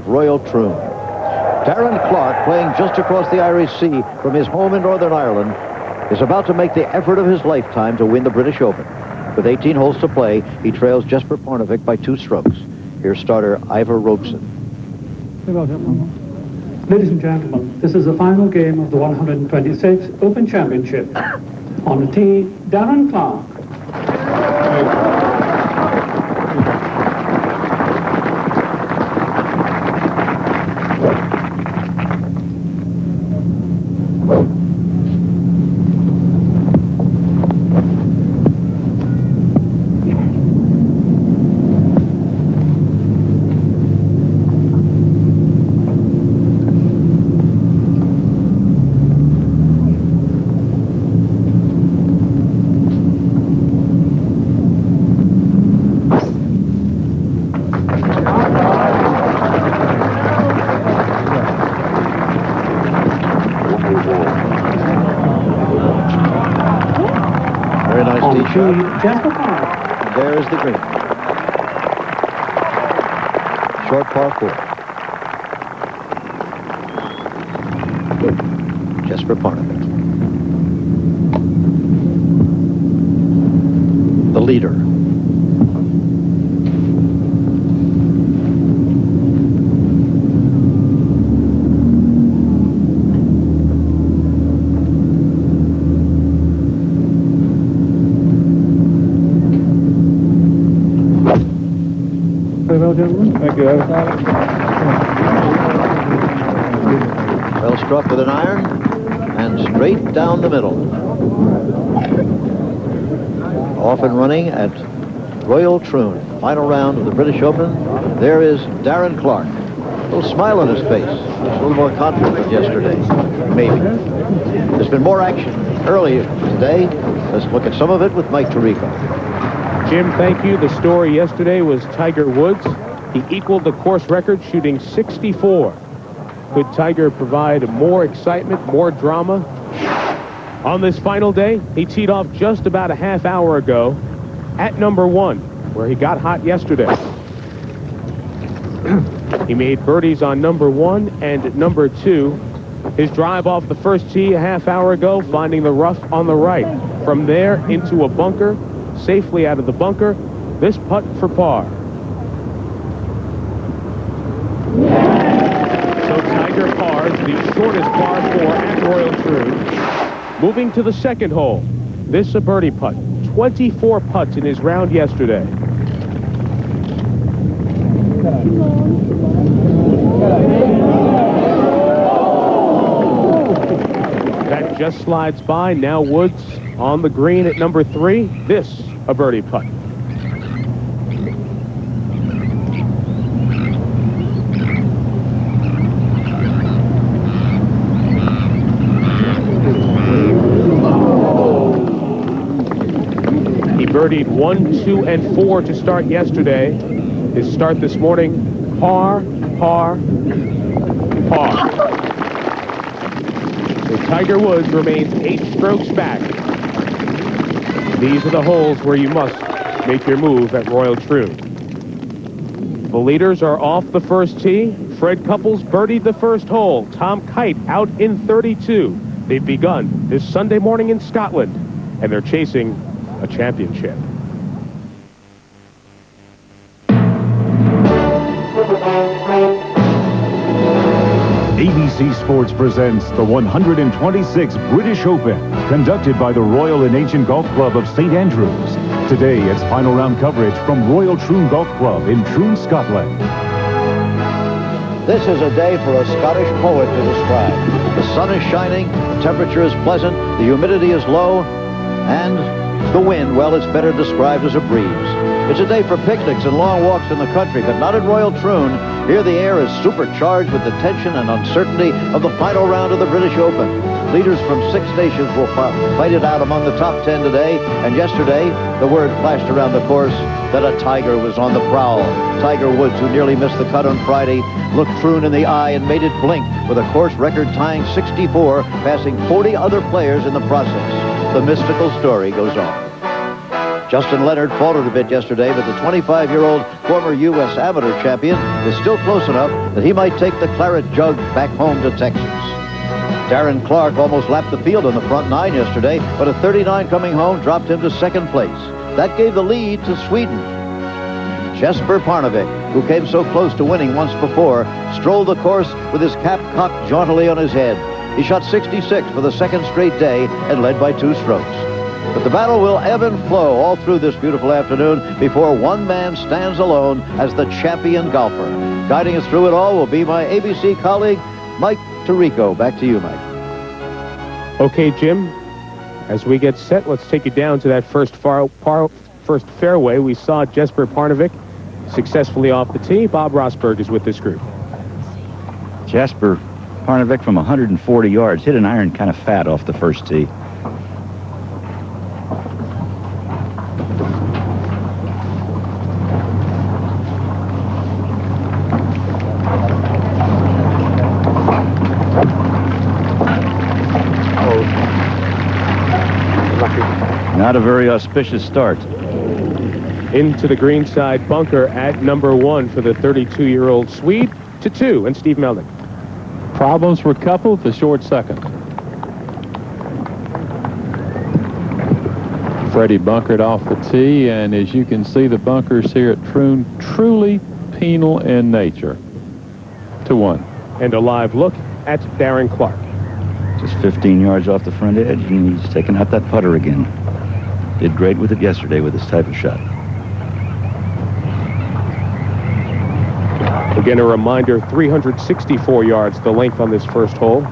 Royal Troon. Darren Clarke, playing just across the Irish Sea from his home in Northern Ireland, is about to make the effort of his lifetime to win the British Open. With 18 holes to play, he trails Jesper Parnevik by 2 strokes. Here's starter Ivar Robson. Ladies and gentlemen, this is the final game of the 126th Open Championship. On the tee, Darren Clarke. Very nice tee shot. Jesper Parnevik. There is the green. Short par 4. Jesper Parnevik, the leader. Very well, gentlemen. Thank you. Well struck with an iron and straight down the middle. Off and running at Royal Troon, final round of the British Open. There is Darren Clarke. A little smile on his face. A little more confident than yesterday, maybe. There's been more action early today. Let's look at some of it with Mike Tirico. Jim, thank you. The story yesterday was Tiger Woods. He equaled the course record shooting 64. Could Tiger provide more excitement, more drama? On this final day, he teed off just about a half hour ago at number 1, where he got hot yesterday. He made birdies on number 1 and number 2. His drive off the first tee a half hour ago, finding the rough on the right. From there into a bunker, safely out of the bunker, this putt for par. So Tiger pars the shortest par 4 at Royal Troon. Moving to the second hole, this a birdie putt. 24 putts in his round yesterday. That just slides by. Now Woods on the green at number 3. This a birdie putt. He birdied 1, 2, and 4 to start yesterday. His start this morning, par, par, par. So Tiger Woods remains 8 strokes back. These are the holes where you must make your move at Royal Troon. The leaders are off the first tee. Fred Couples birdied the first hole. Tom Kite out in 32. They've begun this Sunday morning in Scotland, and they're chasing a championship. ABC Sports presents the 126th British Open, conducted by the Royal and Ancient Golf Club of St. Andrews. Today, it's final round coverage from Royal Troon Golf Club in Troon, Scotland. This is a day for a Scottish poet to describe. The sun is shining, the temperature is pleasant, the humidity is low, and the wind, well, it's better described as a breeze. It's a day for picnics and long walks in the country, but not at Royal Troon. Here the air is supercharged with the tension and uncertainty of the final round of the British Open. Leaders from 6 nations will fight it out among the top 10 today, and yesterday the word flashed around the course that a tiger was on the prowl. Tiger Woods, who nearly missed the cut on Friday, looked Troon in the eye and made it blink with a course record-tying 64, passing 40 other players in the process. The mystical story goes on. Justin Leonard faltered a bit yesterday, but the 25-year-old former U.S. amateur champion is still close enough that he might take the claret jug back home to Texas. Darren Clark almost lapped the field on the front 9 yesterday, but a 39 coming home dropped him to second place. That gave the lead to Sweden. Jesper Parnevik, who came so close to winning once before, strolled the course with his cap cocked jauntily on his head. He shot 66 for the second straight day and led by 2 strokes. But the battle will ebb and flow all through this beautiful afternoon before one man stands alone as the champion golfer. Guiding us through it all will be my ABC colleague, Mike Tirico. Back to you, Mike. Okay, Jim, as we get set, let's take you down to that first fairway. We saw Jesper Parnevik successfully off the tee. Bob Rosberg is with this group. Jesper Parnevik from 140 yards hit an iron kind of fat off the first tee. Not a very auspicious start. Into the greenside bunker at number 1 for the 32-year-old Swede to 2, and Steve Melding. Problems for couple at the short second. Freddie bunkered off the tee, and as you can see, the bunkers here at Troon truly penal in nature. 2-1. And a live look at Darren Clark. Just 15 yards off the front edge, and he's taking out that putter again. Did great with it yesterday with this type of shot. Again, a reminder, 364 yards the length on this first hole.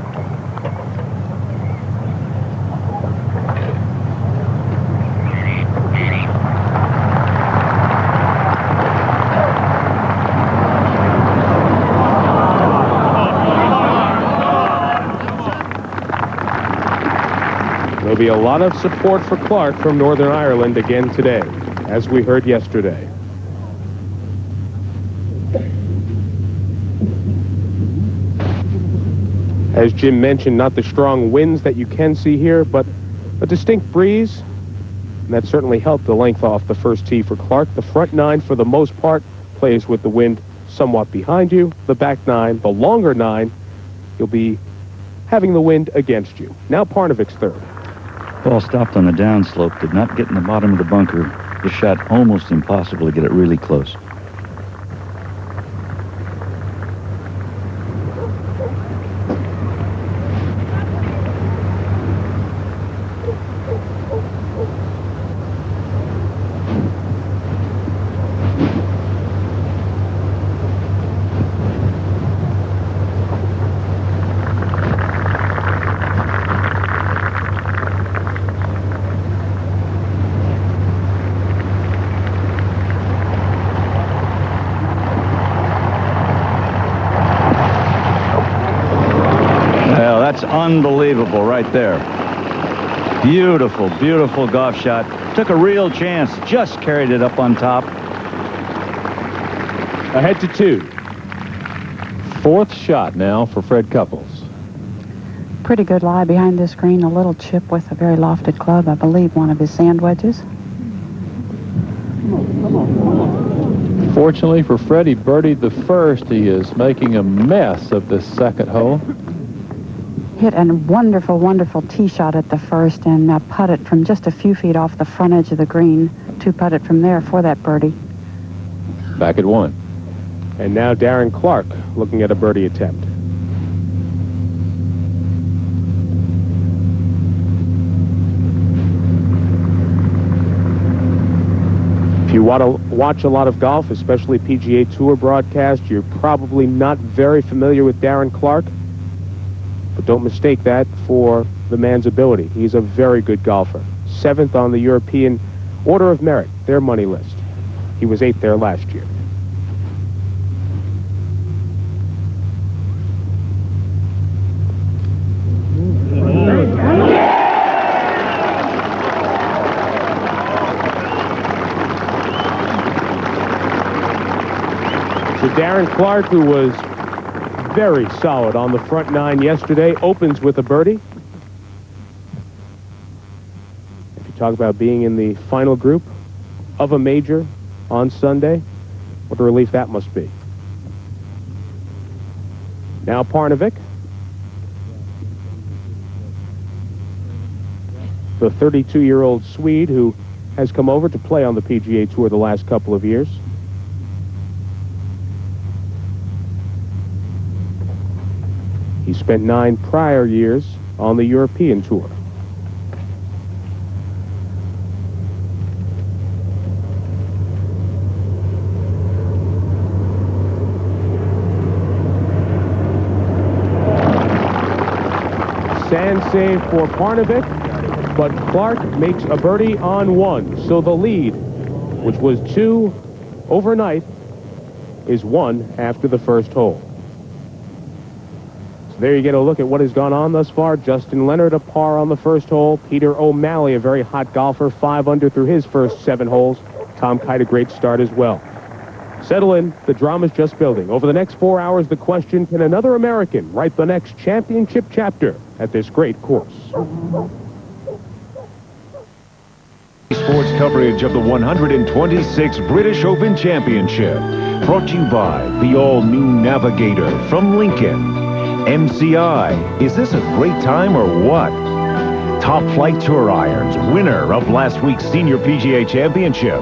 There'll be a lot of support for Clark from Northern Ireland again today, as we heard yesterday. As Jim mentioned, not the strong winds that you can see here, but a distinct breeze. And that certainly helped the length off the first tee for Clark. The front 9, for the most part, plays with the wind somewhat behind you. The back 9, the longer 9, you'll be having the wind against you. Now Parnevik's third. Ball stopped on the downslope, did not get in the bottom of the bunker. The shot almost impossible to get it really close. Unbelievable right there. Beautiful, beautiful golf shot. Took a real chance, just carried it up on top. Ahead to 2. Fourth shot now for Fred Couples. Pretty good lie behind this green, a little chip with a very lofted club, I believe one of his sand wedges. Fortunately for Freddie, birdied the first. He is making a mess of this second hole. Hit a wonderful, wonderful tee shot at the first and putted from just a few feet off the front edge of the green. 2-putted from there for that birdie. Back at 1. And now Darren Clark looking at a birdie attempt. If you want to watch a lot of golf, especially PGA Tour broadcast, you're probably not very familiar with Darren Clark. But don't mistake that for the man's ability. He's a very good golfer. 7th on the European Order of Merit, their money list. He was 8th there last year. So Darren Clark, who was very solid on the front 9 yesterday, opens with a birdie. If you talk about being in the final group, of a major on Sunday. What a relief that must be. Now Parnevik, the 32-year-old Swede who has come over to play on the PGA Tour the last couple of years. He spent 9 prior years on the European Tour. Sand save for Parnevik, but Clark makes a birdie on 1. So the lead, which was 2 overnight, is 1 after the first hole. So there you get a look at what has gone on thus far. Justin Leonard a par on the first hole. Peter O'Malley, a very hot golfer, 5 under through his first 7 holes. Tom Kite, a great start as well. Settle in, the drama's just building. Over the next 4 hours, the question, can another American write the next championship chapter at this great course? Sports coverage of the 126th British Open Championship. Brought to you by the all-new Navigator from Lincoln. MCI, is this a great time or what? Top Flight Tour Irons, winner of last week's Senior PGA Championship.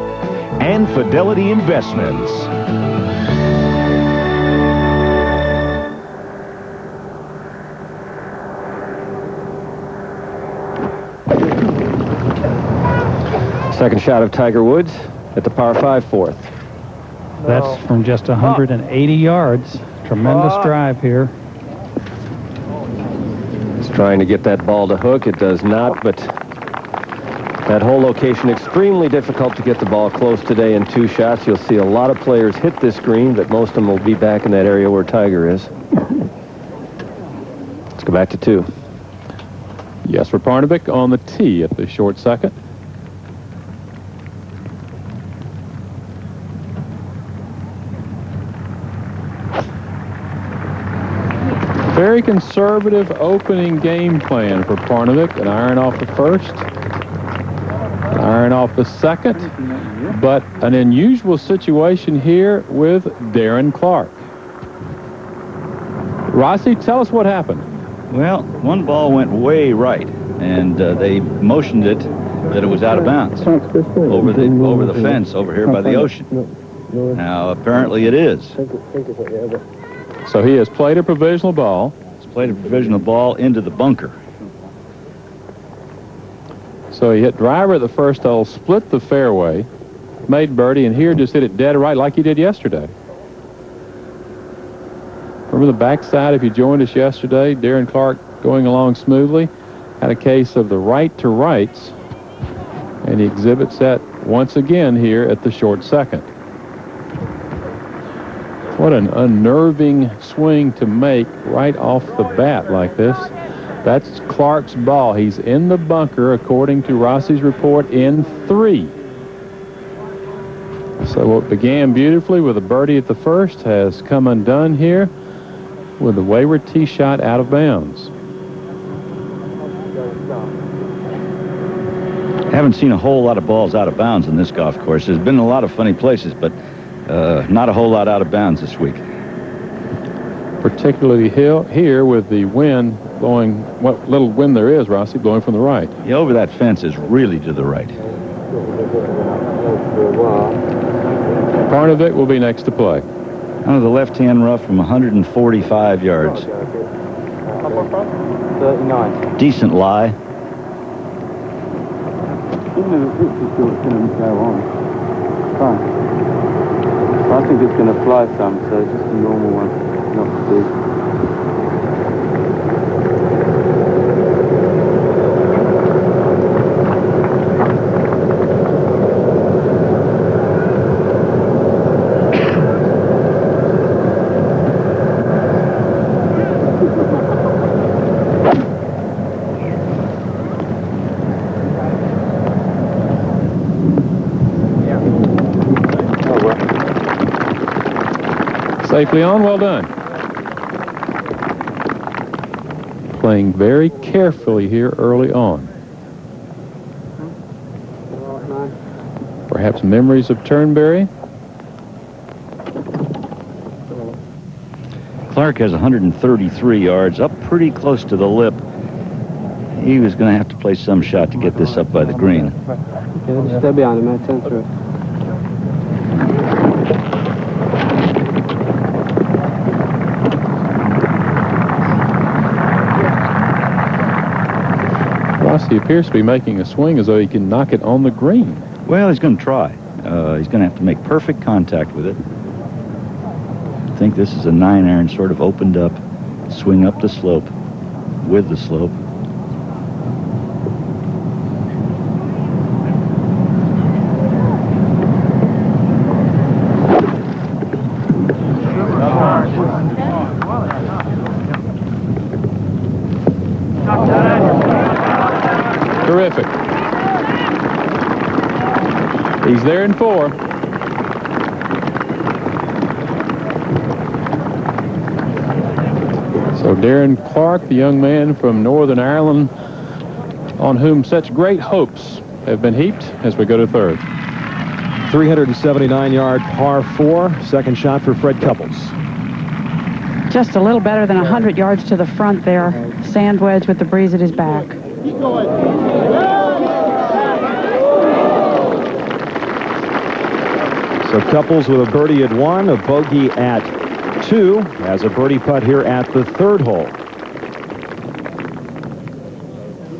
And Fidelity Investments. Second shot of Tiger Woods at the par 5 fourth. That's from just 180 yards. Tremendous drive here. He's trying to get that ball to hook. It does not, but that whole location extremely difficult to get the ball close today in 2 shots. You'll see a lot of players hit this green, but most of them will be back in that area where Tiger is. Let's go back to 2. Jesper Parnevik on the tee at the short second. Very conservative opening game plan for Parnevik. An iron off the first, an iron off the second, but an unusual situation here with Darren Clark. Rossi, tell us what happened. Well, one ball went way right, and they motioned it that it was out of bounds over the fence over here by the ocean. Now, apparently it is. So he has played a provisional ball. He's played a provisional ball into the bunker. So he hit driver at the first hole, split the fairway, made birdie, and here just hit it dead right like he did yesterday. Remember the backside, if you joined us yesterday, Darren Clark going along smoothly, had a case of the right to rights, and he exhibits that once again here at the short second. What an unnerving swing to make right off the bat like this. That's Clark's ball. He's in the bunker, according to Rossi's report, in 3. So what began beautifully with a birdie at the first has come undone here with a wayward tee shot out of bounds. Haven't seen a whole lot of balls out of bounds in this golf course. There's been a lot of funny places, but not a whole lot out of bounds this week. Particularly here with the wind blowing, what little wind there is, Rossi, blowing from the right. Yeah, over that fence is really to the right. Parnevik will be next to play. Under the left-hand rough from 145 yards. 39. Decent lie. Even if it's going to go on. Fine. I think it's going to fly some, so just a normal one, not too big. Safely on, well done. Playing very carefully here early on. Perhaps memories of Turnberry. Clark has 133 yards, up pretty close to the lip. He was going to have to play some shot to get this up by the green. Stay behind him, man. 10 through. Rossi appears to be making a swing as though he can knock it on the green. Well, he's going to try. He's going to have to make perfect contact with it. I think this is a 9-iron, sort of opened up, swing up the slope, with the slope. Terrific. He's there in 4. So Darren Clark, the young man from Northern Ireland, on whom such great hopes have been heaped as we go to third. 379-yard par 4. Second shot for Fred Couples. Just a little better than 100 yards to the front there. Sand wedge with the breeze at his back. So Couples with a birdie at 1, a bogey at 2, has a birdie putt here at the third hole.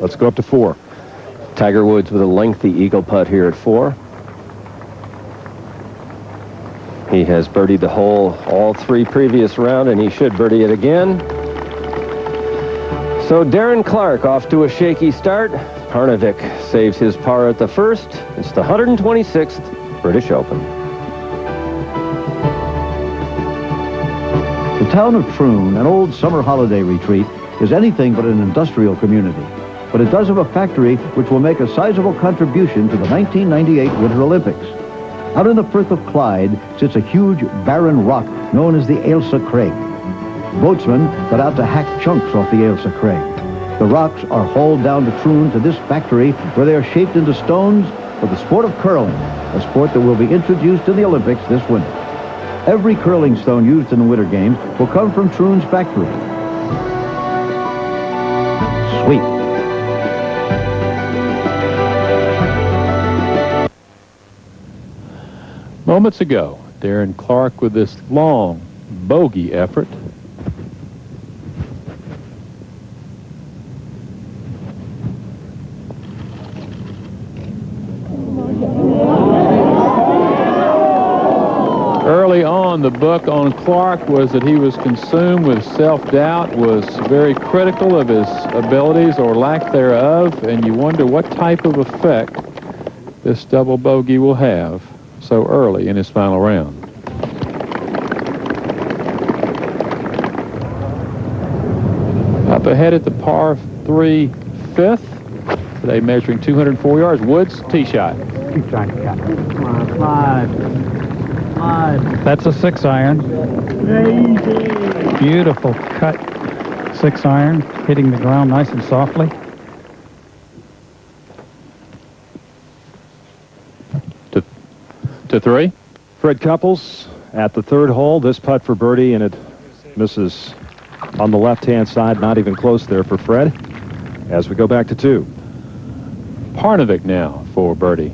Let's go up to 4. Tiger Woods with a lengthy eagle putt here at 4. He has birdied the hole all 3 previous round, and he should birdie it again. So Darren Clark off to a shaky start. Parnevik saves his par at the first. It's the 126th British Open. The town of Troon, an old summer holiday retreat, is anything but an industrial community. But it does have a factory which will make a sizable contribution to the 1998 Winter Olympics. Out in the Firth of Clyde sits a huge barren rock known as the Ailsa Craig. Boatsmen got out to hack chunks off the Ailsa Craig. The rocks are hauled down to Troon to this factory where they are shaped into stones for the sport of curling, a sport that will be introduced in the Olympics this winter. Every curling stone used in the Winter Games will come from Troon's factory. Sweet. Moments ago, Darren Clark with this long bogey effort. Early on, the book on Clark was that he was consumed with self-doubt, was very critical of his abilities or lack thereof, and you wonder what type of effect this double bogey will have so early in his final round. Up ahead at the par 3 fifth, today measuring 204 yards, Woods tee shot. Keep trying to cut. Come on, 5. That's a 6-iron. Beautiful cut 6-iron, hitting the ground nice and softly. To 3. Fred Couples at the third hole. This putt for birdie, and it misses on the left-hand side. Not even close there for Fred. As we go back to 2. Parnevik now for birdie.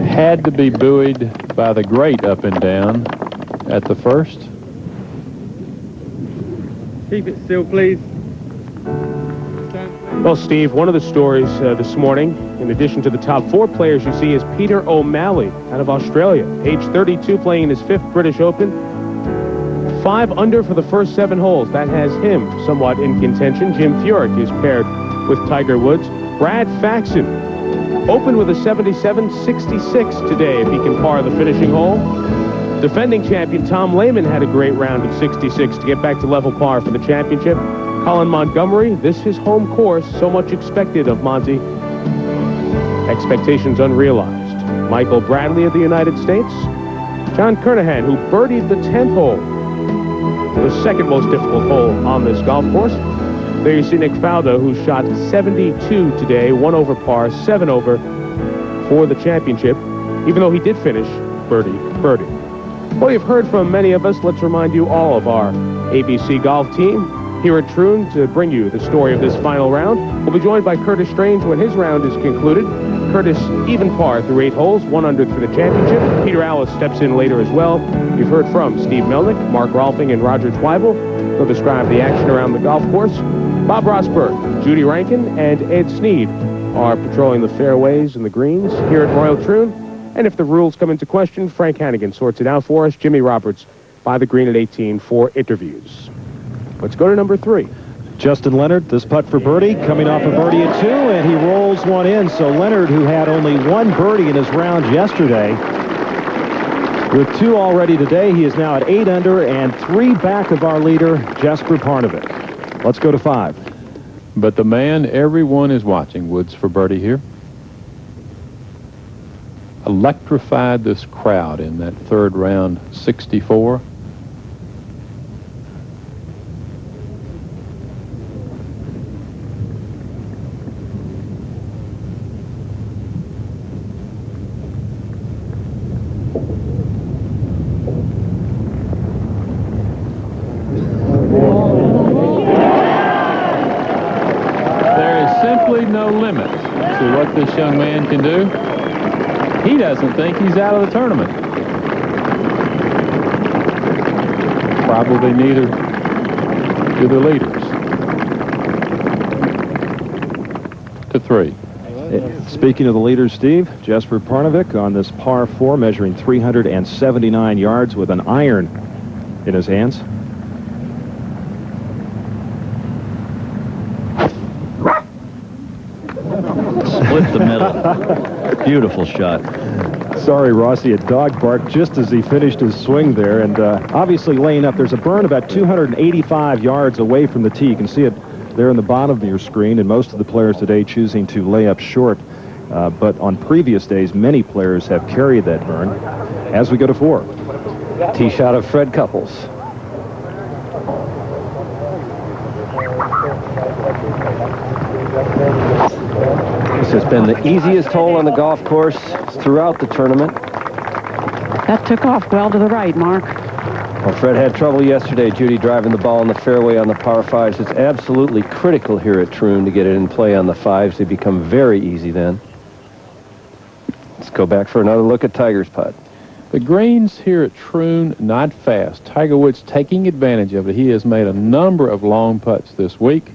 Had to be buoyed by the great up and down at the first. Keep it still, please. Well, Steve, one of the stories this morning, in addition to the top 4 players you see, is Peter O'Malley out of Australia, age 32, playing in his 5th British Open. 5 under for the first 7 holes. That has him somewhat in contention. Jim Furyk is paired with Tiger Woods. Brad Faxon opened with a 77-66 today if he can par the finishing hole. Defending champion Tom Lehman had a great round at 66 to get back to level par for the championship. Colin Montgomery, this his home course, so much expected of Monty. Expectations unrealized. Michael Bradley of the United States. John Kernahan, who birdied the 10th hole, the second most difficult hole on this golf course. There you see Nick Faldo, who shot 72 today, 1 over par, 7 over for the championship, even though he did finish birdie. Well, you've heard from many of us. Let's remind you all of our ABC golf team here at Troon to bring you the story of this final round. We'll be joined by Curtis Strange when his round is concluded. Curtis even par through 8 holes, 1 under for the championship. Peter Allis steps in later as well. You've heard from Steve Melnick, Mark Rolfing, and Roger Zweibel. They'll describe the action around the golf course. Bob Rosberg, Judy Rankin, and Ed Sneed are patrolling the fairways and the greens here at Royal Troon. And if the rules come into question, Frank Hannigan sorts it out for us. Jimmy Roberts by the green at 18 for interviews. Let's go to number 3. Justin Leonard, this putt for birdie, coming off a birdie at 2, and he rolls one in. So Leonard, who had only 1 birdie in his round yesterday, with 2 already today, he is now at 8 under and 3 back of our leader, Jesper Parnevik. Let's go to 5. But the man everyone is watching, Woods for birdie here, electrified this crowd in that 3rd round, 64. No limit to what this young man can do. He doesn't think he's out of the tournament. Probably neither do the leaders. To 3. Speaking of the leaders, Steve, Jesper Parnevik on this par 4, measuring 379 yards with an iron in his hands. Split the middle. Beautiful shot. Sorry, Rossi, a dog barked just as he finished his swing there, and obviously laying up. There's a burn about 285 yards away from the tee. You can see it there in the bottom of your screen, and most of the players today choosing to lay up short. But on previous days, many players have carried that burn. As we go to 4. Tee shot of Fred Couples. This has been the easiest hole on the golf course throughout the tournament. That took off well to the right, Mark. Well, Fred had trouble yesterday, Judy, driving the ball in the fairway on the par 5s. It's absolutely critical here at Troon to get it in play on the 5s. They become very easy then. Let's go back for another look at Tiger's putt. The greens here at Troon, not fast. Tiger Woods taking advantage of it. He has made a number of long putts this week.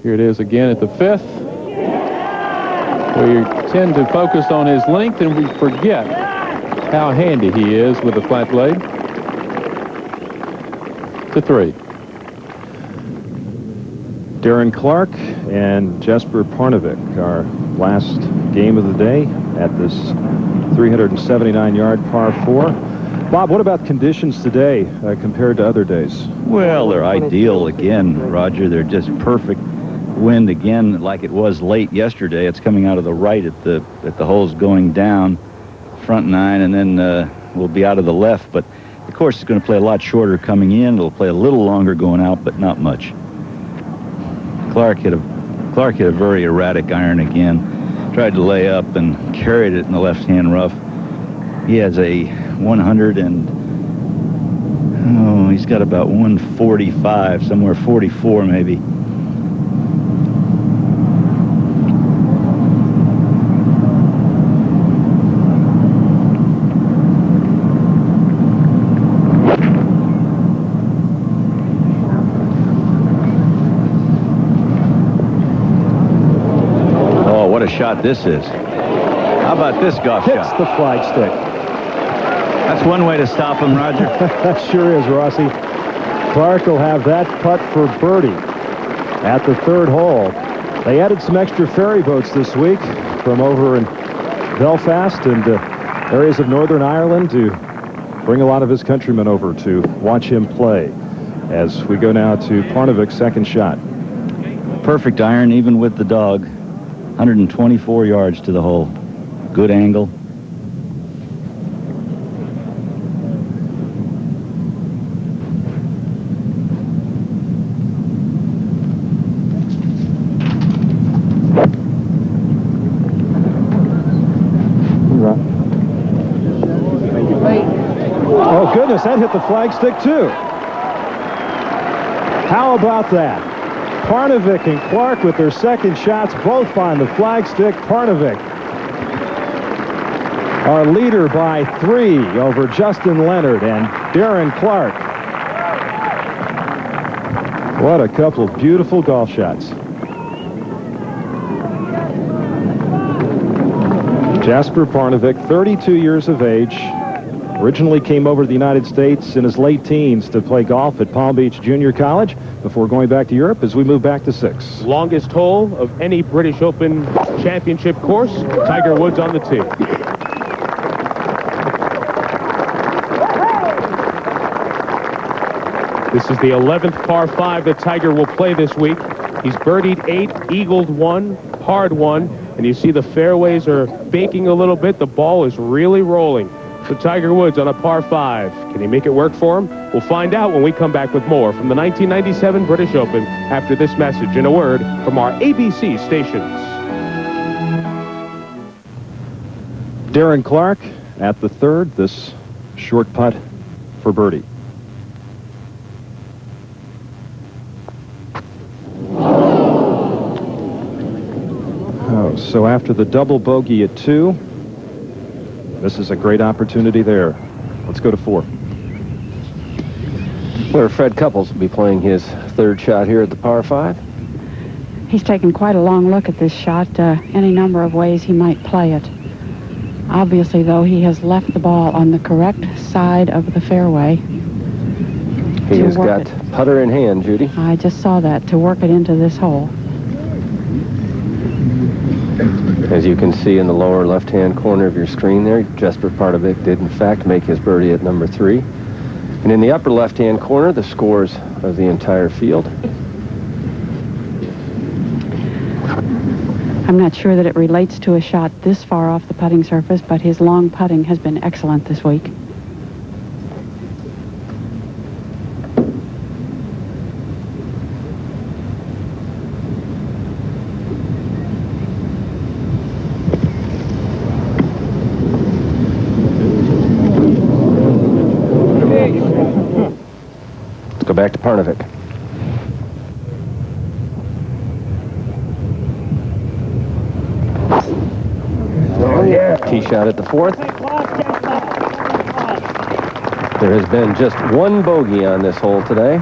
Here it is again at the 5th. We tend to focus on his length and we forget how handy he is with the flat blade. To 3. Darren Clark and Jesper Parnevik, our last game of the day at this 379-yard par 4. Bob, what about conditions today compared to other days? Well, they're ideal again, Roger. They're just perfect. Wind again, like it was late yesterday. It's coming out of the right at the holes going down, front 9, and then we'll be out of the left. But the course is going to play a lot shorter coming in. It'll play a little longer going out, but not much. Clark hit a very erratic iron again. Tried to lay up and carried it in the left-hand rough. He has a 100 and he's got about 145, somewhere 44 maybe. What a shot this is. How about this golf Hits shot? the flagstick. That's one way to stop him, Roger. That sure is, Rossi. Clark will have that putt for birdie at the 3rd hole. They added some extra ferry boats this week from over in Belfast and areas of Northern Ireland to bring a lot of his countrymen over to watch him play. As we go now to Parnevik's 2nd shot. Perfect iron, even with the dog. 124 yards to the hole. Good angle. goodness, that hit the flagstick too. How about that? Parnevik and Clark with their second shots both find the flagstick. Parnevik, our leader by 3 over Justin Leonard and Darren Clark. What a couple of beautiful golf shots. Jasper Parnevik, 32 years of age, originally came over to the United States in his late teens to play golf at Palm Beach Junior College before going back to Europe as we move back to 6. Longest hole of any British Open championship course. Tiger Woods on the tee. This is the 11th par 5 that Tiger will play this week. He's birdied 8, eagled 1, parred 1, and you see the fairways are baking a little bit. The ball is really rolling. So Tiger Woods on a par 5. Can he make it work for him? We'll find out when we come back with more from the 1997 British Open after this message and a word from our ABC stations. Darren Clark at the 3rd. This short putt for birdie. Oh, so after the double bogey at 2, this is a great opportunity there. Let's go to 4. Where Fred Couples will be playing his 3rd shot here at the par 5. He's taken quite a long look at this shot, any number of ways he might play it. Obviously, though, he has left the ball on the correct side of the fairway. He has got putter in hand, Judy. I just saw that, to work it into this hole. As you can see in the lower left-hand corner of your screen there, Jesper Parnevik did, in fact, make his birdie at number 3. And in the upper left-hand corner, the scores of the entire field. I'm not sure that it relates to a shot this far off the putting surface, but his long putting has been excellent this week. Let's go back to Parnevik. Tee shot at the 4th. There has been just 1 bogey on this hole today.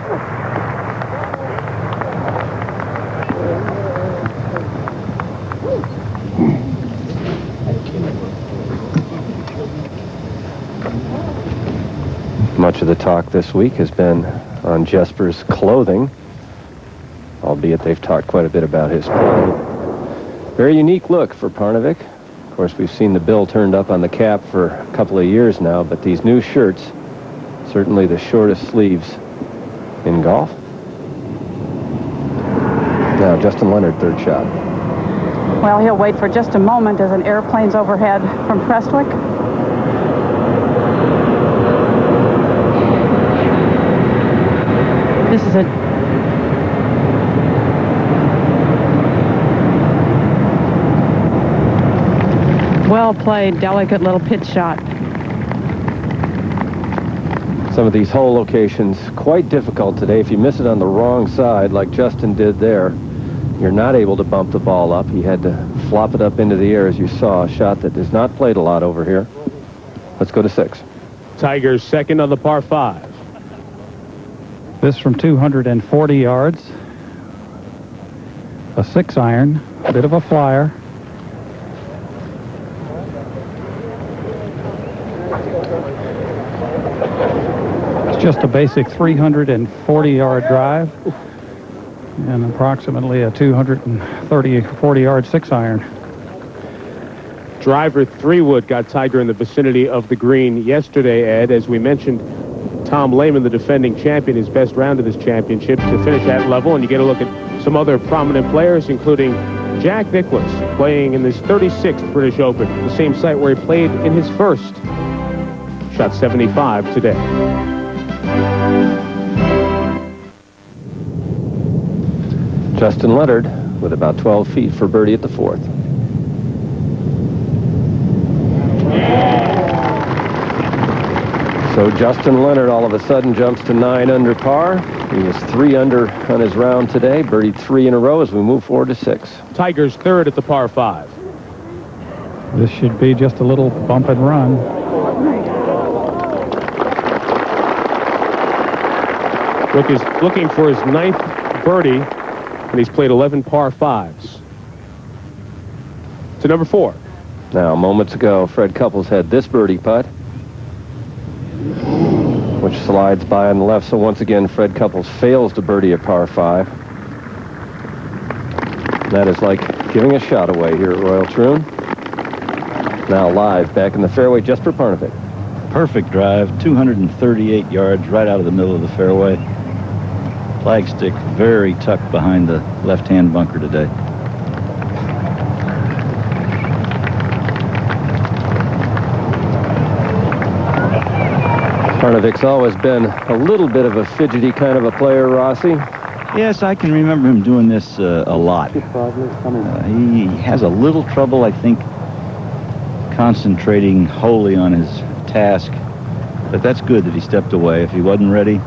Much of the talk this week has been on Jesper's clothing, albeit they've talked quite a bit about his play. Very unique look for Parnevik. Of course, we've seen the bill turned up on the cap for a couple of years now, but these new shirts, certainly the shortest sleeves in golf. Now, Justin Leonard, 3rd shot. Well, he'll wait for just a moment as an airplane's overhead from Prestwick. This is a well-played, delicate little pitch shot. Some of these hole locations quite difficult today. If you miss it on the wrong side, like Justin did there, you're not able to bump the ball up. He had to flop it up into the air, as you saw, a shot that is not played a lot over here. Let's go to 6. Tiger's 2nd on the par 5. This from 240 yards. A 6-iron, a bit of a flyer. It's just a basic 340-yard drive and approximately a 40-yard 6-iron. Driver 3-wood got Tiger in the vicinity of the green yesterday, Ed. As we mentioned, Tom Lehman, the defending champion, his best round of this championship to finish that level. And you get a look at some other prominent players, including Jack Nicklaus, playing in this 36th British Open, the same site where he played in his first. Shot 75 today. Justin Leonard with about 12 feet for birdie at the 4th. So Justin Leonard all of a sudden jumps to 9 under par. He was 3 under on his round today. Birdied 3 in a row as we move forward to 6. Tiger's third at the par 5. This should be just a little bump and run. Brooke is looking for his 9th birdie, and he's played 11 par 5s. To number 4. Now, moments ago, Fred Couples had this birdie putt, which slides by on the left. So once again, Fred Couples fails to birdie a par 5. That is like giving a shot away here at Royal Troon. Now live back in the fairway, Jesper Parnevik. Perfect drive, 238 yards right out of the middle of the fairway. Flagstick very tucked behind the left-hand bunker today. Parnevik's always been a little bit of a fidgety kind of a player, Rossi. Yes, I can remember him doing this a lot. He has a little trouble, I think, concentrating wholly on his task. But that's good that he stepped away. If he wasn't ready.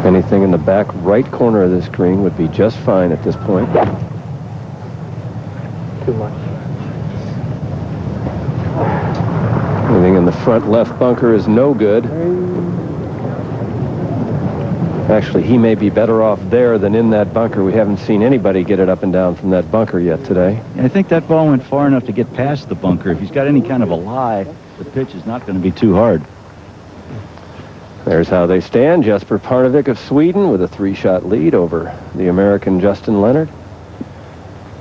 Anything in the back right corner of this green would be just fine at this point. Too much. Anything in the front left bunker is no good. Actually, he may be better off there than in that bunker. We haven't seen anybody get it up and down from that bunker yet today. I think that ball went far enough to get past the bunker. If he's got any kind of a lie, the pitch is not going to be too hard. There's how they stand. Jesper Parnevik of Sweden with a 3-shot lead over the American Justin Leonard.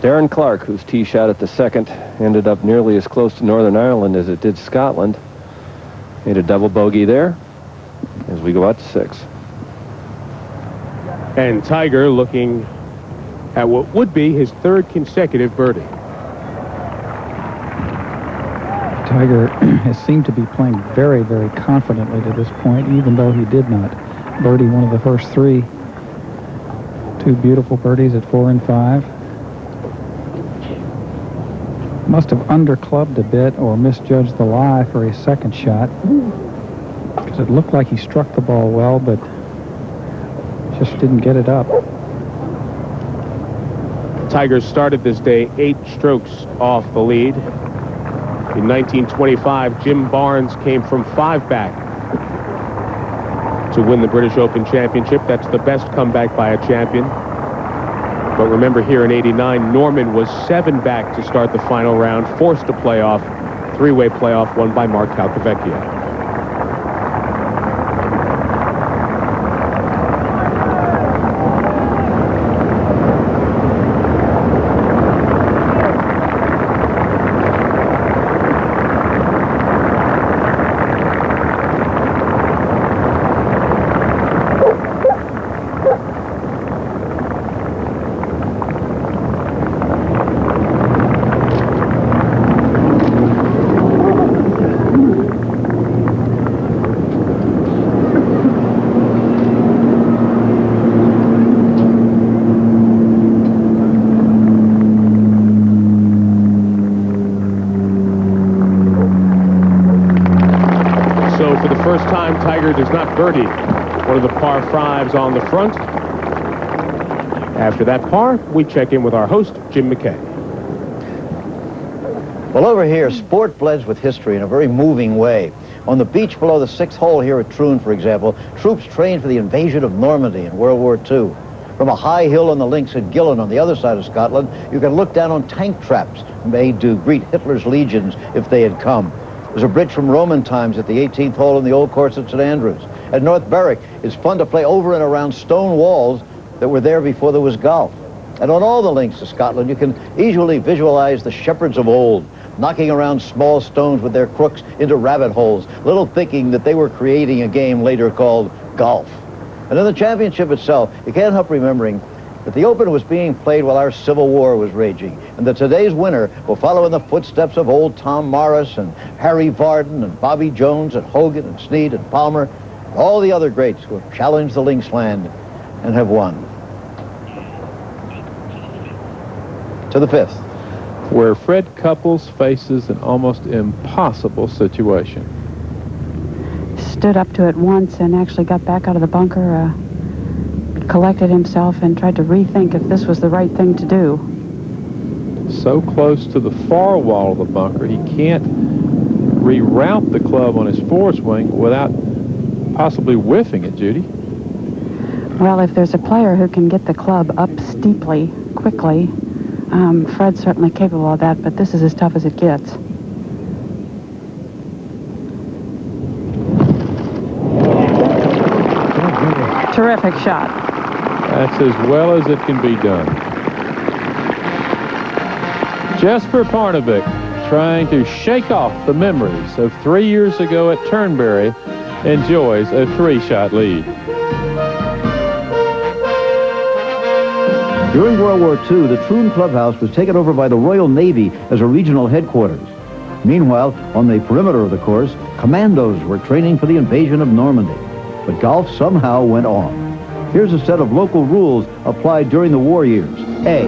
Darren Clark, whose tee shot at the second ended up nearly as close to Northern Ireland as it did Scotland, made a double bogey there as we go out to 6. And Tiger looking at what would be his 3rd consecutive birdie. Tiger has seemed to be playing very, very confidently to this point, even though he did not birdie one of the first 3. 2 beautiful birdies at 4 and 5. Must have underclubbed a bit or misjudged the lie for his second shot, because it looked like he struck the ball well, but just didn't get it up. Tiger started this day 8 strokes off the lead. In 1925, Jim Barnes came from 5 back to win the British Open Championship. That's the best comeback by a champion. But remember, here in '89, Norman was 7 back to start the final round, forced a playoff, 3-way playoff won by Mark Calcavecchio. First time Tiger does not birdie one of the par 5s on the front. After that par, we check in with our host, Jim McKay. Well, over here, sport blends with history in a very moving way. On the beach below the 6th hole here at Troon, for example, troops trained for the invasion of Normandy in World War II. From a high hill on the links at Gillen on the other side of Scotland, you can look down on tank traps made to greet Hitler's legions if they had come. There's a bridge from Roman times at the 18th hole in the old course at St. Andrews. At North Berwick, it's fun to play over and around stone walls that were there before there was golf. And on all the links of Scotland, you can easily visualize the shepherds of old, knocking around small stones with their crooks into rabbit holes, little thinking that they were creating a game later called golf. And in the championship itself, you can't help remembering that the Open was being played while our Civil War was raging, and that today's winner will follow in the footsteps of old Tom Morris and Harry Vardon and Bobby Jones and Hogan and Snead and Palmer, and all the other greats who have challenged the Linksland and have won. To the 5th. where Fred Couples faces an almost impossible situation. Stood up to it once and actually got back out of the bunker, collected himself and tried to rethink if this was the right thing to do. So close to the far wall of the bunker, he can't reroute the club on his foreswing without possibly whiffing it, Judy. Well, if there's a player who can get the club up steeply, quickly, Fred's certainly capable of that, but this is as tough as it gets. Terrific shot. That's as well as it can be done. Jesper Parnevik trying to shake off the memories of 3 years ago at Turnberry enjoys a 3-shot lead. During World War II, the Troon Clubhouse was taken over by the Royal Navy as a regional headquarters. Meanwhile, on the perimeter of the course, commandos were training for the invasion of Normandy. But golf somehow went on. Here's a set of local rules applied during the war years. A,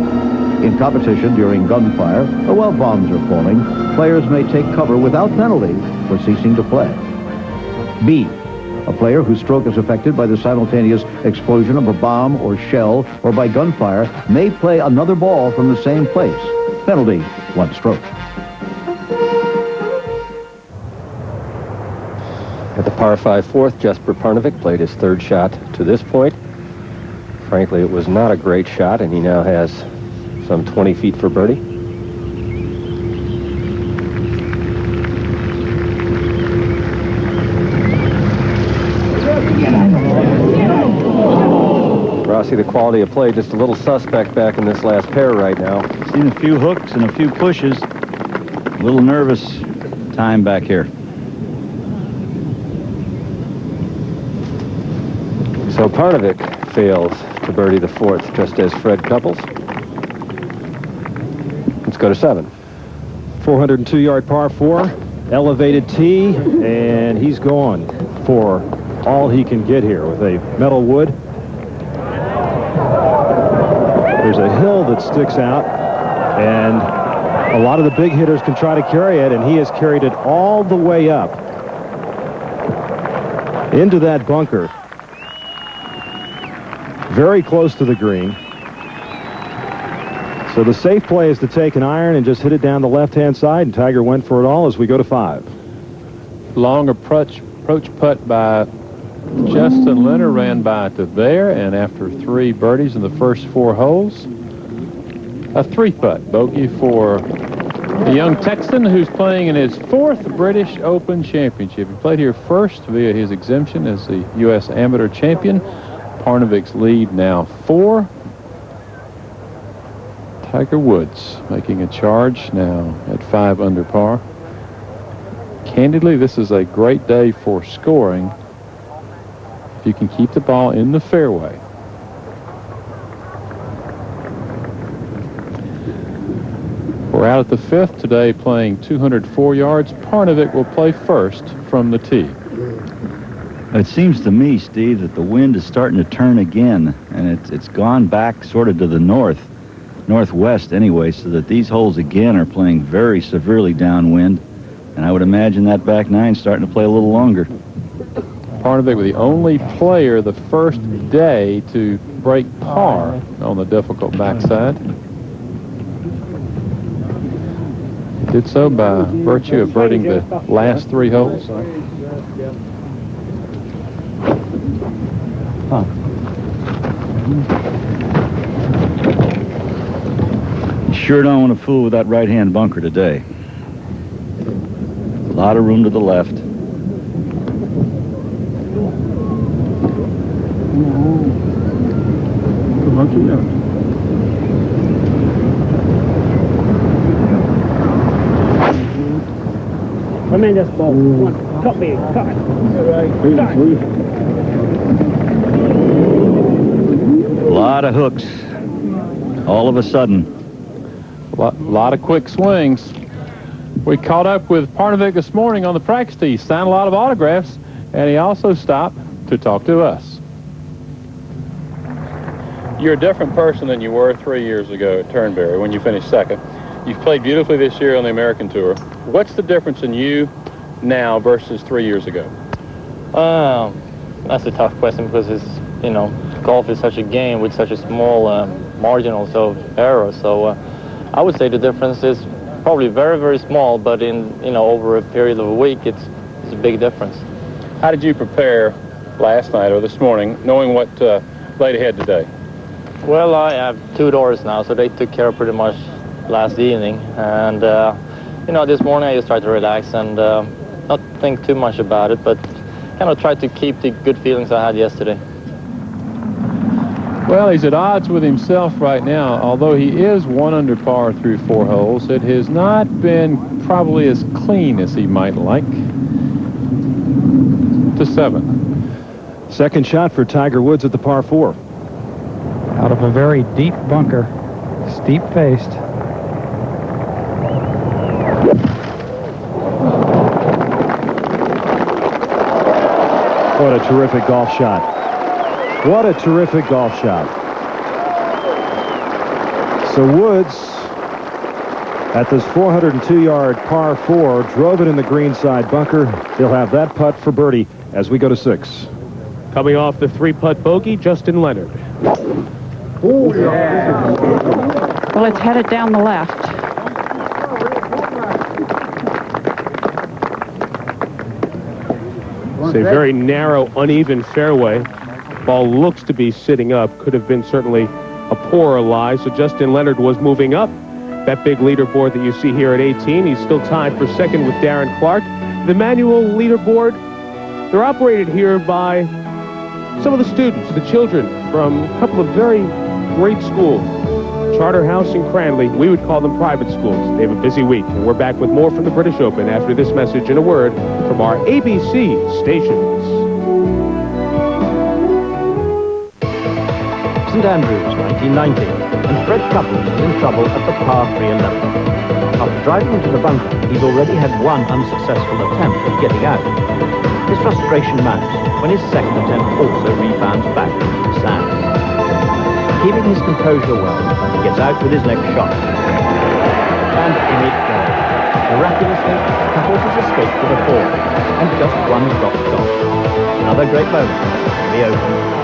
in competition during gunfire or while bombs are falling, players may take cover without penalty for ceasing to play. B, a player whose stroke is affected by the simultaneous explosion of a bomb or shell or by gunfire may play another ball from the same place. Penalty, 1 stroke. At the par 5 fourth, Jesper Parnevik played his 3rd shot to this point. Frankly, it was not a great shot, and he now has some 20 feet for birdie. Rossi, the quality of play just a little suspect back in this last pair right now. Seen a few hooks and a few pushes. A little nervous time back here. So Parnevik fails to birdie the 4th, just as Fred Couples. Let's go to 7. 402-yard par 4, elevated tee, and he's going for all he can get here with a metal wood. There's a hill that sticks out, and a lot of the big hitters can try to carry it, and he has carried it all the way up into that bunker. Very close to the green. So the safe play is to take an iron and just hit it down the left-hand side, and Tiger went for it all as we go to 5. Long approach putt by Justin Leonard ran by to there, and after 3 birdies in the first 4 holes, a 3-putt bogey for the young Texan who's playing in his 4th British Open Championship. He played here first via his exemption as the U.S. Amateur Champion. Parnevik's lead now 4. Tiger Woods making a charge now at 5 under par. Candidly, this is a great day for scoring if you can keep the ball in the fairway. We're out at the 5th today playing 204 yards. Parnevik will play first from the tee. It seems to me, Steve, that the wind is starting to turn again, and it's gone back sort of to the northwest anyway, so that these holes again are playing very severely downwind, and I would imagine that back 9 starting to play a little longer. Parnevik was the only player the first day to break par on the difficult backside. He did so by virtue of birding the last 3 holes. Sure don't want to fool with that right-hand bunker today. A lot of room to the left. Come in this ball. One. Cut me. Cut. A lot of hooks. All of a sudden. A lot of quick swings. We caught up with Parnevik this morning on the practice tee. He signed a lot of autographs, and he also stopped to talk to us. You're a different person than you were 3 years ago at Turnberry when you finished second. You've played beautifully this year on the American Tour. What's the difference in you now versus 3 years ago? That's a tough question because it's, golf is such a game with such a small margin also of error. So I would say the difference is probably very, very small, but in, over a period of a week, it's a big difference. How did you prepare last night or this morning, knowing what laid ahead today? Well, I have 2 daughters now, so they took care of pretty much last evening. And, this morning I just tried to relax and not think too much about it, but kind of try to keep the good feelings I had yesterday. Well, he's at odds with himself right now. Although he is 1 under par through 4 holes, it has not been probably as clean as he might like. To 7. Second shot for Tiger Woods at the par 4. Out of a very deep bunker, steep-faced. What a terrific golf shot. What a terrific golf shot. So Woods, at this 402-yard par 4, drove it in the greenside bunker. He'll have that putt for birdie as we go to 6. Coming off the 3-putt bogey, Justin Leonard. Well, it's headed down the left. It's a very narrow, uneven fairway. Ball looks to be sitting up. Could have been certainly a poorer lie. So Justin Leonard was moving up that big leaderboard that you see here at 18. He's still tied for second with Darren Clark. The manual leaderboard, they're operated here by some of the students, the children from a couple of very great schools. Charterhouse and Cranley, we would call them private schools. They have a busy week, and we're back with more from the British Open after this message and a word from our ABC stations. St Andrews, 1990, and Fred Couples is in trouble at the par 311. After driving into the bunker, he's already had 1 unsuccessful attempt at getting out. His frustration mounts when his second attempt also rebounds back into the sand. Keeping his composure well, he gets out with his next shot. And in it goes. Miraculously, Couples has escaped with a 4, and just 1 drop shot. Another great moment in the Open.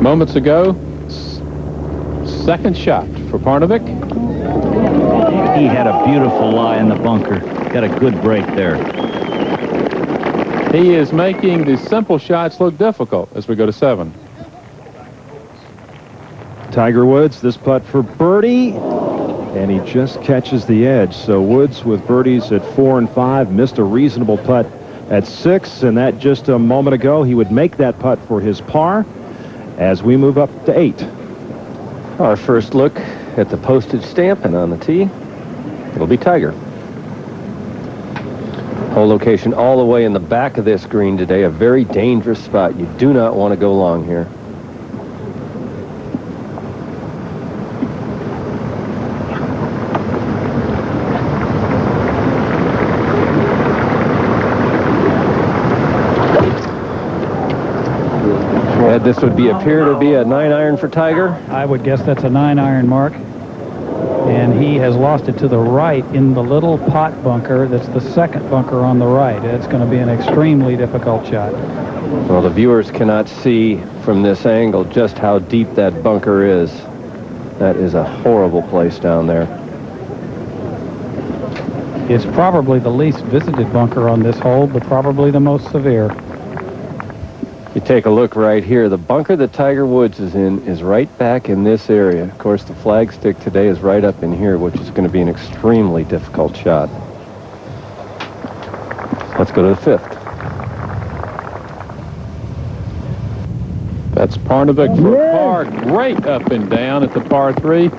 Moments ago, second shot for Parnevik. He had a beautiful lie in the bunker. Got a good break there. He is making the simple shots look difficult as we go to 7. Tiger Woods, this putt for birdie, and he just catches the edge. So Woods with birdies at 4 and 5, missed a reasonable putt at 6, and that just a moment ago, he would make that putt for his par as we move up to 8. Our first look at the postage stamp, and on the tee, it'll be Tiger. Hole location all the way in the back of this green today, a very dangerous spot. You do not want to go long here. Ed, this would appear to be a 9-iron for Tiger. I would guess that's a 9-iron, Mark. And he has lost it to the right in the little pot bunker. That's the second bunker on the right. It's going to be an extremely difficult shot. Well, the viewers cannot see from this angle just how deep that bunker is. That is a horrible place down there. It's probably the least visited bunker on this hole, but probably the most severe. You take a look right here. The bunker that Tiger Woods is in is right back in this area. Of course, the flagstick today is right up in here, which is going to be an extremely difficult shot. Let's go to the 5th. That's Parnevik for par. Great up and down at the par 3.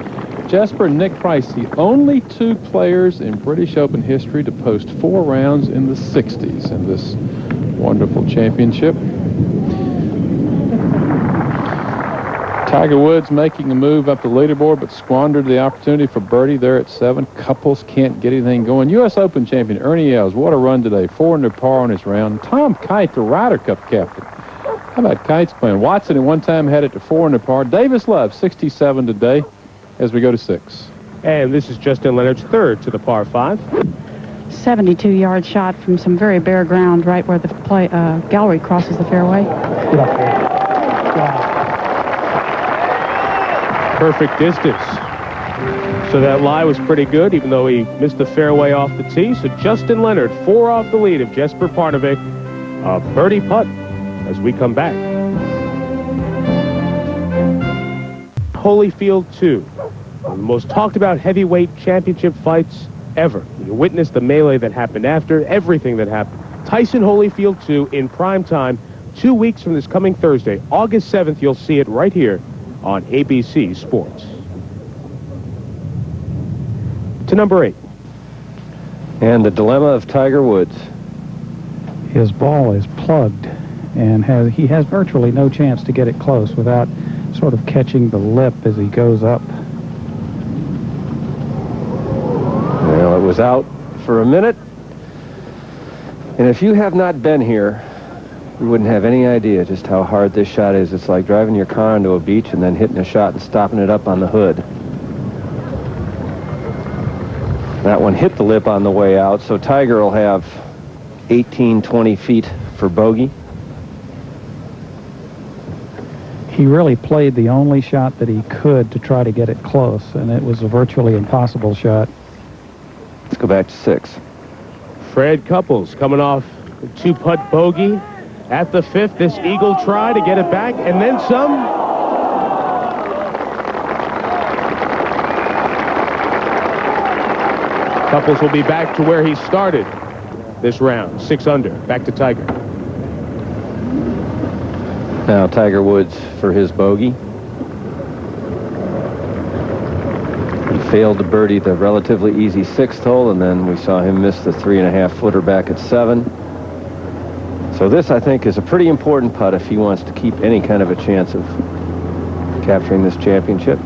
Jesper and Nick Price, the only 2 players in British Open history to post 4 rounds in the 60s in this wonderful championship. Tiger Woods making a move up the leaderboard, but squandered the opportunity for birdie there at 7. Couples can't get anything going. U.S. Open champion Ernie Els, what a run today. 4 under par on his round. Tom Kite, the Ryder Cup captain, How about kites playing? Watson at one time had it to 4 in the par. Davis Love, 67 today as we go to 6. And this is Justin Leonard's third to the par 5. 72-yard shot from some very bare ground right where the gallery crosses the fairway. Perfect distance. So that lie was pretty good, even though he missed the fairway off the tee. So Justin Leonard, 4 off the lead of Jesper Parnevik. A birdie putt as we come back. Holyfield 2. One of the most talked about heavyweight championship fights ever. You witnessed the melee that happened after, everything that happened. Tyson Holyfield 2 in prime time, 2 weeks from this coming Thursday, August 7th. You'll see it right here on ABC Sports. To number 8. And the dilemma of Tiger Woods. His ball is plugged, and he has virtually no chance to get it close without sort of catching the lip as he goes up. Well, it was out for a minute. And if you have not been here, you wouldn't have any idea just how hard this shot is. It's like driving your car into a beach and then hitting a shot and stopping it up on the hood. That one hit the lip on the way out, so Tiger will have 18, 20 feet for bogey. He really played the only shot that he could to try to get it close, and it was a virtually impossible shot. Let's go back to 6. Fred Couples coming off a 2-putt bogey at the 5th. This eagle try to get it back, and then some. Couples will be back to where he started this round, 6 under. Back to Tiger. Now Tiger Woods for his bogey. He failed to birdie the relatively easy 6th hole, and then we saw him miss the 3.5-footer back at 7. So this, I think, is a pretty important putt if he wants to keep any kind of a chance of capturing this championship.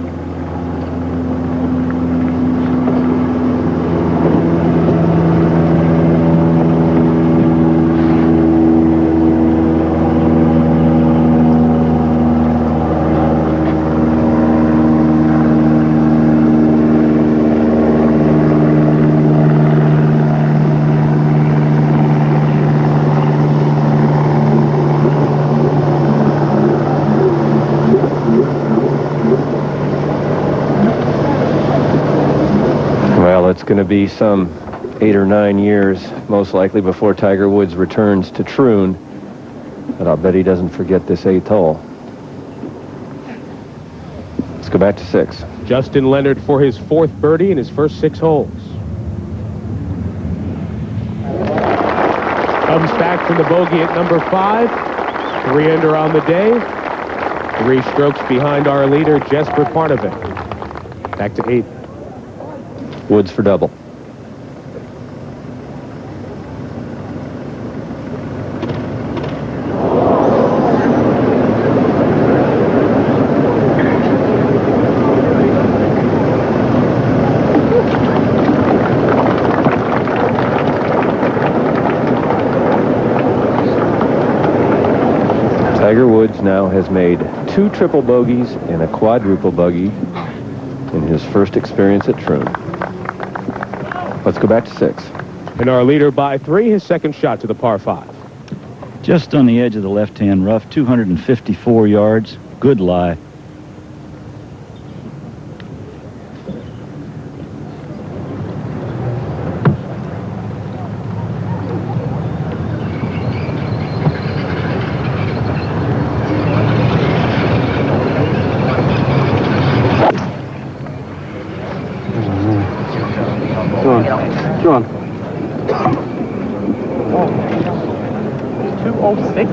Going to be some 8 or 9 years, most likely, before Tiger Woods returns to Troon. But I'll bet he doesn't forget this 8th hole. Let's go back to 6. Justin Leonard for his 4th birdie in his first 6 holes. Comes back from the bogey at number 5. 3 under on the day. 3 strokes behind our leader, Jesper Parnevik. Back to 8. Woods for double. Tiger Woods now has made 2 triple bogeys and a quadruple bogey in his first experience at Troon. Let's go back to 6. And our leader by 3, his second shot to the par 5. Just on the edge of the left-hand rough, 254 yards. Good lie. John. 206.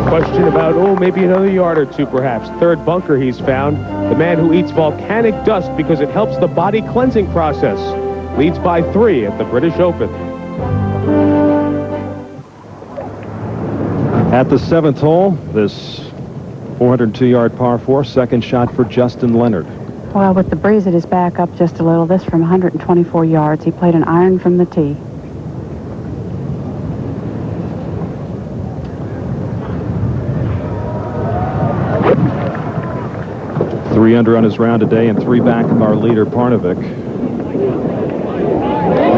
Question about, maybe another yard or 2 perhaps. 3rd bunker he's found. The man who eats volcanic dust because it helps the body cleansing process. Leads by 3 at the British Open. At the 7th hole, this 402-yard par 4, second shot for Justin Leonard. Well, with the breeze at his back up just a little, this from 124 yards. He played an iron from the tee. 3 under on his round today and 3 back of our leader, Parnevik.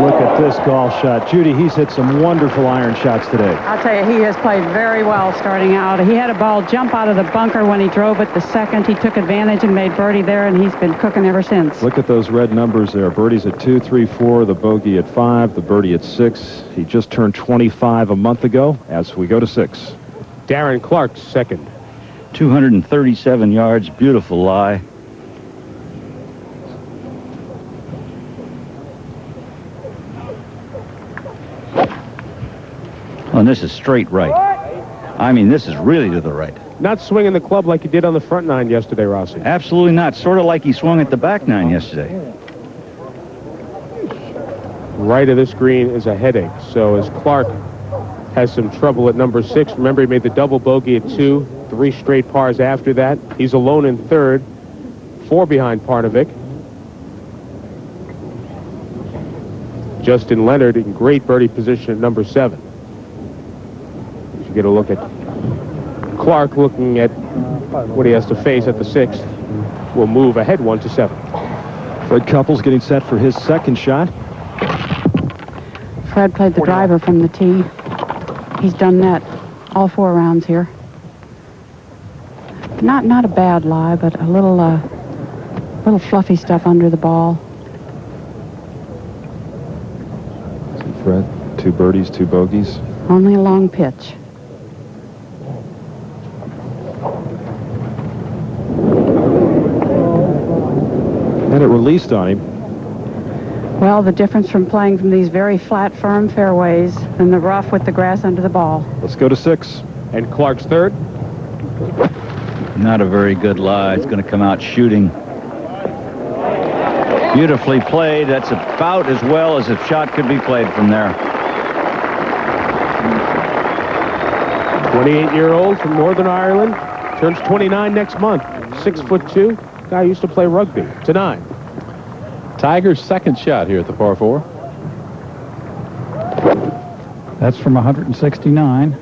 Look at this golf shot. Judy, he's hit some wonderful iron shots today. I'll tell you, he has played very well starting out. He had a ball jump out of the bunker when he drove it the second. He took advantage and made birdie there, and he's been cooking ever since. Look at those red numbers there. Birdie's at 2, 3, 4, the bogey at 5, the birdie at 6. He just turned 25 a month ago as we go to 6. Darren Clark's second. 237 yards, beautiful lie. Oh, and this is straight right. I mean, this is really to the right. Not swinging the club like he did on the front nine yesterday, Rossi. Absolutely not. Sort of like he swung at the back nine yesterday. Right of this green is a headache. So as Clark has some trouble at number 6. Remember, he made the double bogey at 2, 3 straight pars after that. He's alone in third, 4 behind Parnevik. Justin Leonard in great birdie position at number 7. You get a look at Clark looking at what he has to face at the 6th. Will move ahead 1 to 7. Fred Couples getting set for his second shot. Fred played the driver from the tee. He's done that all 4 rounds here. Not a bad lie, but a little fluffy stuff under the ball. See Fred, 2 birdies, 2 bogeys. Only a long pitch. And it released on him. Well, the difference from playing from these very flat, firm fairways than the rough with the grass under the ball. Let's go to 6. And Clark's third. Not a very good lie. It's going to come out shooting. Beautifully played. That's about as well as a shot could be played from there. 28-year-old from Northern Ireland. Turns 29 next month. 6'2". Guy used to play rugby. To 9. Tiger's second shot here at the par 4. That's from 169.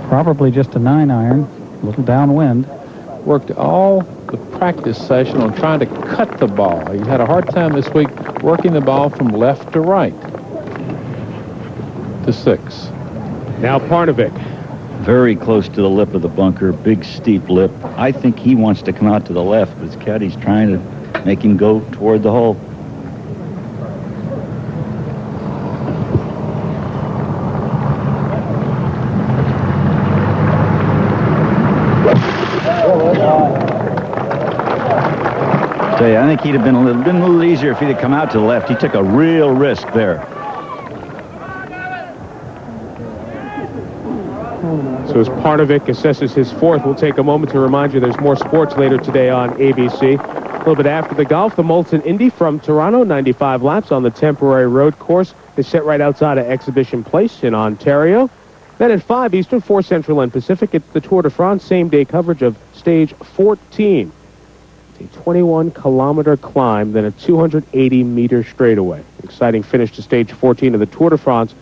Probably just a 9-iron, a little downwind. Worked all the practice session on trying to cut the ball. He had a hard time this week working the ball from left to right. To 6. Now Parnevik. Very close to the lip of the bunker, big steep lip. I think he wants to come out to the left, but his caddy's trying to make him go toward the hole. Tell you, I think he'd have been a little easier if he'd have come out to the left. He took a real risk there. So as Parnevik assesses his 4th, we'll take a moment to remind you there's more sports later today on ABC. A little bit after the golf, the Molson Indy from Toronto, 95 laps on the temporary road course is set right outside of Exhibition Place in Ontario. Then at 5 Eastern, 4 Central and Pacific, it's the Tour de France, same-day coverage of stage 14. It's a 21-kilometer climb, then a 280-meter straightaway. Exciting finish to stage 14 of the Tour de France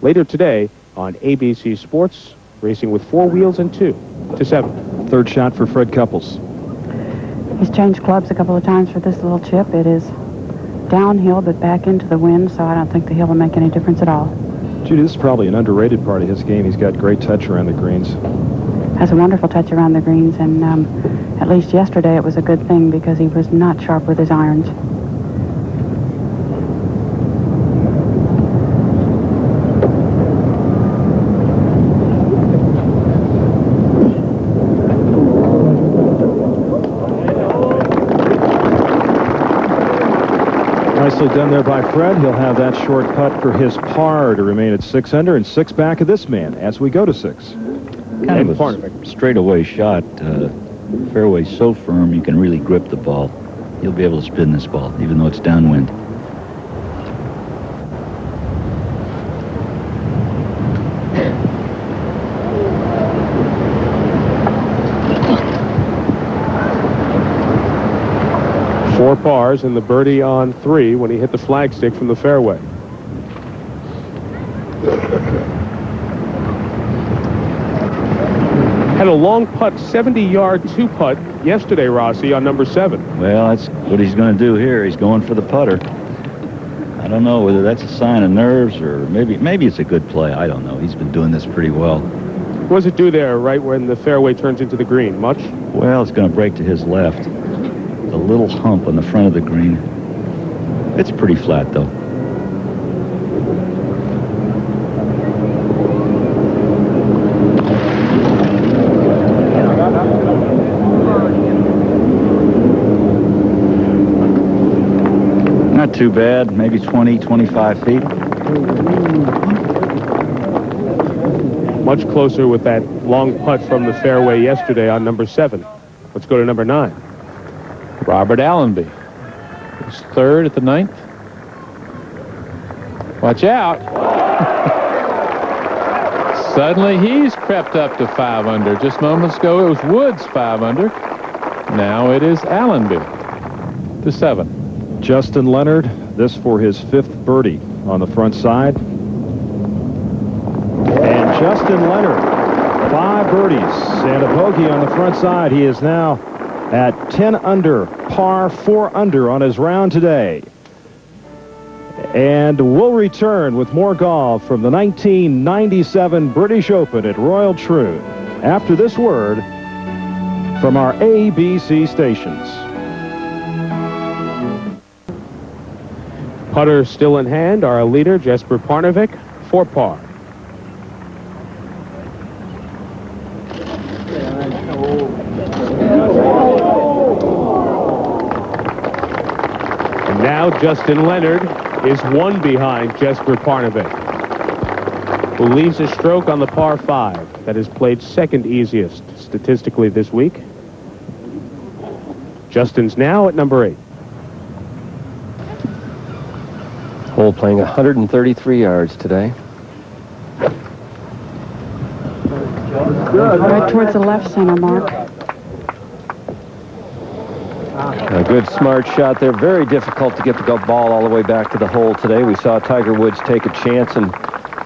later today on ABC Sports. Racing with 4 wheels and 2 to 7. Third shot for Fred Couples. He's changed clubs a couple of times for this little chip. It is downhill, but back into the wind, so I don't think the hill will make any difference at all. Judy, this is probably an underrated part of his game. He's got great touch around the greens. Has a wonderful touch around the greens, and at least yesterday it was a good thing because he was not sharp with his irons. Nicely done there by Fred. He'll have that short putt for his par to remain at 6 under and 6 back of this man as we go to 6. Kind of a straightaway shot. Fairway so firm you can really grip the ball. You'll be able to spin this ball even though it's downwind. Four pars and the birdie on 3 when he hit the flagstick from the fairway. Had a Had a long putt, 70-yard two-putt yesterday, Rossi, on number 7. Well, that's what he's going to do here. He's going for the putter. I don't know whether that's a sign of nerves or maybe it's a good play. I don't know. He's been doing this pretty well. What does it do there right when the fairway turns into the green? Much? Well, it's going to break to his left. A little hump on the front of the green. It's pretty flat, though. Not too bad, maybe 20, 25 feet. Much closer with that long putt from the fairway yesterday on number 7. Let's go to number 9. Robert Allenby. He's third at the 9th. Watch out. Suddenly he's crept up to 5 under. Just moments ago it was Woods 5 under. Now it is Allenby to 7. Justin Leonard, this for his 5th birdie on the front side. And Justin Leonard, 5 birdies and a bogey on the front side. He is now at 10 under, par 4 under on his round today. And we'll return with more golf from the 1997 British Open at Royal Troon after this word from our ABC stations. Putter still in hand, our leader, Jesper Parnevik, for par. And now Justin Leonard is 1 behind Jesper Parnevik, who leaves a stroke on the par 5 that is played second easiest statistically this week. Justin's now at number 8. Hole playing 133 yards today. Right towards the left center mark. A good smart shot there. Very difficult to get the ball all the way back to the hole today. We saw Tiger Woods take a chance and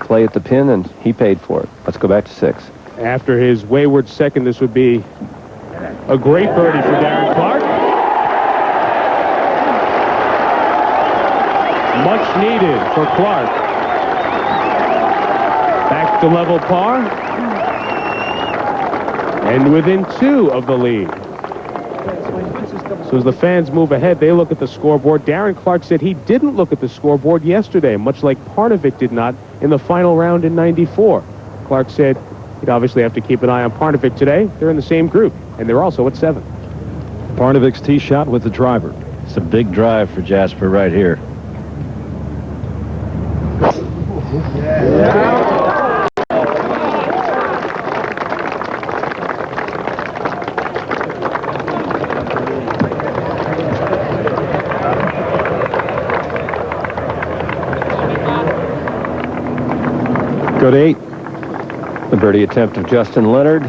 play at the pin, and he paid for it. Let's go back to 6. After his wayward second, this would be a great birdie for Darren Clarke. Much needed for Clarke. Back to level par. And within 2 of the lead. So as the fans move ahead, they look at the scoreboard. Darren Clarke said he didn't look at the scoreboard yesterday, much like Parnevik did not in the final round in '94. Clarke said he'd obviously have to keep an eye on Parnevik today. They're in the same group, and they're also at 7. Parnevik's tee shot with the driver. It's a big drive for Jasper right here. Go to 8. The birdie attempt of Justin Leonard.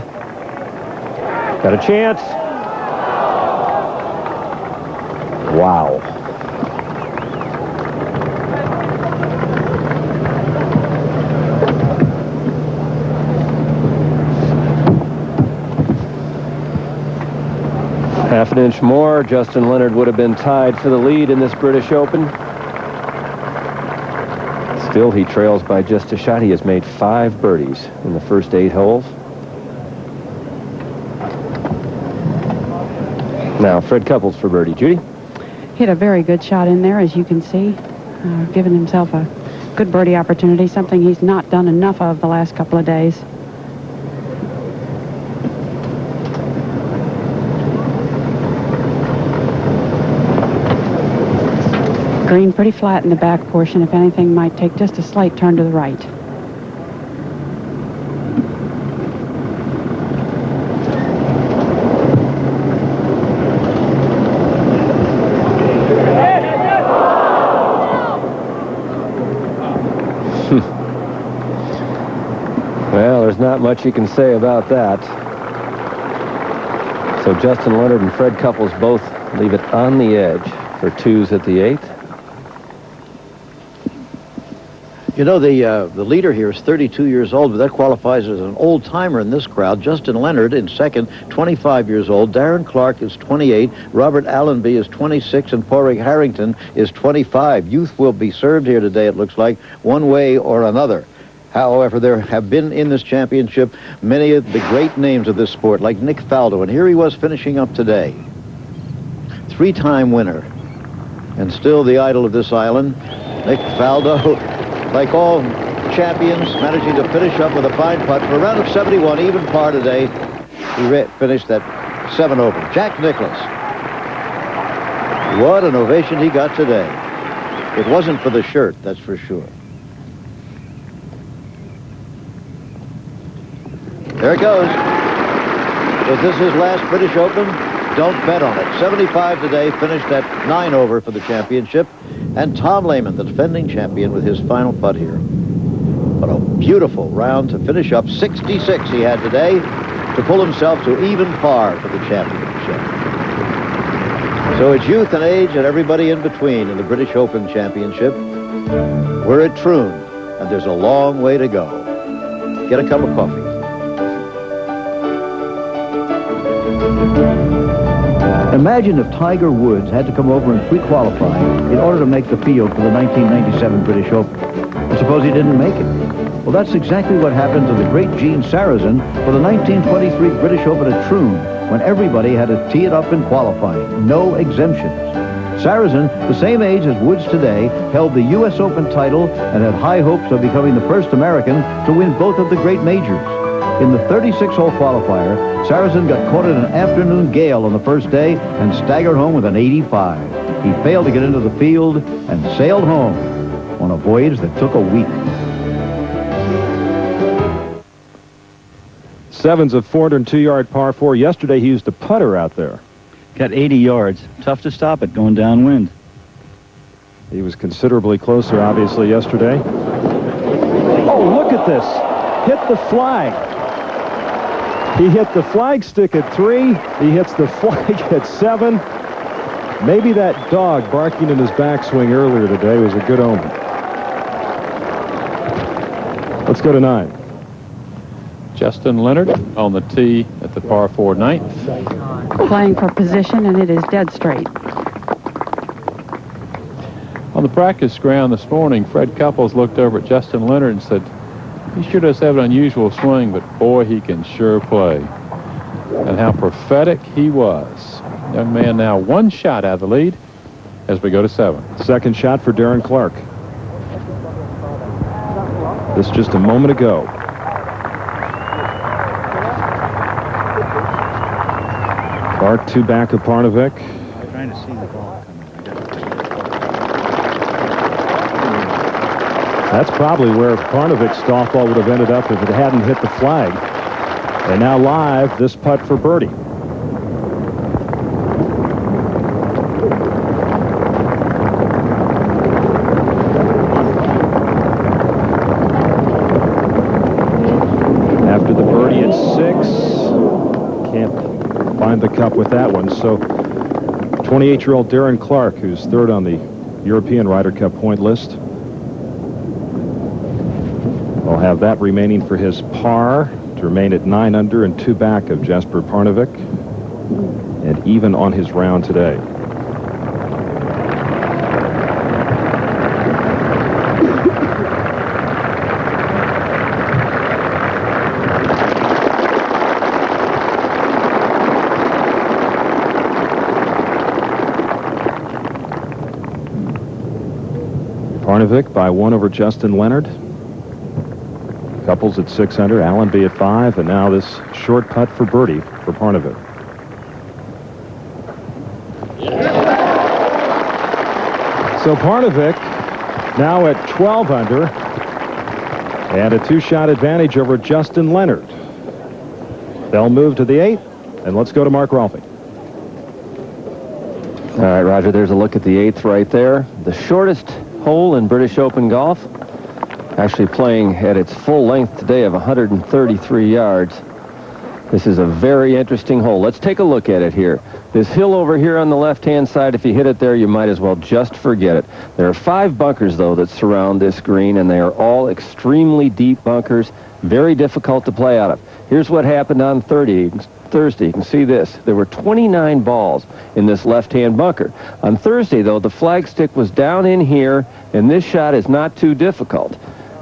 Got a chance. Wow. Half an inch more, Justin Leonard would have been tied for the lead in this British Open. Still, he trails by just a shot. He has made 5 birdies in the first 8 holes. Now, Fred Couples for birdie. Judy? Hit a very good shot in there, as you can see. Giving himself a good birdie opportunity, something he's not done enough of the last couple of days. Green pretty flat in the back portion. If anything, might take just a slight turn to the right. Well, there's not much you can say about that. So Justin Leonard and Fred Couples both leave it on the edge for 2s at the 8th. You know, the leader here is 32 years old, but that qualifies as an old-timer in this crowd. Justin Leonard in second, 25 years old. Darren Clark is 28. Robert Allenby is 26, and Porrig Harrington is 25. Youth will be served here today, it looks like, one way or another. However, there have been in this championship many of the great names of this sport, like Nick Faldo, and here he was finishing up today. Three-time winner, and still the idol of this island, Nick Faldo. Like all champions, managing to finish up with a fine putt for a round of 71, even par today. He finished that 7 over. Jack Nicklaus. What an ovation he got today. It wasn't for the shirt, that's for sure. There it goes. Was this his last British Open? Don't bet on it. 75 today, finished at 9 over for the championship. And Tom Lehman, the defending champion, with his final putt here. What a beautiful round to finish up. 66 he had today to pull himself to even par for the championship. So it's youth and age and everybody in between in the British Open Championship. We're at Troon, and there's a long way to go. Get a cup of coffee. Imagine if Tiger Woods had to come over and pre-qualify in order to make the field for the 1997 British Open. And suppose he didn't make it. Well, that's exactly what happened to the great Gene Sarazen for the 1923 British Open at Troon, when everybody had to tee it up in qualifying. No exemptions. Sarazen, the same age as Woods today, held the U.S. Open title and had high hopes of becoming the first American to win both of the great majors. In the 36-hole qualifier, Sarazen got caught in an afternoon gale on the first day and staggered home with an 85. He failed to get into the field and sailed home on a voyage that took a week. Sevens of 402-yard par 4. Yesterday he used a putter out there. Got 80 yards. Tough to stop it going downwind. He was considerably closer, obviously, yesterday. Oh, look at this. Hit the flag. He hit the flag stick at 3. He hits the flag at 7. Maybe that dog barking in his backswing earlier today was a good omen. Let's go to 9. Justin Leonard on the tee at the par 4 ninth. Playing for position, and it is dead straight. On the practice ground this morning, Fred Couples looked over at Justin Leonard and said, he sure does have an unusual swing, but boy, he can sure play. And how prophetic he was. Young man now one shot out of the lead as we go to 7. Second shot for Darren Clark. This just a moment ago. Clark 2 back of Parnevik. Trying to see the ball That's probably where Parnevik's golf ball would have ended up if it hadn't hit the flag. And now live, this putt for birdie. After the birdie at 6, can't find the cup with that one. So 28-year-old Darren Clark, who's third on the European Ryder Cup point list, will have that remaining for his par to remain at 9 under and 2 back of Jasper Parnevik, and even on his round today. Parnevik by 1 over Justin Leonard. Couples at 6 under, Allenby at 5, and now this short putt for birdie for Parnevik. So Parnevik now at 12 under and a 2-shot advantage over Justin Leonard. They'll move to the 8th, and let's go to Mark Rolfe. All right, Roger, there's a look at the 8th right there. The shortest hole in British Open golf. Actually playing at its full length today of 133 yards. This is a very interesting hole. Let's take a look at it here. This hill over here on the left-hand side, if you hit it there, you might as well just forget it. There are 5 bunkers, though, that surround this green, and they are all extremely deep bunkers, very difficult to play out of. Here's what happened on Thursday. You can see this. There were 29 balls in this left-hand bunker. On Thursday, though, the flagstick was down in here, and this shot is not too difficult.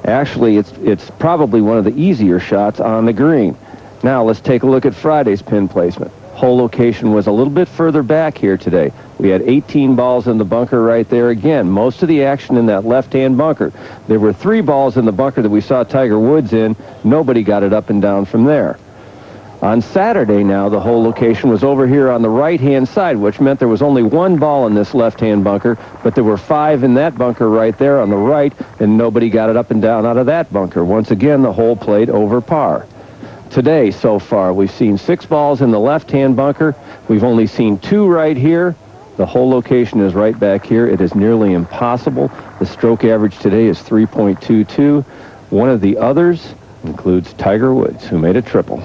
Actually, it's probably one of the easier shots on the green. Now, let's take a look at Friday's pin placement. Hole location was a little bit further back here today. We had 18 balls in the bunker right there again. Most of the action in that left-hand bunker. There were 3 balls in the bunker that we saw Tiger Woods in. Nobody got it up and down from there. On Saturday now, the hole location was over here on the right-hand side, which meant there was only 1 ball in this left-hand bunker, but there were 5 in that bunker right there on the right, and nobody got it up and down out of that bunker. Once again, the hole played over par. Today, so far, we've seen 6 balls in the left-hand bunker. We've only seen 2 right here. The hole location is right back here. It is nearly impossible. The stroke average today is 3.22. One of the others includes Tiger Woods, who made a triple.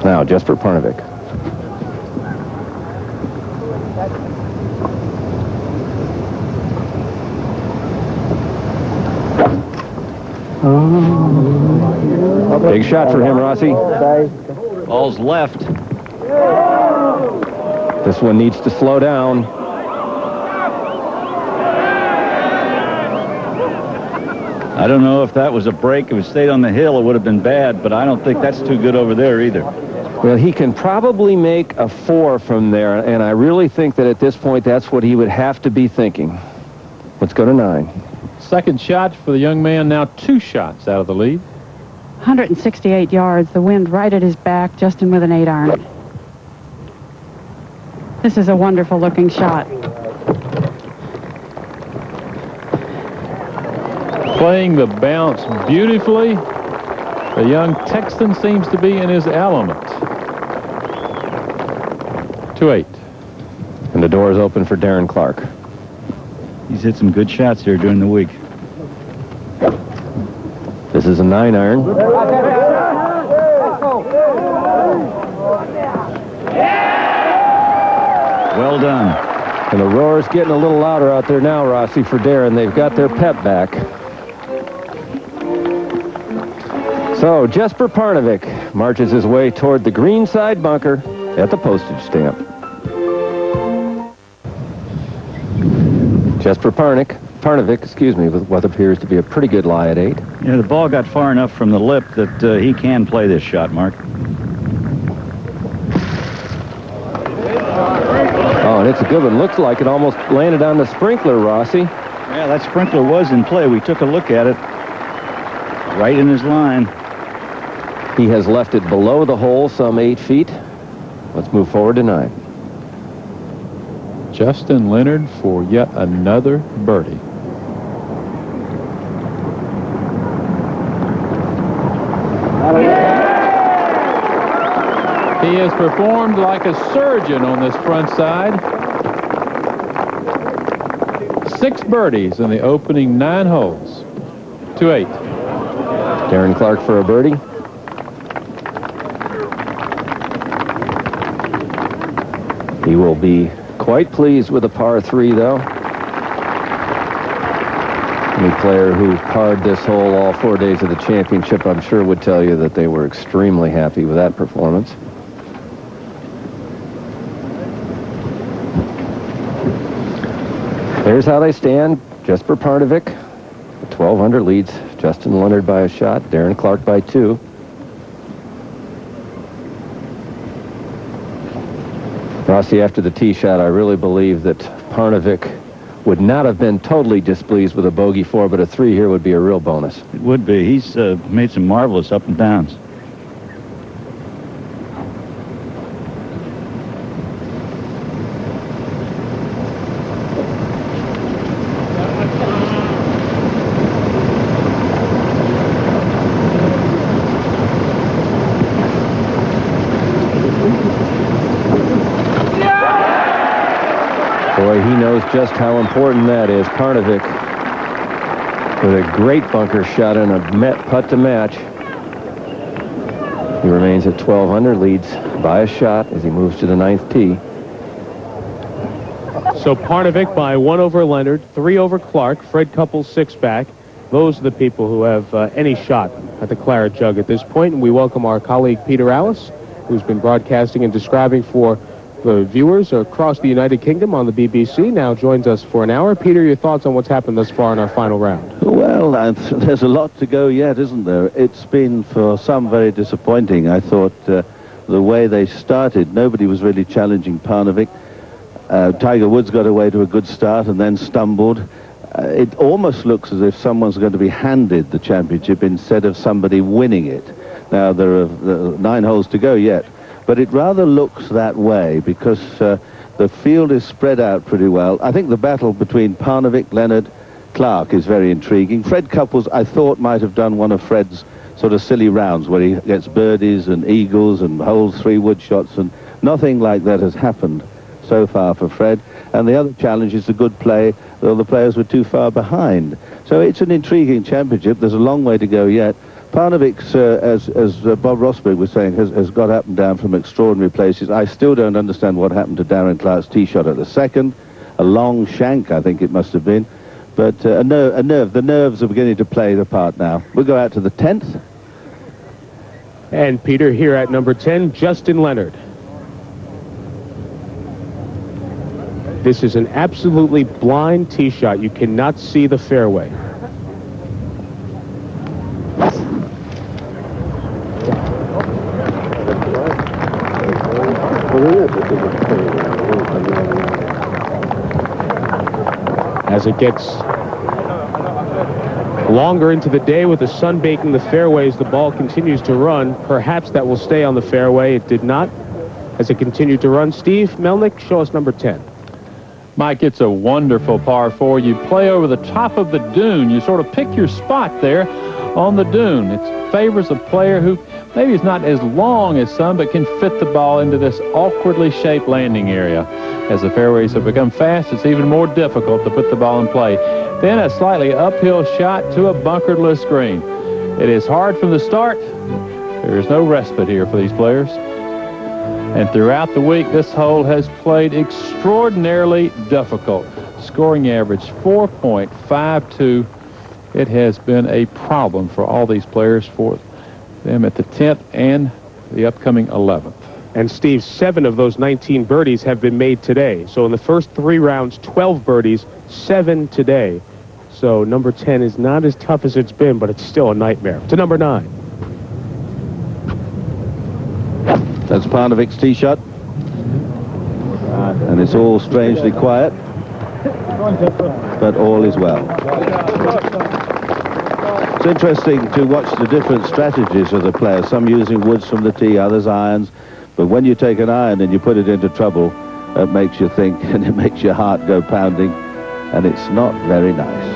Now, Jesper Parnevik. Big shot for him, Rossi. Ball's left. This one needs to slow down. I don't know if that was a break. If it stayed on the hill, it would have been bad, but I don't think that's too good over there either. Well, he can probably make a 4 from there, and I really think that at this point, that's what he would have to be thinking. Let's go to 9. Second shot for the young man, now 2 shots out of the lead. 168 yards, the wind right at his back, Justin with an 8-iron. This is a wonderful looking shot. Playing the bounce beautifully. The young Texan seems to be in his element. 2-8. And the door is open for Darren Clark. He's hit some good shots here during the week. This is a 9-iron. Well done. And the roar's getting a little louder out there now, Rossi, for Darren. They've got their pep back. So, Jesper Parnevik marches his way toward the green side bunker at the postage stamp. Jesper Parnevik, excuse me, with what appears to be a pretty good lie at 8. Yeah, the ball got far enough from the lip that he can play this shot, Mark. Oh, and it's a good one. Looks like it almost landed on the sprinkler, Rossi. Yeah, that sprinkler was in play. We took a look at it. Right in his line. He has left it below the hole some 8 feet. Let's move forward to 9. Justin Leonard for yet another birdie. He has performed like a surgeon on this front side. 6 birdies in the opening 9 holes. 2-8. Darren Clark for a birdie. He will be quite pleased with a par 3, though. Any player who parred this hole all 4 days of the championship, I'm sure, would tell you that they were extremely happy with that performance. Here's how they stand. Jesper Parnevik, 12 under, leads Justin Leonard by a shot. Darren Clark by 2. Rossi, after the tee shot, I really believe that Parnevik would not have been totally displeased with a bogey 4, but a 3 here would be a real bonus. It would be. He's made some marvelous up and downs. Boy, he knows just how important that is. Parnevik with a great bunker shot and a putt to match. He remains at 12 under, leads by a shot as he moves to the 9th tee. So Parnevik by 1 over Leonard, 3 over Clark, Fred Couples 6 back. Those are the people who have any shot at the Claret Jug at this point. And we welcome our colleague Peter Alice, who's been broadcasting and describing for the viewers across the United Kingdom on the BBC, now joins us for an hour. Peter, your thoughts on what's happened thus far in our final round? Well, there's a lot to go yet, isn't there? It's been, for some, very disappointing. I thought the way they started, nobody was really challenging Parnevik. Tiger Woods got away to a good start and then stumbled. It almost looks as if someone's going to be handed the championship instead of somebody winning it. Now, there are 9 holes to go yet, but it rather looks that way because the field is spread out pretty well. I think the battle between Parnevik, Leonard, Clark is very intriguing. Fred Couples, I thought, might have done one of Fred's sort of silly rounds where he gets birdies and eagles and holds 3 wood shots, and nothing like that has happened so far for Fred. And the other challenge is the good play, though the players were too far behind. So it's an intriguing championship. There's a long way to go yet. Parnevik's, as Bob Rosberg was saying, has got up and down from extraordinary places. I still don't understand what happened to Darren Clark's tee shot at the 2nd. A long shank, I think it must have been. But a nerve. The nerves are beginning to play the part now. We'll go out to the 10th. And Peter, here at number 10, Justin Leonard. This is an absolutely blind tee shot. You cannot see the fairway. As it gets longer into the day with the sun baking the fairways, the ball continues to run. Perhaps that will stay on the fairway. It did not as it continued to run. Steve Melnick, show us number 10. Mike, it's a wonderful par 4. You play over the top of the dune. You sort of pick your spot there on the dune. It favors a player who maybe is not as long as some, but can fit the ball into this awkwardly shaped landing area. As the fairways have become fast, it's even more difficult to put the ball in play. Then a slightly uphill shot to a bunkerless green. It is hard from the start. There is no respite here for these players. And throughout the week, this hole has played extraordinarily difficult. Scoring average 4.52. It has been a problem for all these players, for them at the 10th and the upcoming 11th. And Steve, 7 of those 19 birdies have been made today. So in the first 3 rounds, 12 birdies, 7 today. So number 10 is not as tough as it's been, but it's still a nightmare. To number 9. That's Parnevik's tee shot. And it's all strangely quiet. But all is well. It's interesting to watch the different strategies of the players. Some using woods from the tee, others irons. But when you take an iron and you put it into trouble, it makes you think and it makes your heart go pounding. And it's not very nice.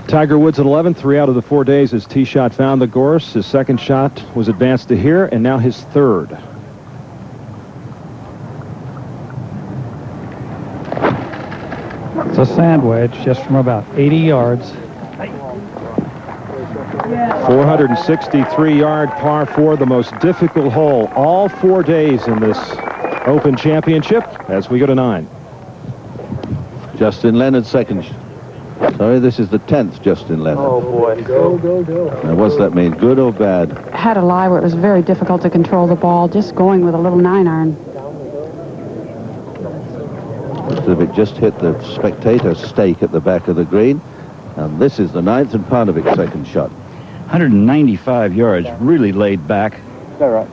Tiger Woods at 11, 3 out of the 4 days. His tee shot found the gorse. His second shot was advanced to here, and now his third. It's a sand wedge just from about 80 yards. 463-yard par 4, the most difficult hole all 4 days in this Open Championship as we go to 9. Justin Leonard's second. Sorry, this is the 10th Justin Leonard. Oh, boy. Go, go, go. Now, what's that mean? Good or bad? Had a lie where it was very difficult to control the ball, just going with a little 9-iron. It just hit the spectator stake at the back of the green. And this is the 9th and Parnevik's second shot. 195 yards, really laid back. All right.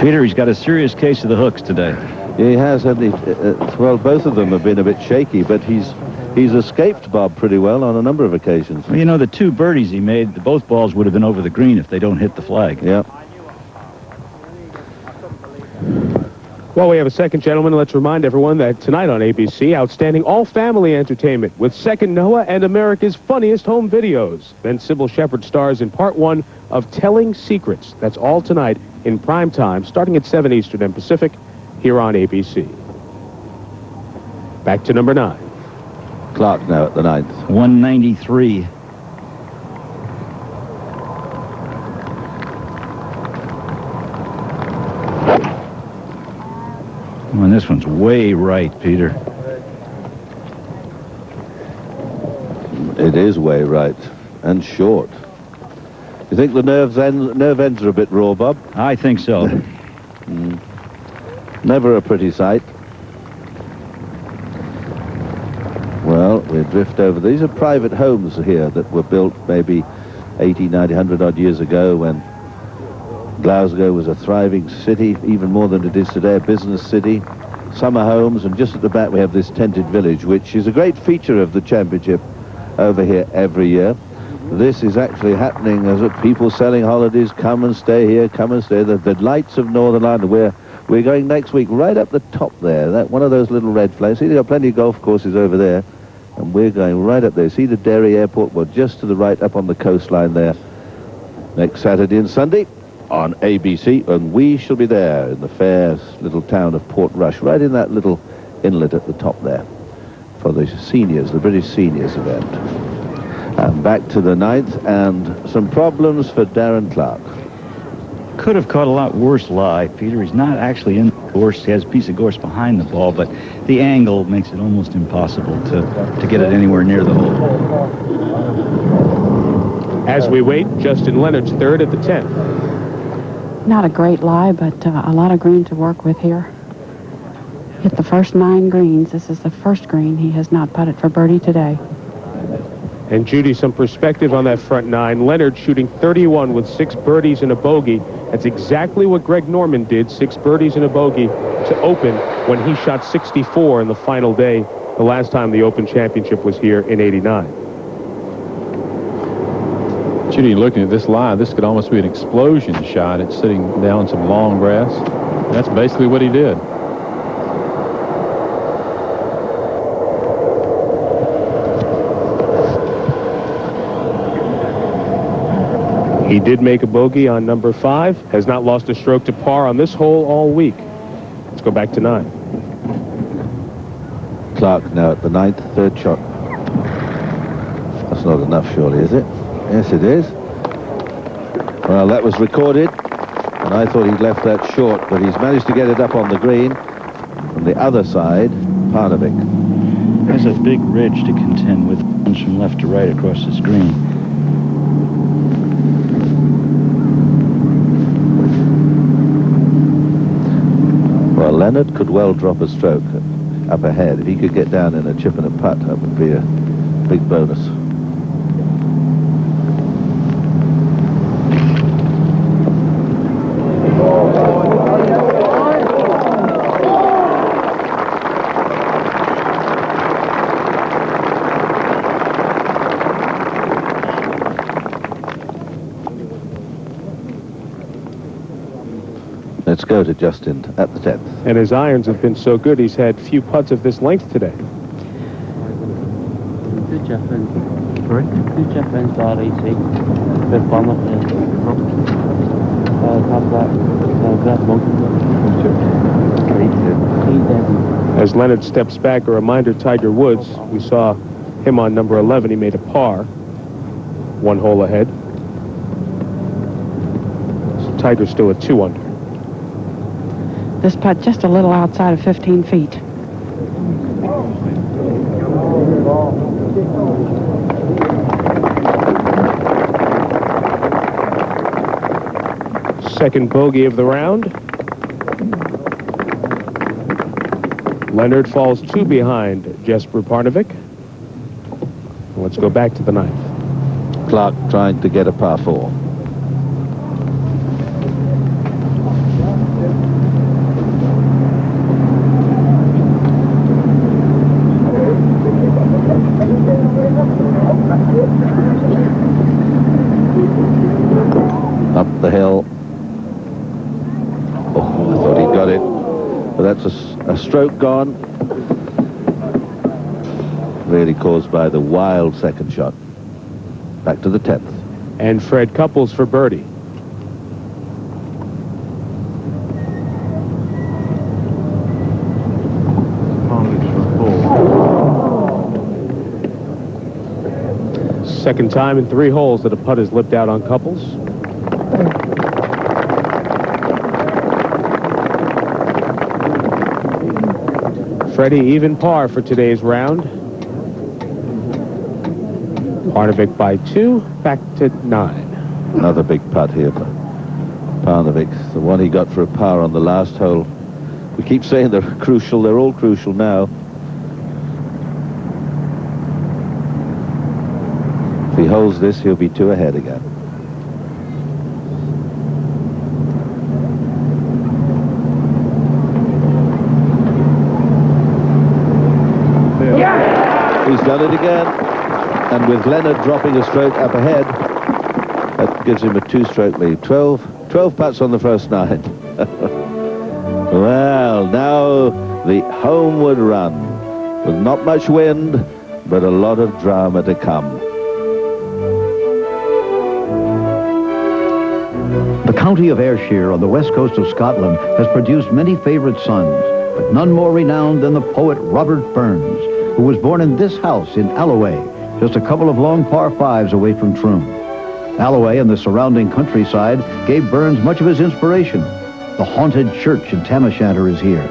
Peter, he's got a serious case of the hooks today. He has, hasn't he? Well, both of them have been a bit shaky, but he's escaped Bob pretty well on a number of occasions. Well, you know, the 2 birdies he made, both balls would have been over the green if they don't hit the flag. Yeah. Well, we have a second, gentlemen. Let's remind everyone that tonight on ABC, outstanding all-family entertainment with Second Noah and America's Funniest Home Videos. Then Sybil Shepherd stars in part 1 of Telling Secrets. That's all tonight in prime time, starting at 7 Eastern and Pacific, here on ABC. Back to number 9. Clark now at the 9th. 193. Oh, and this one's way right, Peter. It is way right and short. You think the nerve ends are a bit raw, Bob? I think so. Never a pretty sight. Well, we drift over. These are private homes here that were built maybe 80, 90, 100 odd years ago when Glasgow was a thriving city, even more than it is today, a business city. Summer homes, and just at the back we have this tented village, which is a great feature of the championship over here every year. This is actually happening as people selling holidays, come and stay here, come and stay. The lights of Northern Ireland. We're going next week right up the top there. That one of those little red flags. See, they've got plenty of golf courses over there, and we're going right up there. See the Derry Airport? Well, just to the right, up on the coastline there. Next Saturday and Sunday on ABC, and we shall be there in the fair little town of Portrush, right in that little inlet at the top there, for the seniors, the British Seniors event. And back to the 9th, and some problems for Darren Clark. Could have caught a lot worse lie, Peter. He's not actually in the gorse. He has a piece of gorse behind the ball, but the angle makes it almost impossible to get it anywhere near the hole. As we wait, Justin Leonard's third at the 10th. Not a great lie, but a lot of green to work with here. Hit the first 9 greens. This is the first green he has not putted for birdie today. And Judy, some perspective on that front 9. Leonard shooting 31 with 6 birdies and a bogey. That's exactly what Greg Norman did, 6 birdies and a bogey to open when he shot 64 in the final day, the last time the Open Championship was here in '89. Judy, looking at this lie, this could almost be an explosion shot. It's sitting down some long grass. That's basically what he did. He did make a bogey on number 5, has not lost a stroke to par on this hole all week. Let's go back to 9. Clark now at the 9th, third shot. That's not enough, surely, is it? Yes, it is. Well, that was recorded, and I thought he'd left that short, but he's managed to get it up on the green. From the other side, Parnevik. There's a big ridge to contend with, runs from left to right across this green. Well, Leonard could well drop a stroke up ahead. If he could get down in a chip and a putt, that would be a big bonus. Let's go to Justin at the 10th. And his irons have been so good, he's had few putts of this length today. Good job, friends. Sorry? Good job, friends, bar easy. Bit bomb up there. Top that. Grab monkey. As Leonard steps back, a reminder, Tiger Woods, we saw him on number 11. He made a par, 1 hole ahead. So Tiger's still at 2 under. This putt just a little outside of 15 feet. Second bogey of the round. Leonard falls 2 behind Jesper Parnevik. Let's go back to the 9th. Clark trying to get a par 4. Up the hill. Oh, I thought he got it. But that's a stroke gone. Really caused by the wild second shot. Back to the 10th. And Fred Couples for birdie. Second time in 3 holes that a putt has lipped out on Couples. Freddie even par for today's round. Parnevik by 2, back to 9. Another big putt here for Parnevik. The one he got for a par on the last hole. We keep saying they're crucial. They're all crucial now. If he holds this, he'll be 2 ahead again. He's done it again. And with Leonard dropping a stroke up ahead, that gives him a 2-stroke lead. 12 putts on the first 9. Well, now the homeward run with not much wind, but a lot of drama to come. The county of Ayrshire on the west coast of Scotland has produced many favorite sons, but none more renowned than the poet Robert Burns, who was born in this house in Alloway, just a couple of long par 5s away from Troon. Alloway and the surrounding countryside gave Burns much of his inspiration. The haunted church in Tam O'Shanter is here.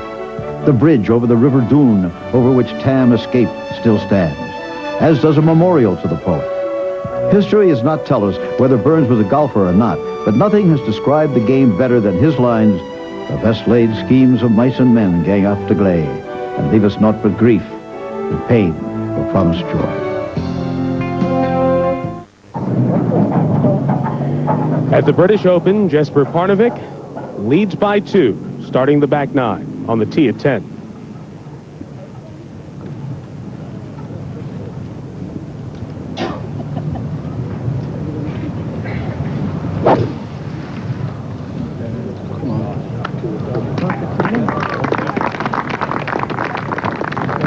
The bridge over the River Doon, over which Tam escaped, still stands, as does a memorial to the poet. History does not tell us whether Burns was a golfer or not, but nothing has described the game better than his lines, "The best laid schemes of mice and men gang after gley, and leave us naught but grief, and pain will promise joy." At the British Open, Jesper Parnevik leads by 2, starting the back 9 on the tee at 10.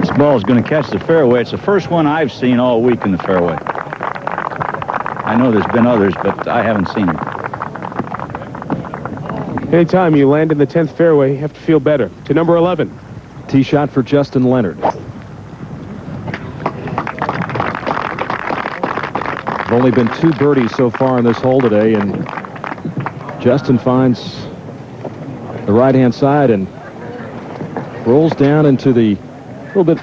This ball is going to catch the fairway. It's the first one I've seen all week in the fairway. I know there's been others, but I haven't seen it. Anytime you land in the 10th fairway, you have to feel better. To number 11. Tee shot for Justin Leonard. There've only been 2 birdies so far on this hole today, and Justin finds the right-hand side and rolls down into the little bit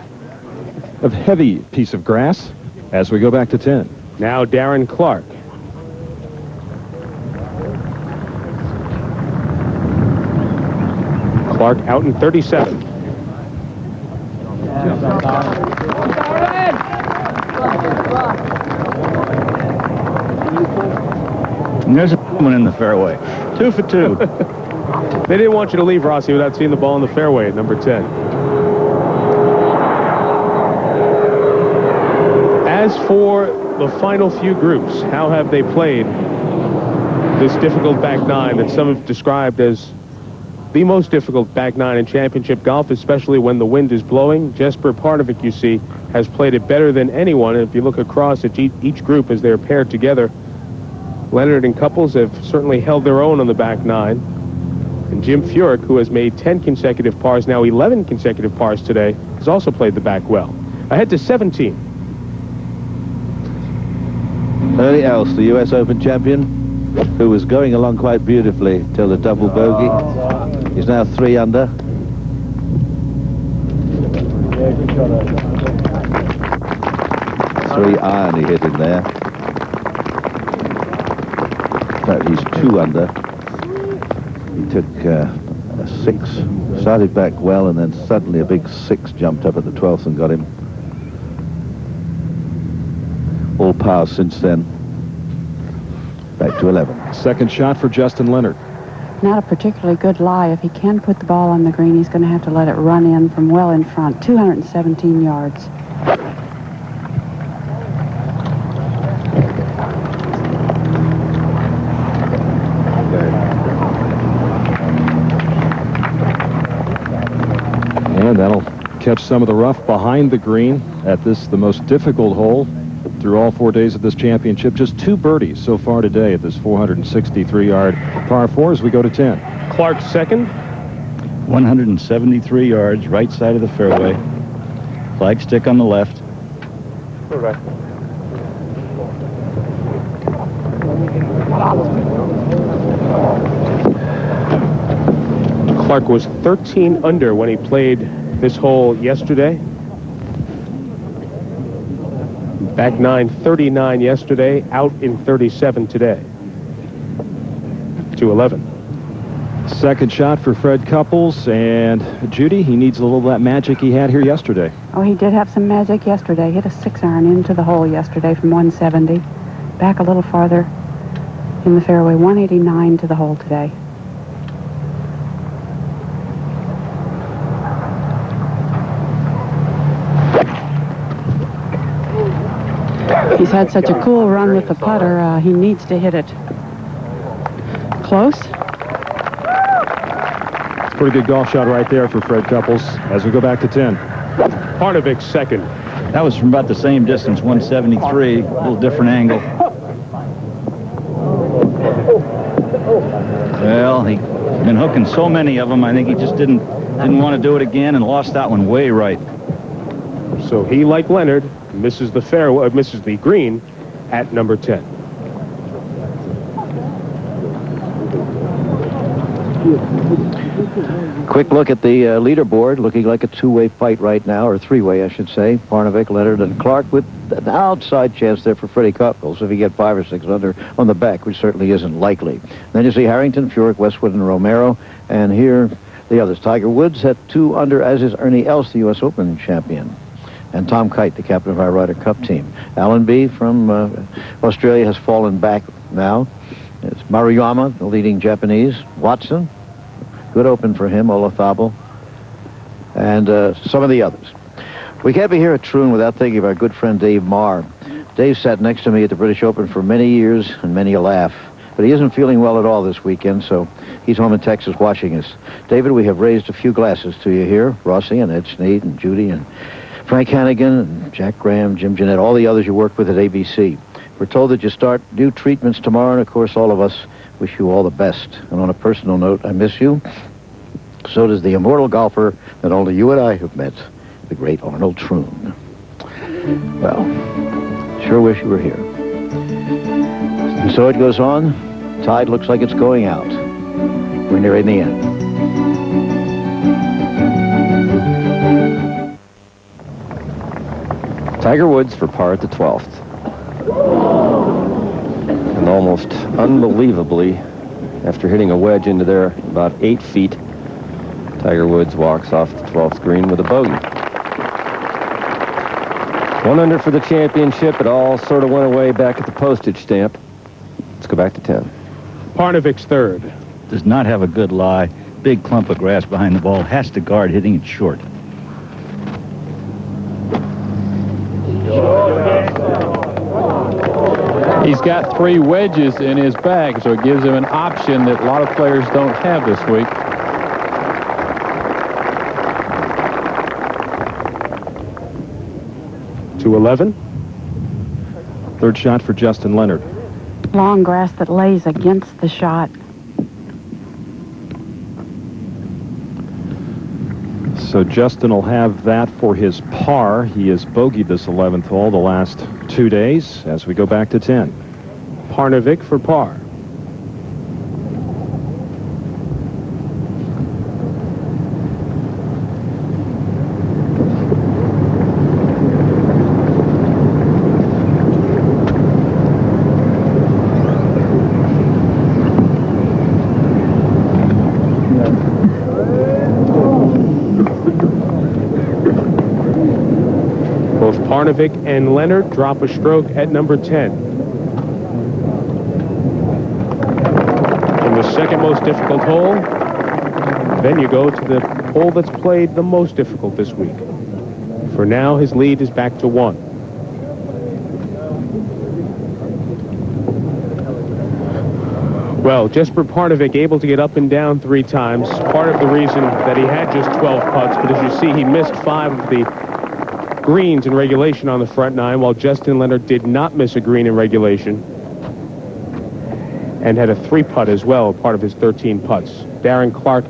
of heavy piece of grass as we go back to 10. Now Darren Clark. Clark out in 37. And there's a one in the fairway. 2 for 2. They didn't want you to leave, Rossi, without seeing the ball in the fairway at number 10. As for the final few groups, how have they played this difficult back 9 that some have described as the most difficult back 9 in championship golf, especially when the wind is blowing? Jesper Parnevik, you see, has played it better than anyone. And if you look across at each group as they're paired together, Leonard and Couples have certainly held their own on the back 9. And Jim Furyk, who has made 10 consecutive pars, now 11 consecutive pars today, has also played the back well. Ahead to 17. Ernie Els, the US Open champion, who was going along quite beautifully till the double bogey. He's now 3 under. Three iron he hit in there. In fact, he's 2 under. He took a 6, started back well, and then suddenly a big 6 jumped up at the 12th and got him. All pars since then. Back to 11. Second shot for Justin Leonard. Not a particularly good lie. If he can put the ball on the green, he's going to have to let it run in from well in front. 217 yards. And that'll catch some of the rough behind the green at this, the most difficult hole through all 4 days of this championship. Just 2 birdies so far today at this 463-yard par 4 as we go to 10. Clark second. 173 yards, right side of the fairway. Flagstick on the left. Clark was 13 under when he played this hole yesterday. Back 9, 39 yesterday, out in 37 today. 211. Second shot for Fred Couples, and Judy, he needs a little of that magic he had here yesterday. Oh, he did have some magic yesterday. Hit a 6-iron into the hole yesterday from 170. Back a little farther in the fairway, 189 to the hole today. He's had such a cool run with the putter, he needs to hit it close. Pretty good golf shot right there for Fred Couples as we go back to 10. Parnevik second. That was from about the same distance, 173, a little different angle. Well, he's been hooking so many of them, I think he just didn't want to do it again and lost that one way right. So he, like Leonard, misses the fairway, misses the green at number 10. Quick look at the leaderboard, looking like a two-way fight right now, or three-way, I should say. Parnevik, Leonard, and Clark with an outside chance there for Freddie Couples if he get 5 or 6 under on the back, which certainly isn't likely. Then you see Harrington, Furyk, Westwood, and Romero, and here the others. Tiger Woods at 2 under, as is Ernie Els, the U.S. Open champion. And Tom Kite, the captain of our Ryder Cup team. Alan B. from Australia has fallen back now. It's Maruyama, the leading Japanese. Watson, good open for him. Olazabal, and some of the others. We can't be here at Troon without thinking of our good friend Dave Marr. Dave sat next to me at the British Open for many years and many a laugh. But he isn't feeling well at all this weekend, so he's home in Texas watching us. David, we have raised a few glasses to you here. Rossi and Ed Snead and Judy and Frank Hannigan and Jack Graham, Jim Jeanette, all the others you worked with at ABC. We're told that you start new treatments tomorrow, and of course all of us wish you all the best. And on a personal note, I miss you. So does the immortal golfer that only you and I have met, the great Arnold Troon. Well, sure wish you were here. And so it goes on. Tide looks like it's going out. We're nearing the end. Tiger Woods for par at the 12th. And almost unbelievably, after hitting a wedge into there about 8 feet, Tiger Woods walks off the 12th green with a bogey. 1 under for the championship. It all sort of went away back at the postage stamp. Let's go back to 10. Parnevik's third. Does not have a good lie. Big clump of grass behind the ball. Has to guard hitting it short. He's got 3 wedges in his bag, so it gives him an option that a lot of players don't have this week. To 11. Third shot for Justin Leonard. Long grass that lays against the shot. So Justin will have that for his par. He has bogeyed this 11th hole the last 2 days as we go back to 10. Parnevik for par. Both Parnevik and Leonard drop a stroke at number 10. In the second most difficult hole, then you go to the hole that's played the most difficult this week. For now, his lead is back to 1. Well, Jesper Parnevik able to get up and down 3 times. Part of the reason that he had just 12 putts, but as you see, he missed 5 of the greens in regulation on the front 9, while Justin Leonard did not miss a green in regulation and had a 3-putt as well, part of his 13 putts. Darren Clark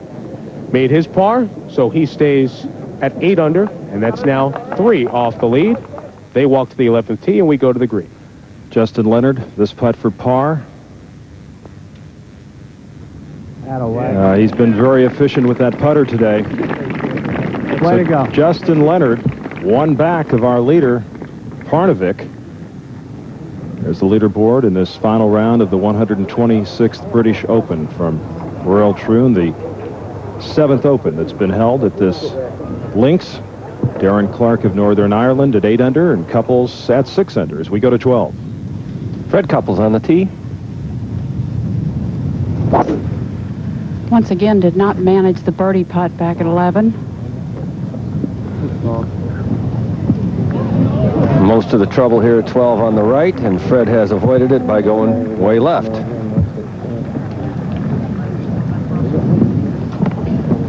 made his par, so he stays at 8 under, and that's now 3 off the lead. They walk to the 11th tee, and we go to the green. Justin Leonard, this putt for par. He's been very efficient with that putter today. Way to go. Justin Leonard, one back of our leader, Parnevik. There's the leaderboard in this final round of the 126th British Open from Royal Troon, the 7th Open that's been held at this links. Darren Clarke of Northern Ireland at 8 under, and Couples at 6 under as we go to 12. Fred Couples on the tee. Once again, did not manage the birdie putt back at 11. Most of the trouble here at 12 on the right, and Fred has avoided it by going way left.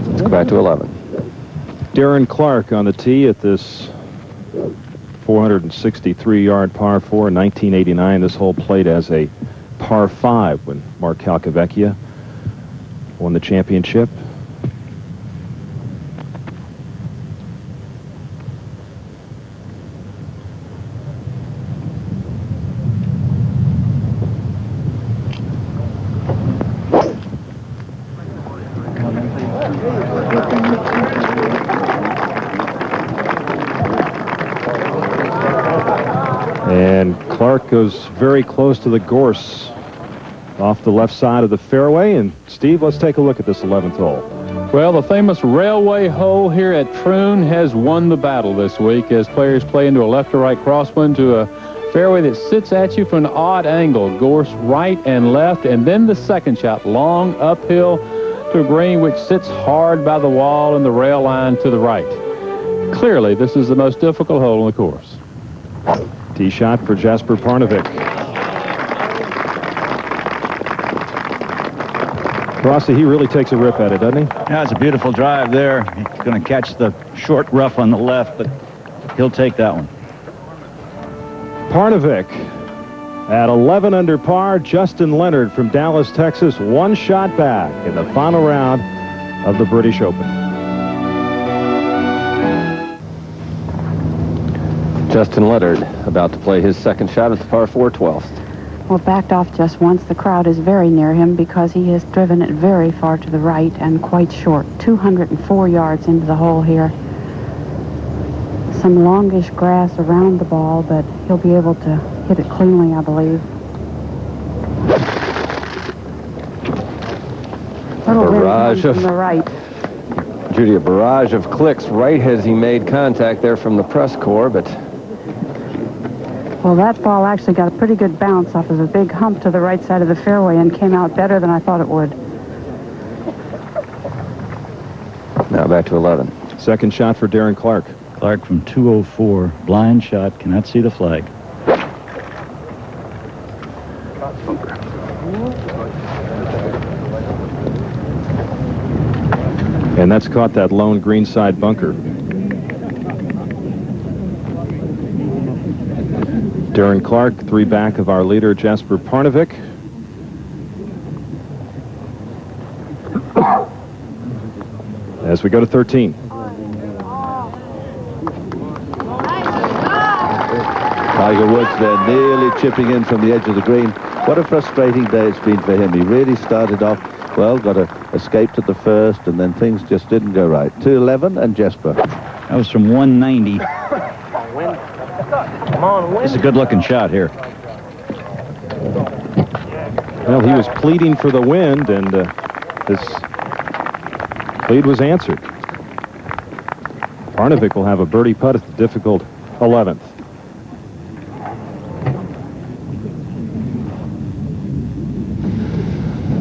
Let's go back to 11. Darren Clarke on the tee at this 463-yard par 4 in 1989. This hole played as a par 5 when Mark Calcavecchia won the championship. And Clarke goes very close to the gorse off the left side of the fairway. And Steve, let's take a look at this 11th hole. Well, the famous railway hole here at Troon has won the battle this week as players play into a left to right crosswind to a fairway that sits at you from an odd angle, gorse right and left, and then the second shot, long uphill to a green which sits hard by the wall and the rail line to the right. Clearly, this is the most difficult hole on the course. Tee shot for Jasper Parnevik. Rossi, he really takes a rip at it, doesn't he? Yeah, it's a beautiful drive there. He's going to catch the short rough on the left, but he'll take that one. Parnevik at 11 under par. Justin Leonard from Dallas, Texas, one shot back in the final round of the British Open. Justin Leonard about to play his second shot at the par 4 12th. Well, backed off just once. The crowd is very near him because he has driven it very far to the right and quite short. 204 yards into the hole here. Some longish grass around the ball, but he'll be able to hit it cleanly, I believe. Little Barrage from the right. Judy, a barrage of clicks right as he made contact there from the press corps, but Well, that ball actually got a pretty good bounce off of a big hump to the right side of the fairway and came out better than I thought it would. now back to 11. Second shot for Darren Clarke. Clarke from 204, blind shot, cannot see the flag. And that's caught that lone greenside bunker. Darren Clarke, 3 back of our leader, Jasper Parnevik. As we go to 13. Tiger Woods there, nearly chipping in from the edge of the green. What a frustrating day it's been for him. He really started off well, got escaped at the first, and then things just didn't go right. 211 and Jesper. That was from 190. It's a good-looking shot here. Well, he was pleading for the wind, and his plead was answered. Parnevik will have a birdie putt at the difficult 11th.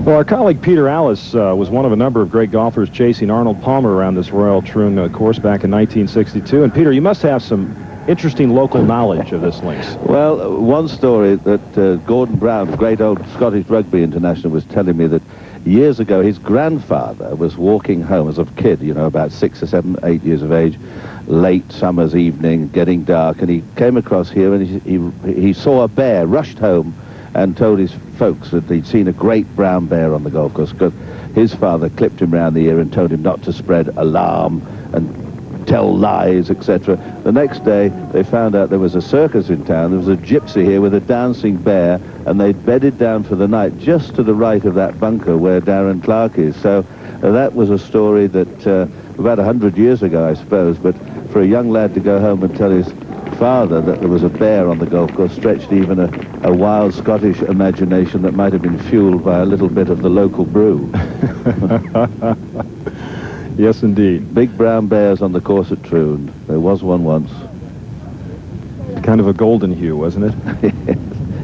Well, our colleague Peter Allis was one of a number of great golfers chasing Arnold Palmer around this Royal Troon course back in 1962. And Peter, you must have some interesting local knowledge of this links. Well, one story that Gordon Brown, the great old Scottish rugby international, was telling me that years ago his grandfather was walking home as a kid, you know, about 6 or 7, 8 years of age, late summer's evening, getting dark, and he came across here and he saw a bear, rushed home and told his folks that he'd seen a great brown bear on the golf course because his father clipped him round the ear and told him not to spread alarm and tell lies, etc. The next day, they found out there was a circus in town. There was a gypsy here with a dancing bear, and they'd bedded down for the night just to the right of that bunker where Darren Clarke is. So that was a story that about 100 years ago, I suppose, but for a young lad to go home and tell his father that there was a bear on the golf course stretched even a wild Scottish imagination that might have been fueled by a little bit of the local brew. Yes, indeed. Big brown bears on the course at Troon. There was one once. Kind of a golden hue, wasn't it?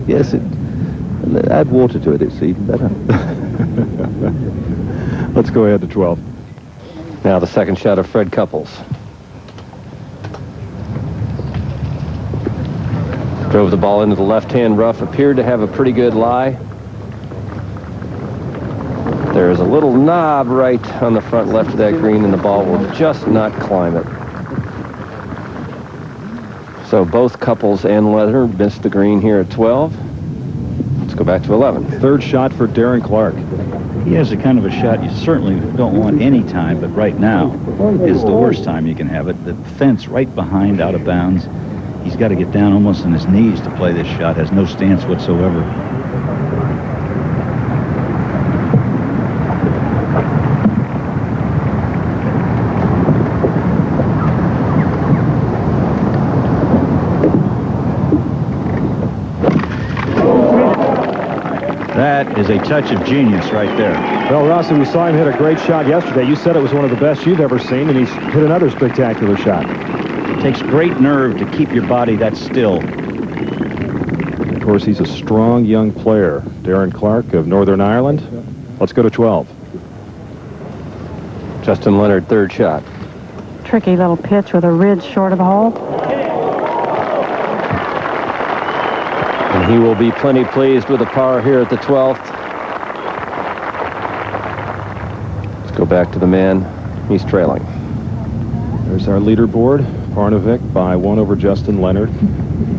Yes, add water to it, it's even better. Let's go ahead to 12. Now the second shot of Fred Couples. Drove the ball into the left-hand rough, appeared to have a pretty good lie. There's a little knob right on the front left of that green, and the ball will just not climb it. So both Couples and Leonard missed the green here at 12. Let's go back to 11. Third shot for Darren Clarke. He has a kind of a shot you certainly don't want any time, but right now is the worst time you can have it. The fence right behind, out of bounds. He's got to get down almost on his knees to play this shot. Has no stance whatsoever. That is a touch of genius right there. Well, Rossi, we saw him hit a great shot yesterday. You said it was one of the best you've ever seen, and he's hit another spectacular shot. It takes great nerve to keep your body that still. Of course, he's a strong young player. Darren Clarke of Northern Ireland. Let's go to 12. Justin Leonard, third shot. Tricky little pitch with a ridge short of the hole. And he will be plenty pleased with the par here at the 12th. Let's go back to the man. He's trailing. There's our leaderboard. Parnevik by 1 over Justin Leonard.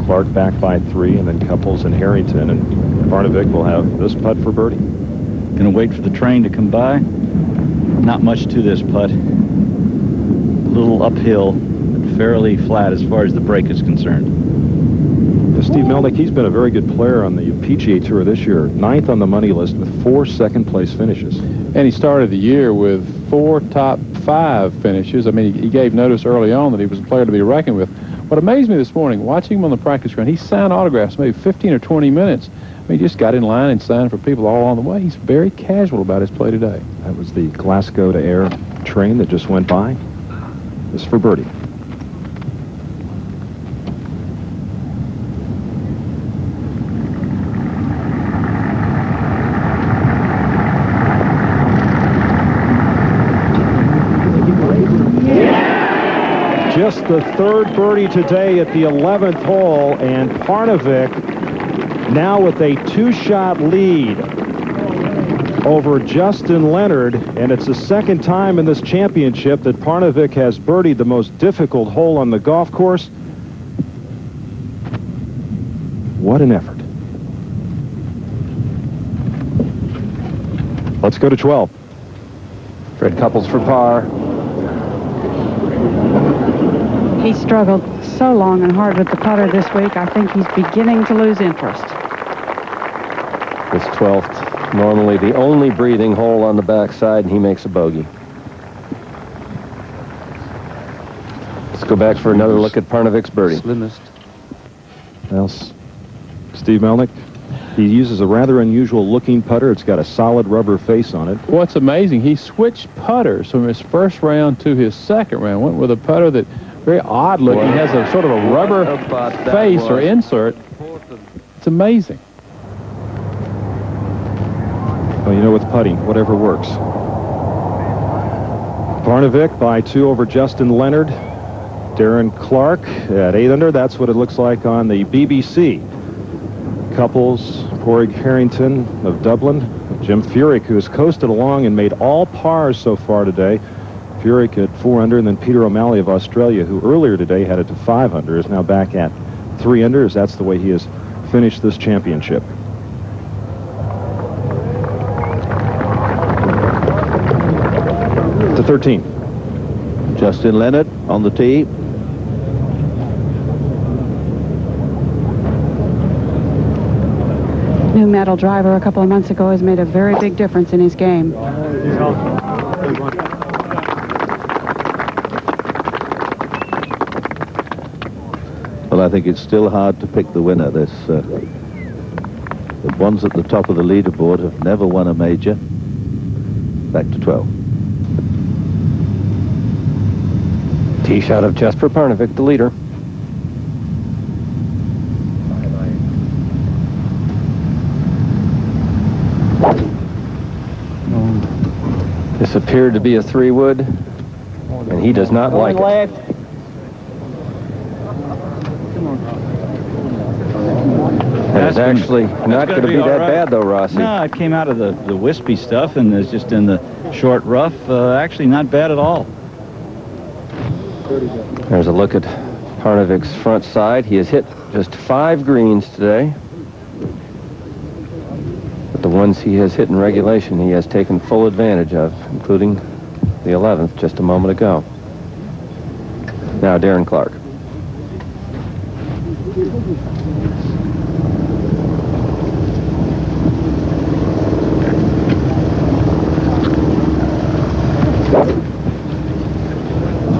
Clarke back by 3, and then Couples and Harrington. And Parnevik will have this putt for birdie. Gonna wait for the train to come by. Not much to this putt. A little uphill, but fairly flat as far as the break is concerned. Steve Melnick, he's been a very good player on the PGA Tour this year. 9th on the money list with 4 second-place finishes. And he started the year with 4 top 5 finishes. I mean, he gave notice early on that he was a player to be reckoned with. What amazed me this morning, watching him on the practice ground, he signed autographs maybe 15 or 20 minutes. I mean, he just got in line and signed for people all along the way. He's very casual about his play today. That was the Glasgow to Ayr train that just went by. This is for birdie. Just the third birdie today at the 11th hole, and Parnevik now with a 2-shot lead over Justin Leonard, and it's the second time in this championship that Parnevik has birdied the most difficult hole on the golf course. What an effort. Let's go to 12. Fred Couples for par. He struggled so long and hard with the putter this week, I think he's beginning to lose interest. This 12th, normally the only breathing hole on the backside, and he makes a bogey. Let's go back for another look at Parnevik's birdie. Slimmest. Well, Steve Melnick, he uses a rather unusual looking putter. It's got a solid rubber face on it. What's amazing, he switched putters from his first round to his second round. Went with a putter that very odd looking. He has a sort of a rubber face or insert. It's amazing. Well, you know, with putting, whatever works. Parnevik by 2 over Justin Leonard. Darren Clarke at 8 under. That's what it looks like on the BBC. Couples, Padraig Harrington of Dublin. Jim Furyk, who has coasted along and made all pars so far today. Furyk at 4 under, and then Peter O'Malley of Australia, who earlier today had it to 5 under, is now back at 3 under, as that's the way he has finished this championship. To 13. Justin Leonard on the tee. New metal driver a couple of months ago has made a very big difference in his game. Well, I think it's still hard to pick the winner. The ones at the top of the leaderboard have never won a major. Back to 12. Tee shot of Jesper Parnevik, the leader. This appeared to be a 3-wood, and he does not like it. And it's actually not going to be that bad, though, Rossi. No, it came out of the wispy stuff and is just in the short rough. Actually, not bad at all. There's a look at Parnevik's front side. He has hit just 5 greens today. But the ones he has hit in regulation, he has taken full advantage of, including the 11th just a moment ago. Now, Darren Clarke.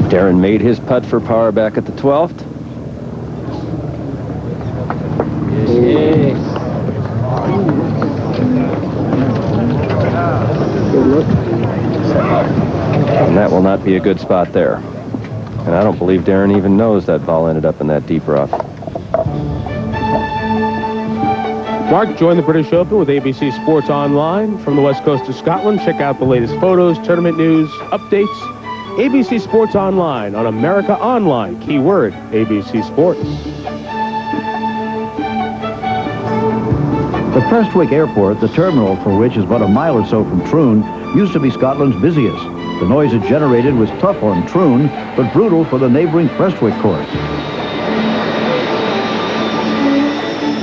Darren made his putt for par back at the 12th. And that will not be a good spot there. And I don't believe Darren even knows that ball ended up in that deep rough. Mark joined the British Open with ABC Sports Online from the west coast of Scotland. Check out the latest photos, tournament news, updates. ABC Sports Online on America Online. Keyword, ABC Sports. The Prestwick Airport, the terminal for which is but a mile or so from Troon, used to be Scotland's busiest. The noise it generated was tough on Troon, but brutal for the neighboring Prestwick course.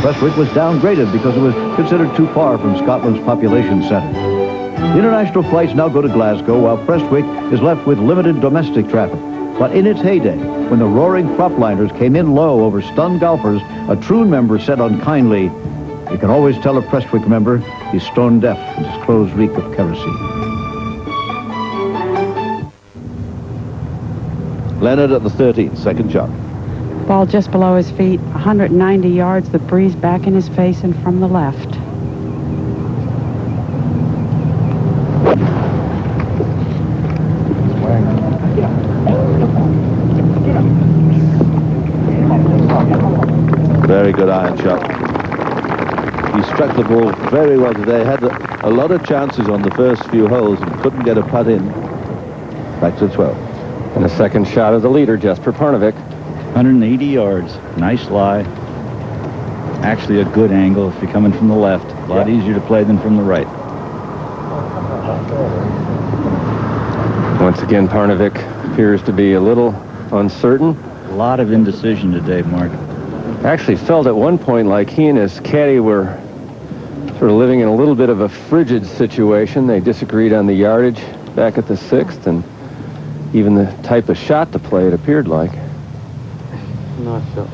Prestwick was downgraded because it was considered too far from Scotland's population center. International flights now go to Glasgow, while Prestwick is left with limited domestic traffic. But in its heyday, when the roaring propliners came in low over stunned golfers, a Troon member said unkindly, "You can always tell a Prestwick member he's stone deaf and his clothes reek of kerosene." Leonard at the 13th, second shot. Ball just below his feet, 190 yards, the breeze back in his face and from the left. Very good iron shot. He struck the ball very well today. Had a lot of chances on the first few holes and couldn't get a putt in. Back to 12. And a second shot of the leader, Jesper Parnevik. 180 yards. Nice lie. Actually a good angle if you're coming from the left. A lot easier to play than from the right. Once again, Parnevik appears to be a little uncertain. A lot of indecision today, Mark. Actually felt at one point like he and his caddy were sort of living in a little bit of a frigid situation. They disagreed on the yardage back at the 6th and even the type of shot to play, it appeared like. Not sure.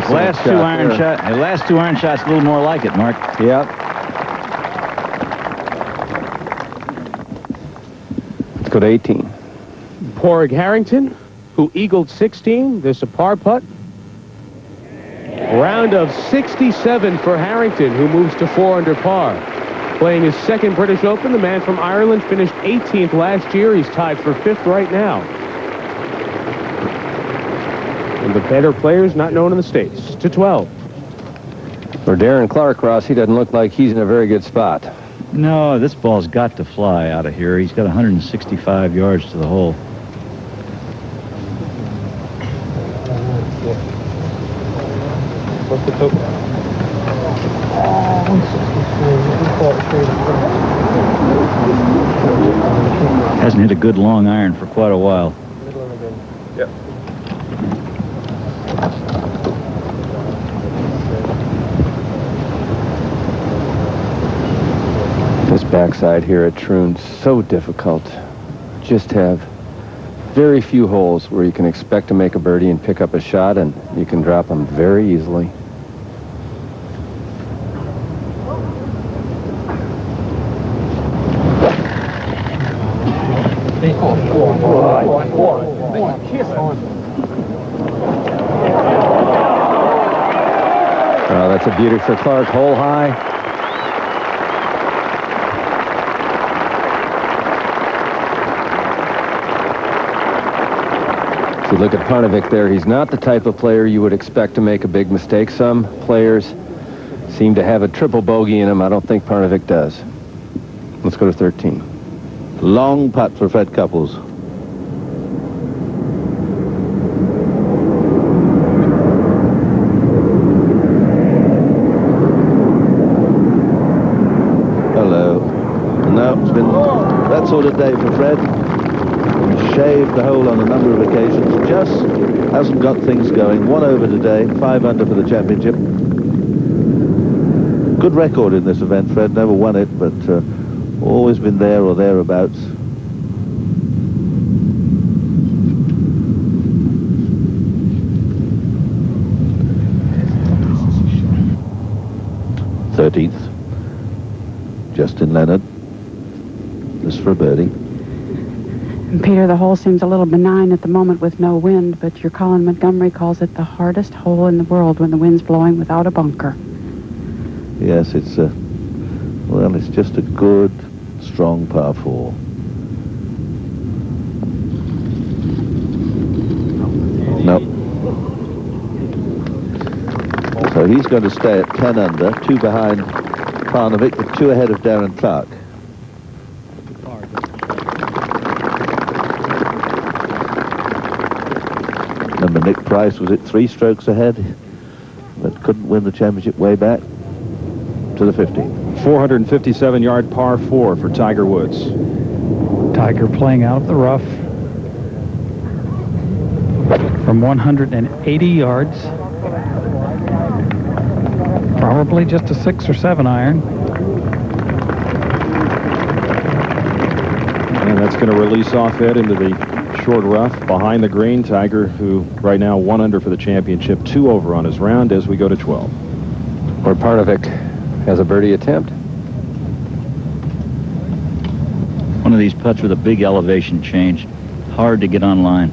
The last two iron shots, a little more like it, Mark. Yep. Let's go to 18. Padraig Harrington, who eagled 16. This a par putt. Round of 67 for Harrington, who moves to 4 under par. Playing his second British Open, the man from Ireland finished 18th last year. He's tied for 5th right now. And the better players not known in the States. To 12. For Darren Clarke, Ross, he doesn't look like he's in a very good spot. No, this ball's got to fly out of here. He's got 165 yards to the hole. What's the total? Hasn't hit a good long iron for quite a while. Yep. This backside here at Troon's so difficult. Just have very few holes where you can expect to make a birdie and pick up a shot, and you can drop them very easily. Oh, that's a beauty for Clark. Hole high. If you look at Parnevik there, he's not the type of player you would expect to make a big mistake. Some players seem to have a triple bogey in him. I don't think Parnevik does. Let's go to 13. Long putt for Fred Couples. Hello. No, it's been that sort of day for Fred. Shaved the hole on a number of occasions. Just hasn't got things going. 1 over today, 5 under for the championship. Good record in this event, Fred. Never won it, but always been there or thereabouts. Thirteenth. Justin Leonard. This for a birdie. Peter, the hole seems a little benign at the moment with no wind, but your Colin Montgomery calls it the hardest hole in the world when the wind's blowing without a bunker. Yes, it's well, it's just a good, strong par 4. Nope. So he's going to stay at 10 under, 2 behind Parnevik, but 2 ahead of Darren Clark. Remember, Nick Price was at 3 strokes ahead, but couldn't win the championship way back to the 15. 457-yard par 4 for Tiger Woods. Tiger playing out of the rough from 180 yards. Probably just a 6 or 7 iron. And that's going to release off it into the short rough behind the green. Tiger, who right now 1 under for the championship, 2 over on his round as we go to 12. Where Parnevik has a birdie attempt. One of these putts with a big elevation change. Hard to get on line.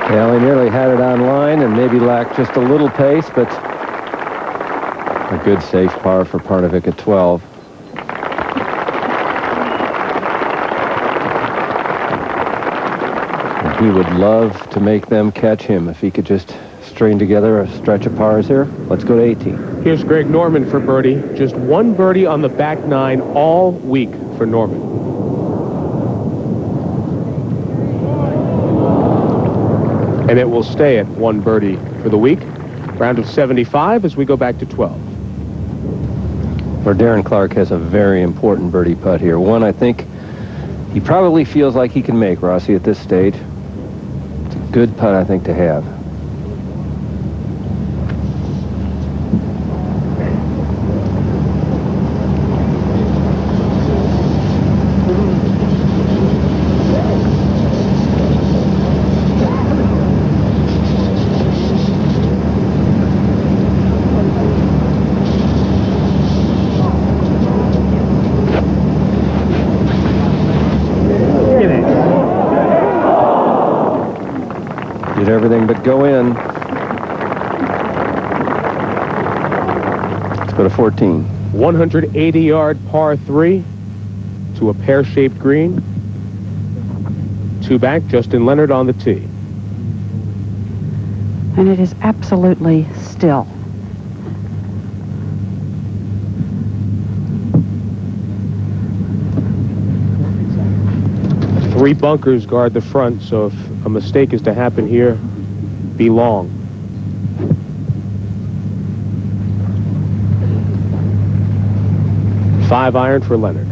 Well, he nearly had it on line and maybe lacked just a little pace, but a good safe par for Parnevik at 12. And he would love to make them catch him if he could just string together a stretch of pars here. Let's go to 18. Here's Greg Norman for birdie. Just 1 birdie on the back 9 all week for Norman. And it will stay at 1 birdie for the week. Round of 75 as we go back to 12. Where Darren Clark has a very important birdie putt here. One I think he probably feels like he can make, Rossi, at this stage. It's a good putt, I think, to have. Did everything but go in. Let's go to 14. 180-yard par 3 to a pear-shaped green. 2 back, Justin Leonard on the tee. And it is absolutely still. 3 bunkers guard the front, so if a mistake is to happen here, be long. Five iron for Leonard.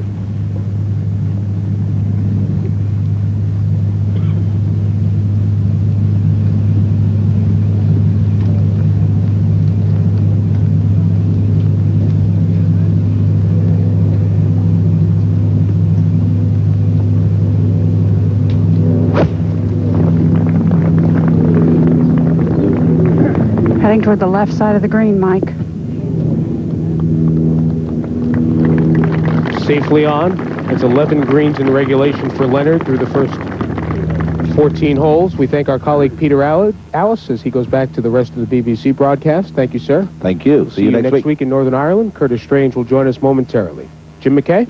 Heading toward the left side of the green, Mike. Safely on. It's 11 greens in regulation for Leonard through the first 14 holes. We thank our colleague Peter Alice as he goes back to the rest of the BBC broadcast. Thank you, sir. Thank you. See you next week in Northern Ireland. Curtis Strange will join us momentarily. Jim McKay?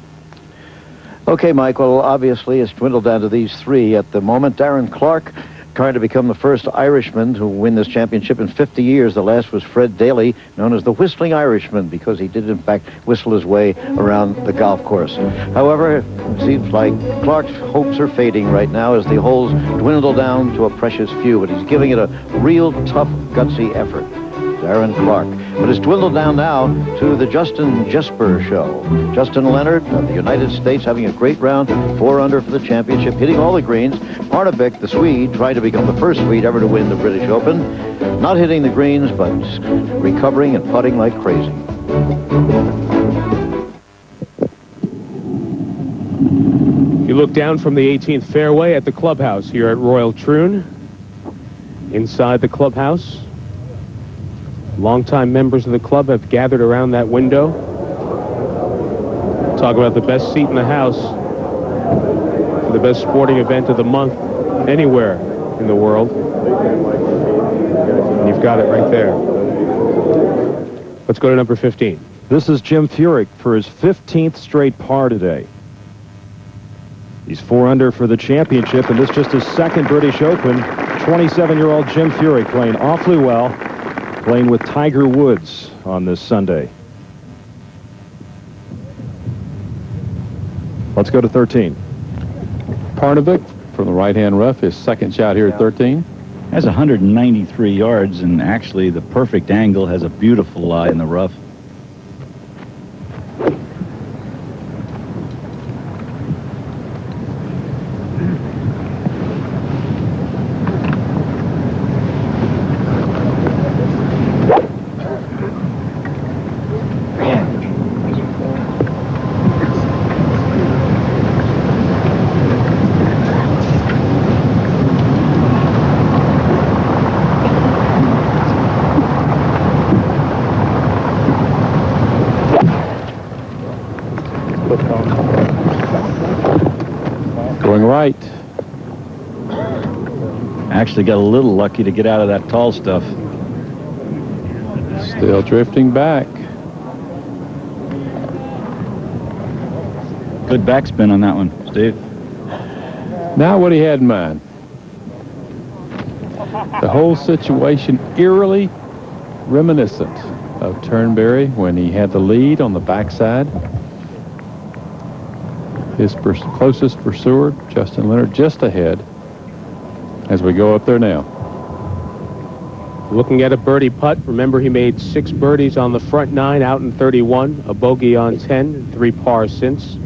Okay, Michael, obviously it's dwindled down to these 3 at the moment. Darren Clark trying to become the first Irishman to win this championship in 50 years. The last was Fred Daly, known as the Whistling Irishman, because he did, in fact, whistle his way around the golf course. However, it seems like Clark's hopes are fading right now as the holes dwindle down to a precious few, but he's giving it a real tough, gutsy effort. Darren Clark. But it's dwindled down now to the Justin Jesper show. Justin Leonard of the United States having a great round, 4 under for the championship, hitting all the greens. Parnevik, the Swede, trying to become the first Swede ever to win the British Open. Not hitting the greens, but recovering and putting like crazy. You look down from the 18th fairway at the clubhouse here at Royal Troon. Inside the clubhouse, longtime members of the club have gathered around that window. Talk about the best seat in the house for the best sporting event of the month anywhere in the world. And you've got it right there. Let's go to number 15. This is Jim Furyk for his 15th straight par today. He's 4 under for the championship, and this just his second British Open. 27-year-old Jim Furyk playing awfully well, playing with Tiger Woods on this Sunday. Let's go to 13. Parnevik from the right-hand rough, his second shot here at 13. Has 193 yards, and actually the perfect angle, has a beautiful lie in the rough. Going right. Actually got a little lucky to get out of that tall stuff. Still drifting back. Good backspin on that one, Steve. Now what he had in mind. The whole situation eerily reminiscent of Turnberry when he had the lead on the backside. His closest pursuer, Justin Leonard, just ahead as we go up there now. Looking at a birdie putt. Remember, he made 6 birdies on the front 9 out in 31, a bogey on 10, 3 pars since.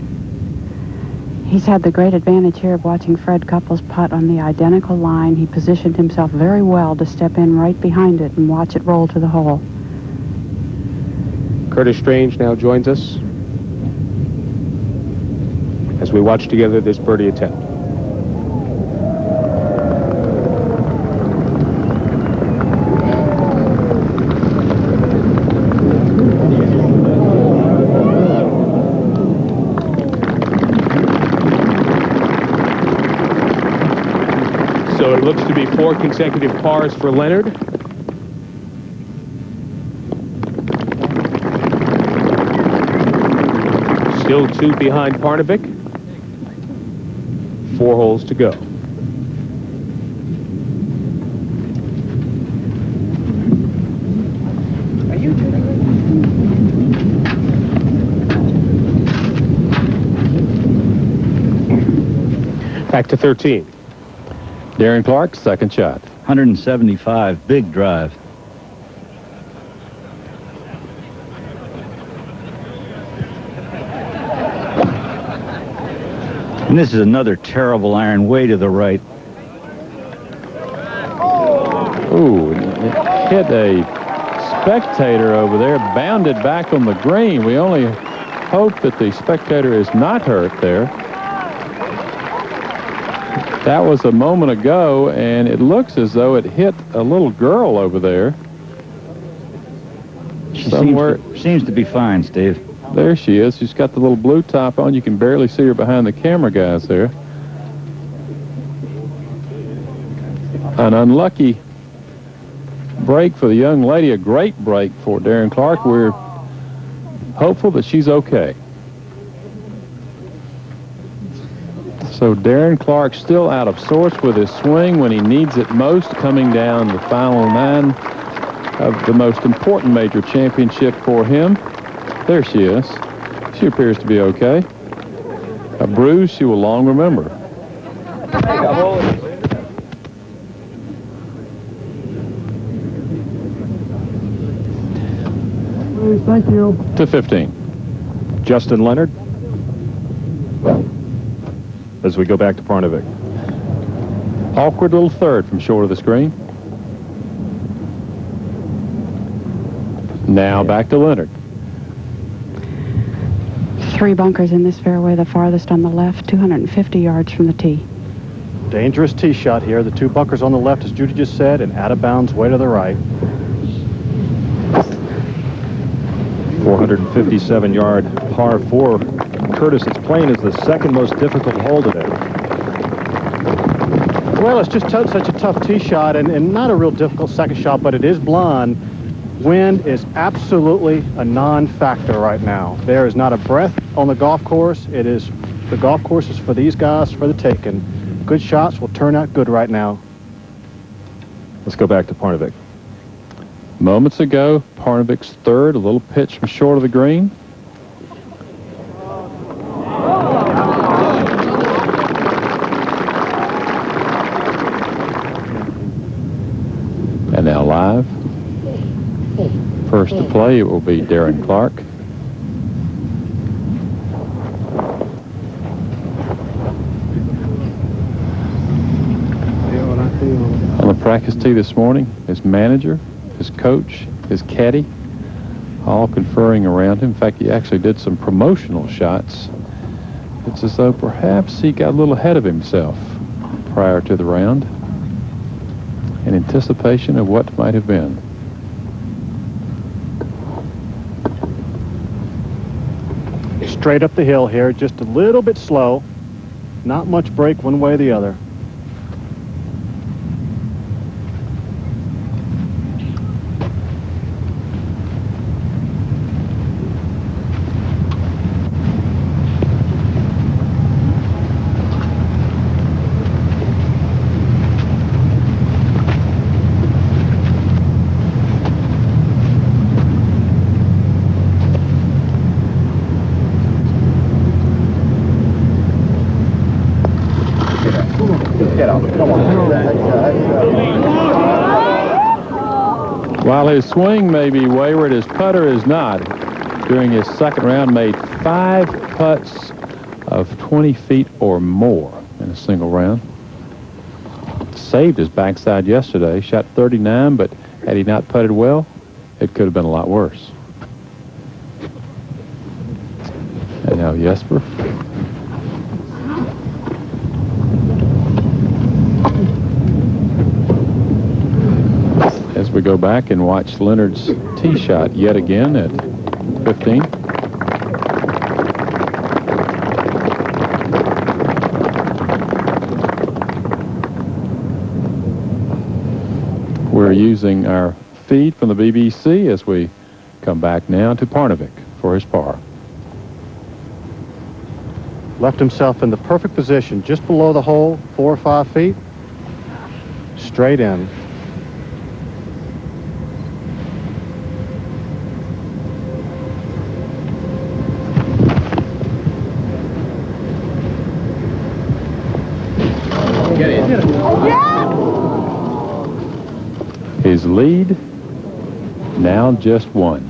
He's had the great advantage here of watching Fred Couples putt on the identical line. He positioned himself very well to step in right behind it and watch it roll to the hole. Curtis Strange now joins us as we watch together this birdie attempt. So it looks to be 4 consecutive pars for Leonard. Still 2 behind Parnevik. 4 holes to go. Back to 13. Darren Clark, second shot. 175, big drive. And this is another terrible iron way to the right. Ooh, it hit a spectator over there, bounded back on the green. We only hope that the spectator is not hurt there. That was a moment ago, and it looks as though it hit a little girl over there. She seems to be fine, Steve. There she is. She's got the little blue top on. You can barely see her behind the camera guys there. An unlucky break for the young lady, a great break for Darren Clark. We're hopeful that she's okay. So Darren Clark still out of sorts with his swing when he needs it most, coming down the final 9 of the most important major championship for him. There she is. She appears to be okay. A bruise she will long remember. Thank you. To 15. Justin Leonard. As we go back to Parnevik. Awkward little third from short of the screen. Now back to Leonard. 3 bunkers in this fairway, the farthest on the left, 250 yards from the tee. Dangerous tee shot here. The 2 bunkers on the left, as Judy just said, and out of bounds way to the right. 457-yard par 4. Curtis, it's playing as the second most difficult hole today. Well, it's just such a tough tee shot and not a real difficult second shot, but it is blonde. Wind is absolutely a non-factor right now. There is not a breath on the golf course. The golf course is for these guys for the taking. Good shots will turn out good right now. Let's go back to Parnevik. Moments ago, Parnevik's third, a little pitch from short of the green. And now live. First to play, it will be Darren Clark. On the practice tee this morning, his manager, his coach, his caddy, all conferring around him. In fact, he actually did some promotional shots. It's as though perhaps he got a little ahead of himself prior to the round in anticipation of what might have been. Straight up the hill here, just a little bit slow. Not much break one way or the other. While his swing may be wayward, his putter is not. During his second round, made 5 putts of 20 feet or more in a single round. Saved his backside yesterday, shot 39, but had he not putted well, it could have been a lot worse. And now Jesper. As we go back and watch Leonard's tee shot yet again at 15. We're using our feed from the BBC as we come back now to Parnevik for his par. Left himself in the perfect position, just below the hole, 4 or 5 feet. Straight in. His lead, now just one.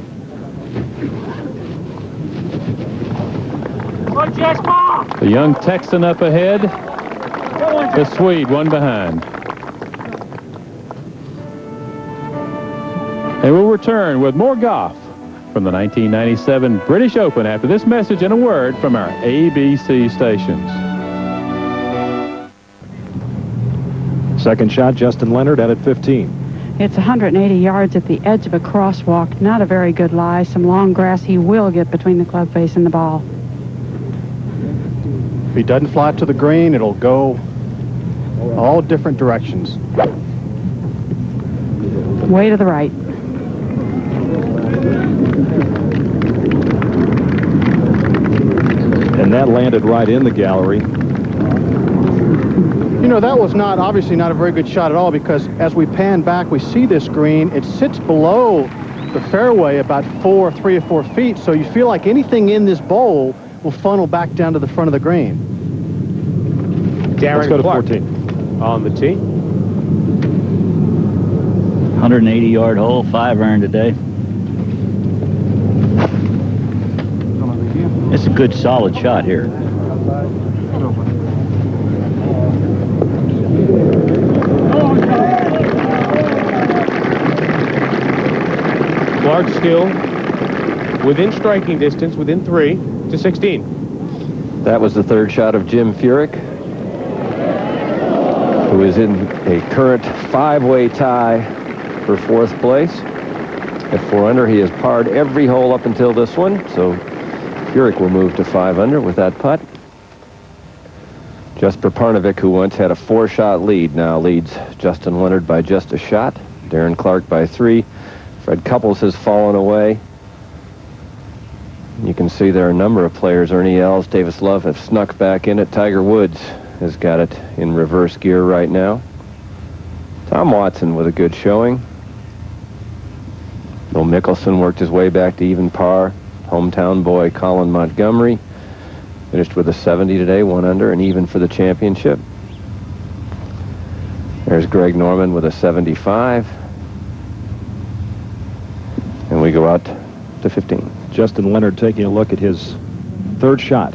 The young Texan up ahead. The Swede one behind. And we'll return with more golf from the 1997 British Open after this message and a word from our ABC stations. Second shot, Justin Leonard at 15. It's 180 yards at the edge of a crosswalk. Not a very good lie. Some long grass he will get between the club face and the ball. If he doesn't fly to the green, it'll go all different directions. Way to the right. And that landed right in the gallery. You know, that was obviously not a very good shot at all, because as we pan back, we see this green. It sits below the fairway about 3 or 4 feet, so you feel like anything in this bowl will funnel back down to the front of the green. Darren Let's go to Clark 14. on the tee. 180-yard hole, 5-iron today. It's a good, solid shot here. Clark still within striking distance, within 3 to 16. That was the third shot of Jim Furyk, who is in a current 5-way tie for 4th place. At 4 under, he has parred every hole up until this one, so Furyk will move to 5 under with that putt. Jesper Parnevik, who once had a 4-shot lead, now leads Justin Leonard by just a shot. Darren Clark by 3. Fred Couples has fallen away. You can see there are a number of players. Ernie Els, Davis Love have snuck back in it. Tiger Woods has got it in reverse gear right now. Tom Watson with a good showing. Phil Mickelson worked his way back to even par. Hometown boy Colin Montgomery finished with a 70 today, 1 under, and even for the championship. There's Greg Norman with a 75. And we go out to 15. Justin Leonard taking a look at his third shot.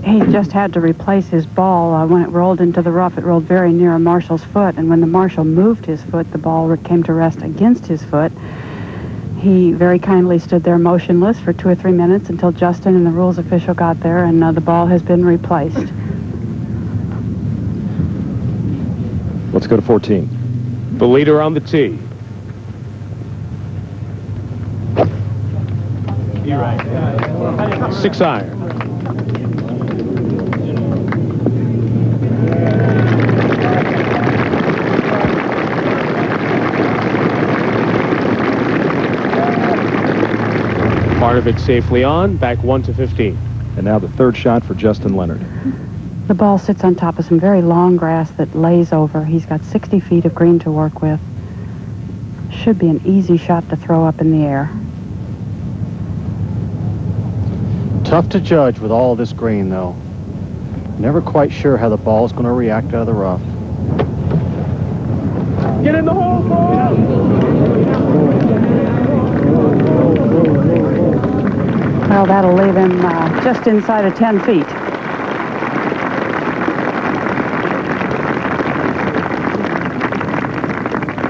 He just had to replace his ball. When it rolled into the rough, it rolled very near Marshall's foot, and when the Marshall moved his foot, the ball came to rest against his foot. He very kindly stood there motionless for 2 or 3 minutes until Justin and the rules official got there, and the ball has been replaced. Let's go to 14. The leader on the tee. 6-iron. Parnevik safely on, back 1 to 15. And now the third shot for Justin Leonard. The ball sits on top of some very long grass that lays over. He's got 60 feet of green to work with. Should be an easy shot to throw up in the air. Tough to judge with all this green, though. Never quite sure how the ball's going to react out of the rough. Get in the hole, ball! Well, that'll leave him just inside of 10 feet.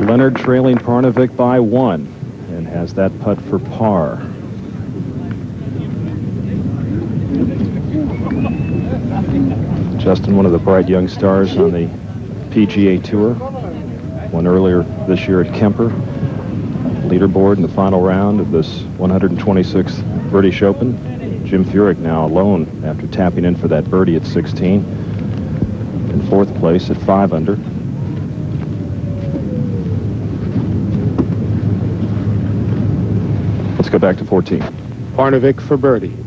Leonard trailing Parnevik by 1 and has that putt for par. Justin, one of the bright young stars on the PGA Tour. Won earlier this year at Kemper. Leaderboard in the final round of this 126th British Open. Jim Furyk now alone after tapping in for that birdie at 16. In 4th place at 5 under. Let's go back to 14. Parnevik for birdie.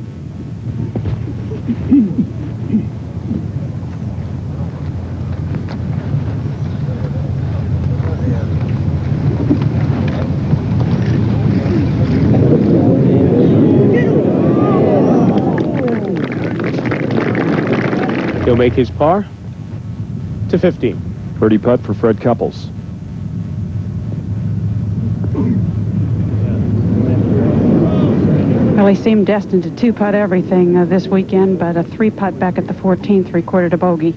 He'll make his par to 15. Birdie putt for Fred Couples. Well, he seemed destined to two-putt everything this weekend, but a three-putt back at the 14th recorded a bogey.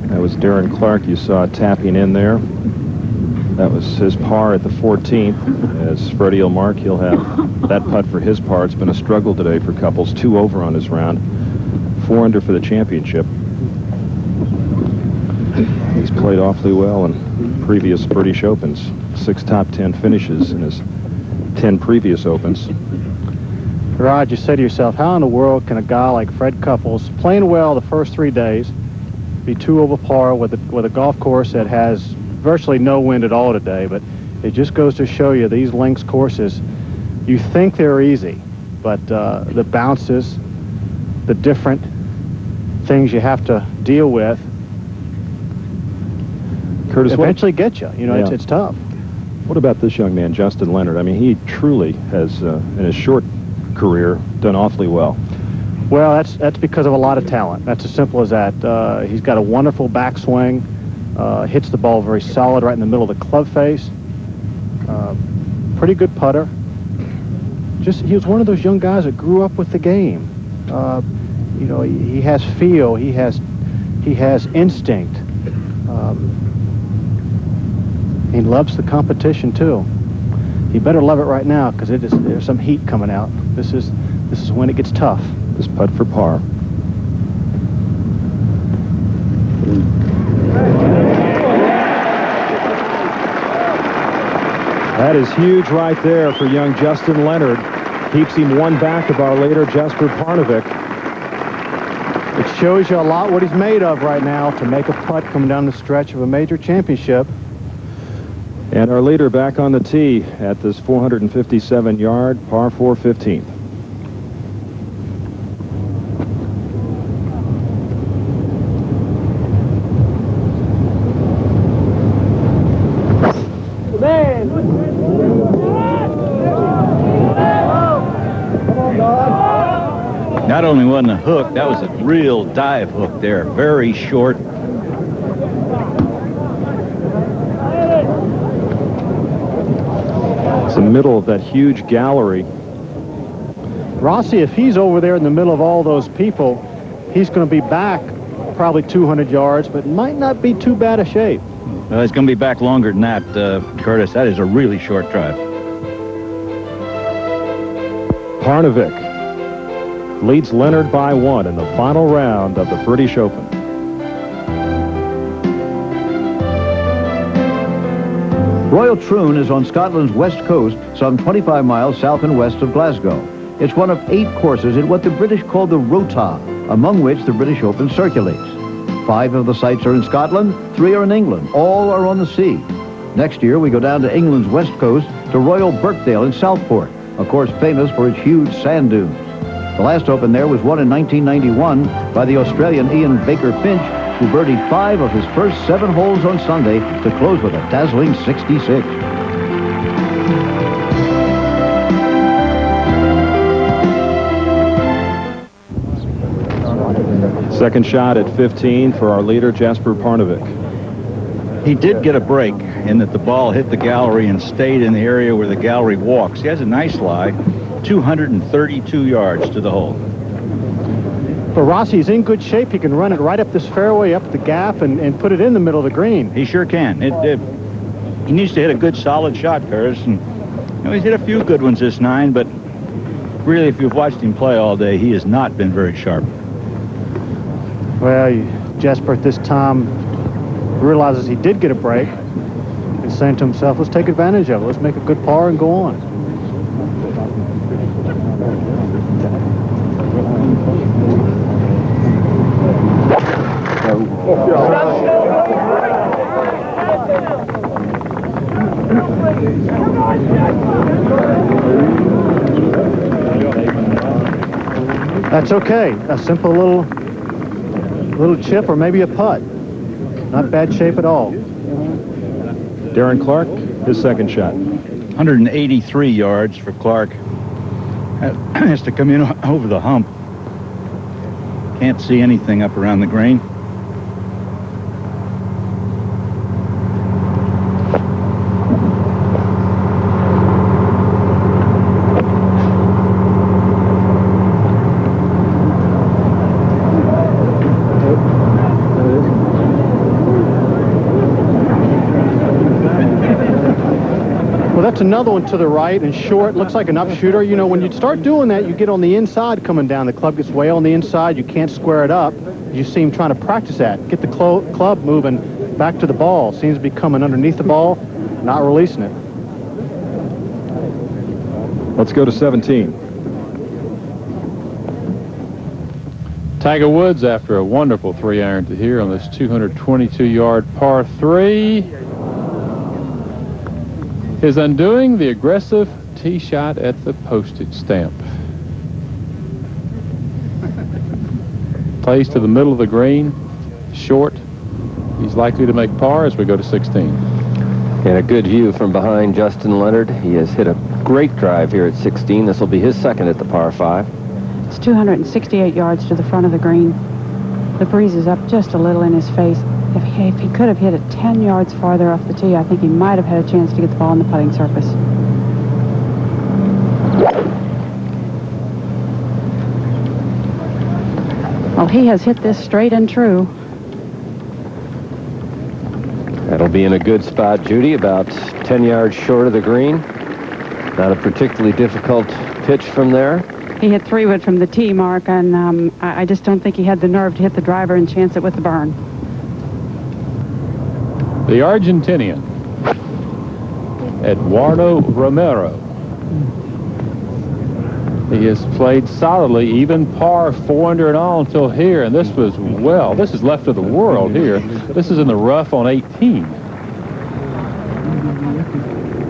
That was Darren Clark you saw tapping in there. That was his par at the 14th. As Freddie will mark, he'll have that putt for his par. It's been a struggle today for Couples. 2 over on his round. 4 under for the championship. He's played awfully well in previous British Opens. 6 top 10 finishes in his 10 previous Opens. Rod, you say to yourself, how in the world can a guy like Fred Couples, playing well the first 3 days, be 2 over par with a golf course that has virtually no wind at all today? But it just goes to show you these links courses, you think they're easy, but the bounces, the different things you have to deal with, Curtis, eventually get you. You know, it's tough. What about this young man, Justin Leonard? I mean, he truly has, in his short career, done awfully well. Well, that's because of a lot of talent. That's as simple as that. He's got a wonderful backswing, hits the ball very solid right in the middle of the club face. Pretty good putter. He was one of those young guys that grew up with the game. You know, he has feel, he has instinct. He loves the competition too. He better love it right now, because there's some heat coming out. This is when it gets tough. This putt for par. That is huge right there for young Justin Leonard. Keeps him 1 back of our leader, Jesper Parnevik. It shows you a lot what he's made of right now to make a putt coming down the stretch of a major championship. And our leader back on the tee at this 457-yard par 4 15th. Not only wasn't a hook, that was a real dive hook there. Very short. It's the middle of that huge gallery. Rossi, if he's over there in the middle of all those people, he's going to be back probably 200 yards, but might not be too bad a shape. Well, it's going to be back longer than that, Curtis. That is a really short drive. Parnevik leads Leonard by 1 in the final round of the British Open. Royal Troon is on Scotland's west coast, some 25 miles south and west of Glasgow. It's one of 8 courses in what the British call the Rota, among which the British Open circulates. 5 of the sites are in Scotland, 3 are in England. All are on the sea. Next year, we go down to England's west coast to Royal Birkdale in Southport, a course famous for its huge sand dunes. The last Open there was won in 1991 by the Australian Ian Baker Finch, who birdied 5 of his first 7 holes on Sunday to close with a dazzling 66. Second shot at 15 for our leader, Jesper Parnevik. He did get a break in that the ball hit the gallery and stayed in the area where the gallery walks. He has a nice lie, 232 yards to the hole. But Rossi's in good shape. He can run it right up this fairway, up the gap, and put it in the middle of the green. He sure can. He needs to hit a good, solid shot, Curtis. And, you know, he's hit a few good ones this 9, but really, if you've watched him play all day, he has not been very sharp. Well, Jesper at this time realizes he did get a break. He's saying to himself, let's take advantage of it. Let's make a good par and go on. That's okay. A simple little chip or maybe a putt. Not bad shape at all. Darren Clark, his second shot. 183 yards for Clark. Has to come in over the hump. Can't see anything up around the green. Well, that's another one to the right and short. Looks like an upshooter. You know, when you start doing that, you get on the inside coming down. The club gets way on the inside. You can't square it up. You see him trying to practice that. Get the club moving back to the ball. Seems to be coming underneath the ball, not releasing it. Let's go to 17. Tiger Woods, after a wonderful 3-iron to here on this 222-yard par 3, is undoing the aggressive tee shot at the postage stamp. Plays to the middle of the green, short. He's likely to make par as we go to 16. And a good view from behind Justin Leonard. He has hit a great drive here at 16. This will be his second at the par 5. It's 268 yards to the front of the green. The breeze is up just a little in his face. If he could have hit it 10 yards farther off the tee, I think he might have had a chance to get the ball on the putting surface. Well, he has hit this straight and true. That'll be in a good spot, Judy, about 10 yards short of the green. Not a particularly difficult pitch from there. He hit 3-wood from the tee mark, and I just don't think he had the nerve to hit the driver and chance it with the burn. The Argentinian, Eduardo Romero. He has played solidly, even par 4 under and all until here, and this is left of the world here. This is in the rough on 18.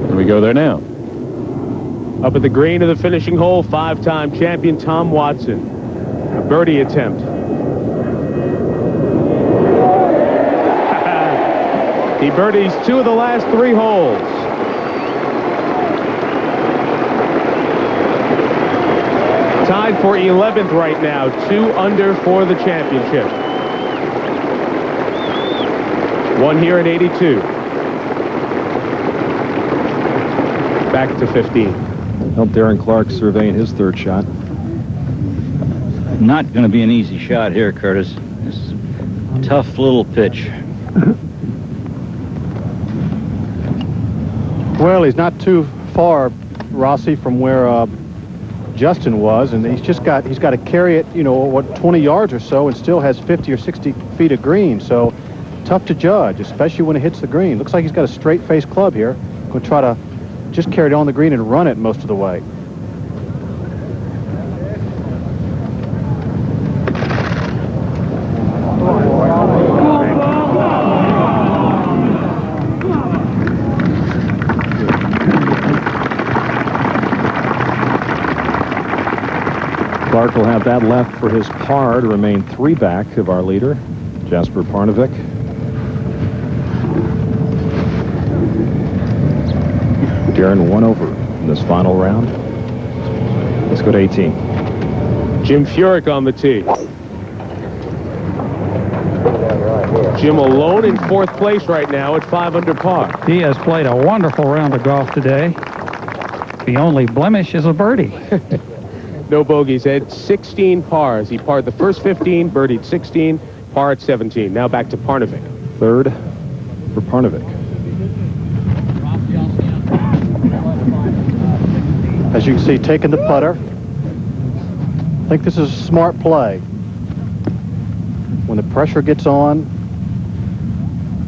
And we go there now. Up at the green of the finishing hole, 5-time champion Tom Watson. A birdie attempt. He birdies 2 of the last 3 holes. Tied for 11th right now, 2 under for the championship. 1 here at 82. Back to 15. Well, Darren Clark surveying his third shot. Not going to be an easy shot here, Curtis. It's a tough little pitch. Well, he's not too far, Rossi, from where Justin was, and he's got to carry it, 20 yards or so, and still has 50 or 60 feet of green. So tough to judge, especially when it hits the green. Looks like he's got a straight face club here. Going to try to just carry it on the green and run it most of the way. Clark will have that left for his par to remain 3 back of our leader, Jasper Parnevik. Darren 1 over in this final round. Let's go to 18. Jim Furyk on the tee. Jim alone in 4th place right now at 5 under par. He has played a wonderful round of golf today. The only blemish is a birdie. No bogeys, had 16 pars. He parred the first 15, birdied 16, par at 17. Now back to Parnevik. 3rd for Parnevik. As you can see, taking the putter. I think this is a smart play. When the pressure gets on,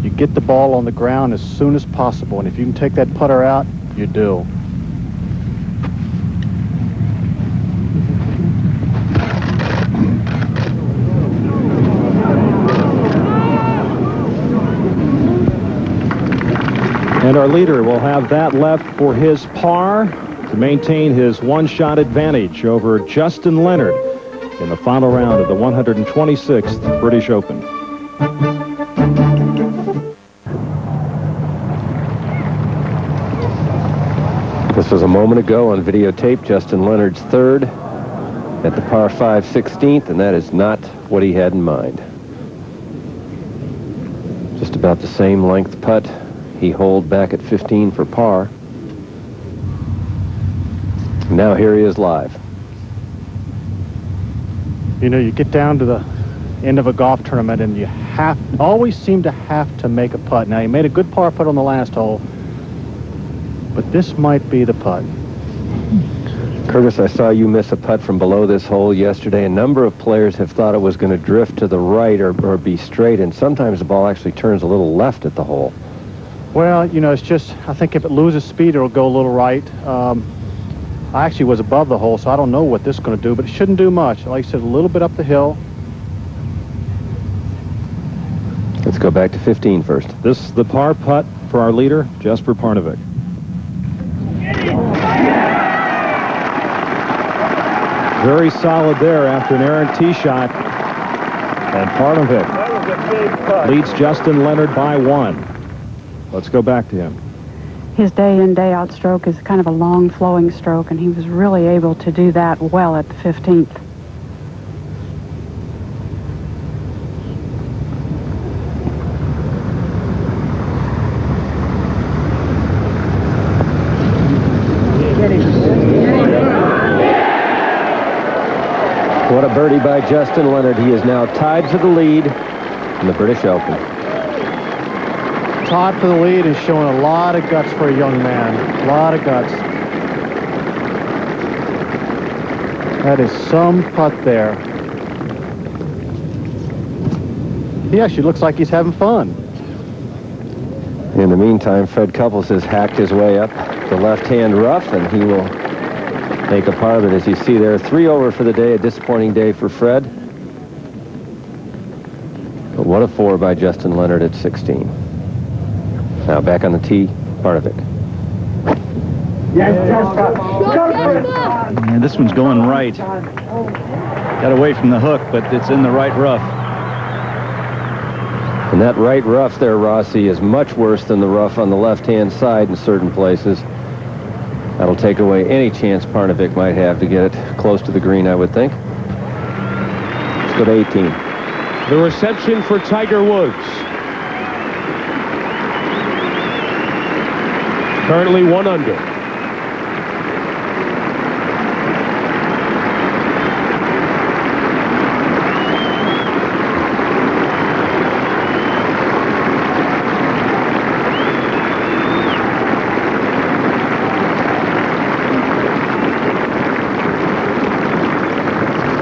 you get the ball on the ground as soon as possible. And if you can take that putter out, you do. And our leader will have that left for his par to maintain his 1-shot advantage over Justin Leonard in the final round of the 126th British Open. This was a moment ago on videotape. Justin Leonard's 3rd at the par 5 16th, and that is not what he had in mind. Just about the same length putt he holed back at 15 for par. Now here he is live. You get down to the end of a golf tournament and you always seem to have to make a putt. Now, he made a good par putt on the last hole. but this might be the putt. Curtis, I saw you miss a putt from below this hole yesterday. A number of players have thought it was going to drift to the right or be straight, and sometimes the ball actually turns a little left at the hole. Well, you know, it's just, I think if it loses speed, it'll go a little right. I actually was above the hole, so I don't know what this is going to do, but it shouldn't do much. Like I said, a little bit up the hill. Let's go back to 15 first. This is the par putt for our leader, Jesper Parnevik. Very solid there after an errant tee shot. And Parnevik leads Justin Leonard by 1. Let's go back to him. His day in, day out stroke is kind of a long flowing stroke, and he was really able to do that well at the 15th. What a birdie by Justin Leonard. He is now tied for the lead in the British Open. Tied for the lead and showing a lot of guts for a young man. A lot of guts. That is some putt there. He actually looks like he's having fun. In the meantime, Fred Couples has hacked his way up the left-hand rough, and he will make a par of it. As you see there, 3 over for the day. A disappointing day for Fred. But what a 4 by Justin Leonard at 16. Now back on the tee, Parnevik. Yeah, this one's going right. Got away from the hook, but it's in the right rough. And that right rough there, Rossi, is much worse than the rough on the left-hand side in certain places. That'll take away any chance Parnevik might have to get it close to the green, I would think. Let's go to 18. The reception for Tiger Woods. Currently 1 under.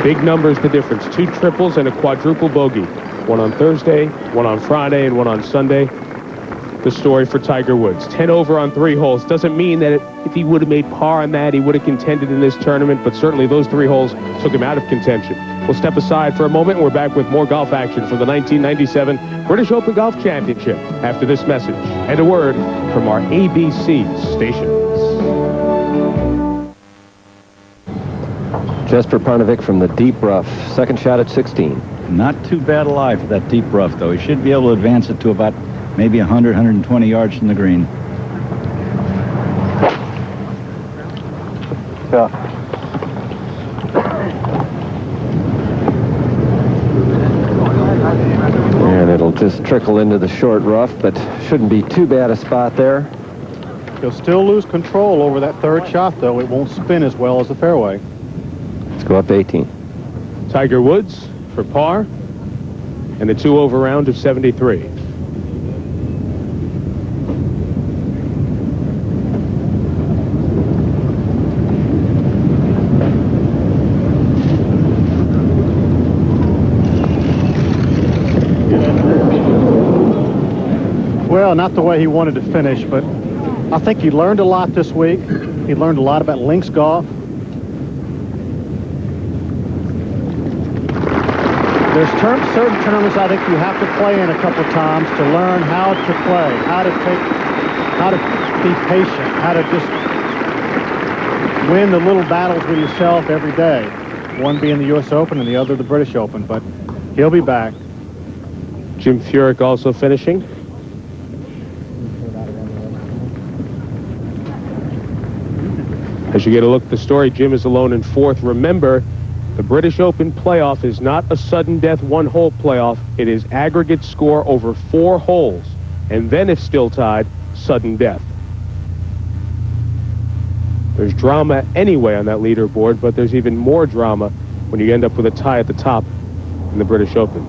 Big numbers, the difference. 2 triples and a quadruple bogey. 1 on Thursday, 1 on Friday, and 1 on Sunday. The story for Tiger Woods. 10 over on 3 holes. Doesn't mean that if he would have made par on that, he would have contended in this tournament, but certainly those 3 holes took him out of contention. We'll step aside for a moment, and we're back with more golf action for the 1997 British Open Golf Championship after this message and a word from our ABC stations. Jesper Parnevik from the deep rough. Second shot at 16. Not too bad a lie for that deep rough, though. He should be able to advance it to about maybe 100, 120 yards from the green. Yeah. And it'll just trickle into the short rough, but shouldn't be too bad a spot there. He'll still lose control over that 3rd shot, though. It won't spin as well as the fairway. Let's go up to 18. Tiger Woods for par and a 2 over round of 73. Well, not the way he wanted to finish, but I think he learned a lot this week. He learned a lot about links golf. There's certain tournaments I think you have to play in a couple times to learn how to play, how to be patient, how to just win the little battles with yourself every day. One being the U.S. Open and the other the British Open, but he'll be back. Jim Furyk also finishing. As you get a look at the story, Jim is alone in 4th. Remember, the British Open playoff is not a sudden death 1-hole playoff. It is aggregate score over 4 holes. And then if still tied, sudden death. There's drama anyway on that leaderboard, but there's even more drama when you end up with a tie at the top in the British Open.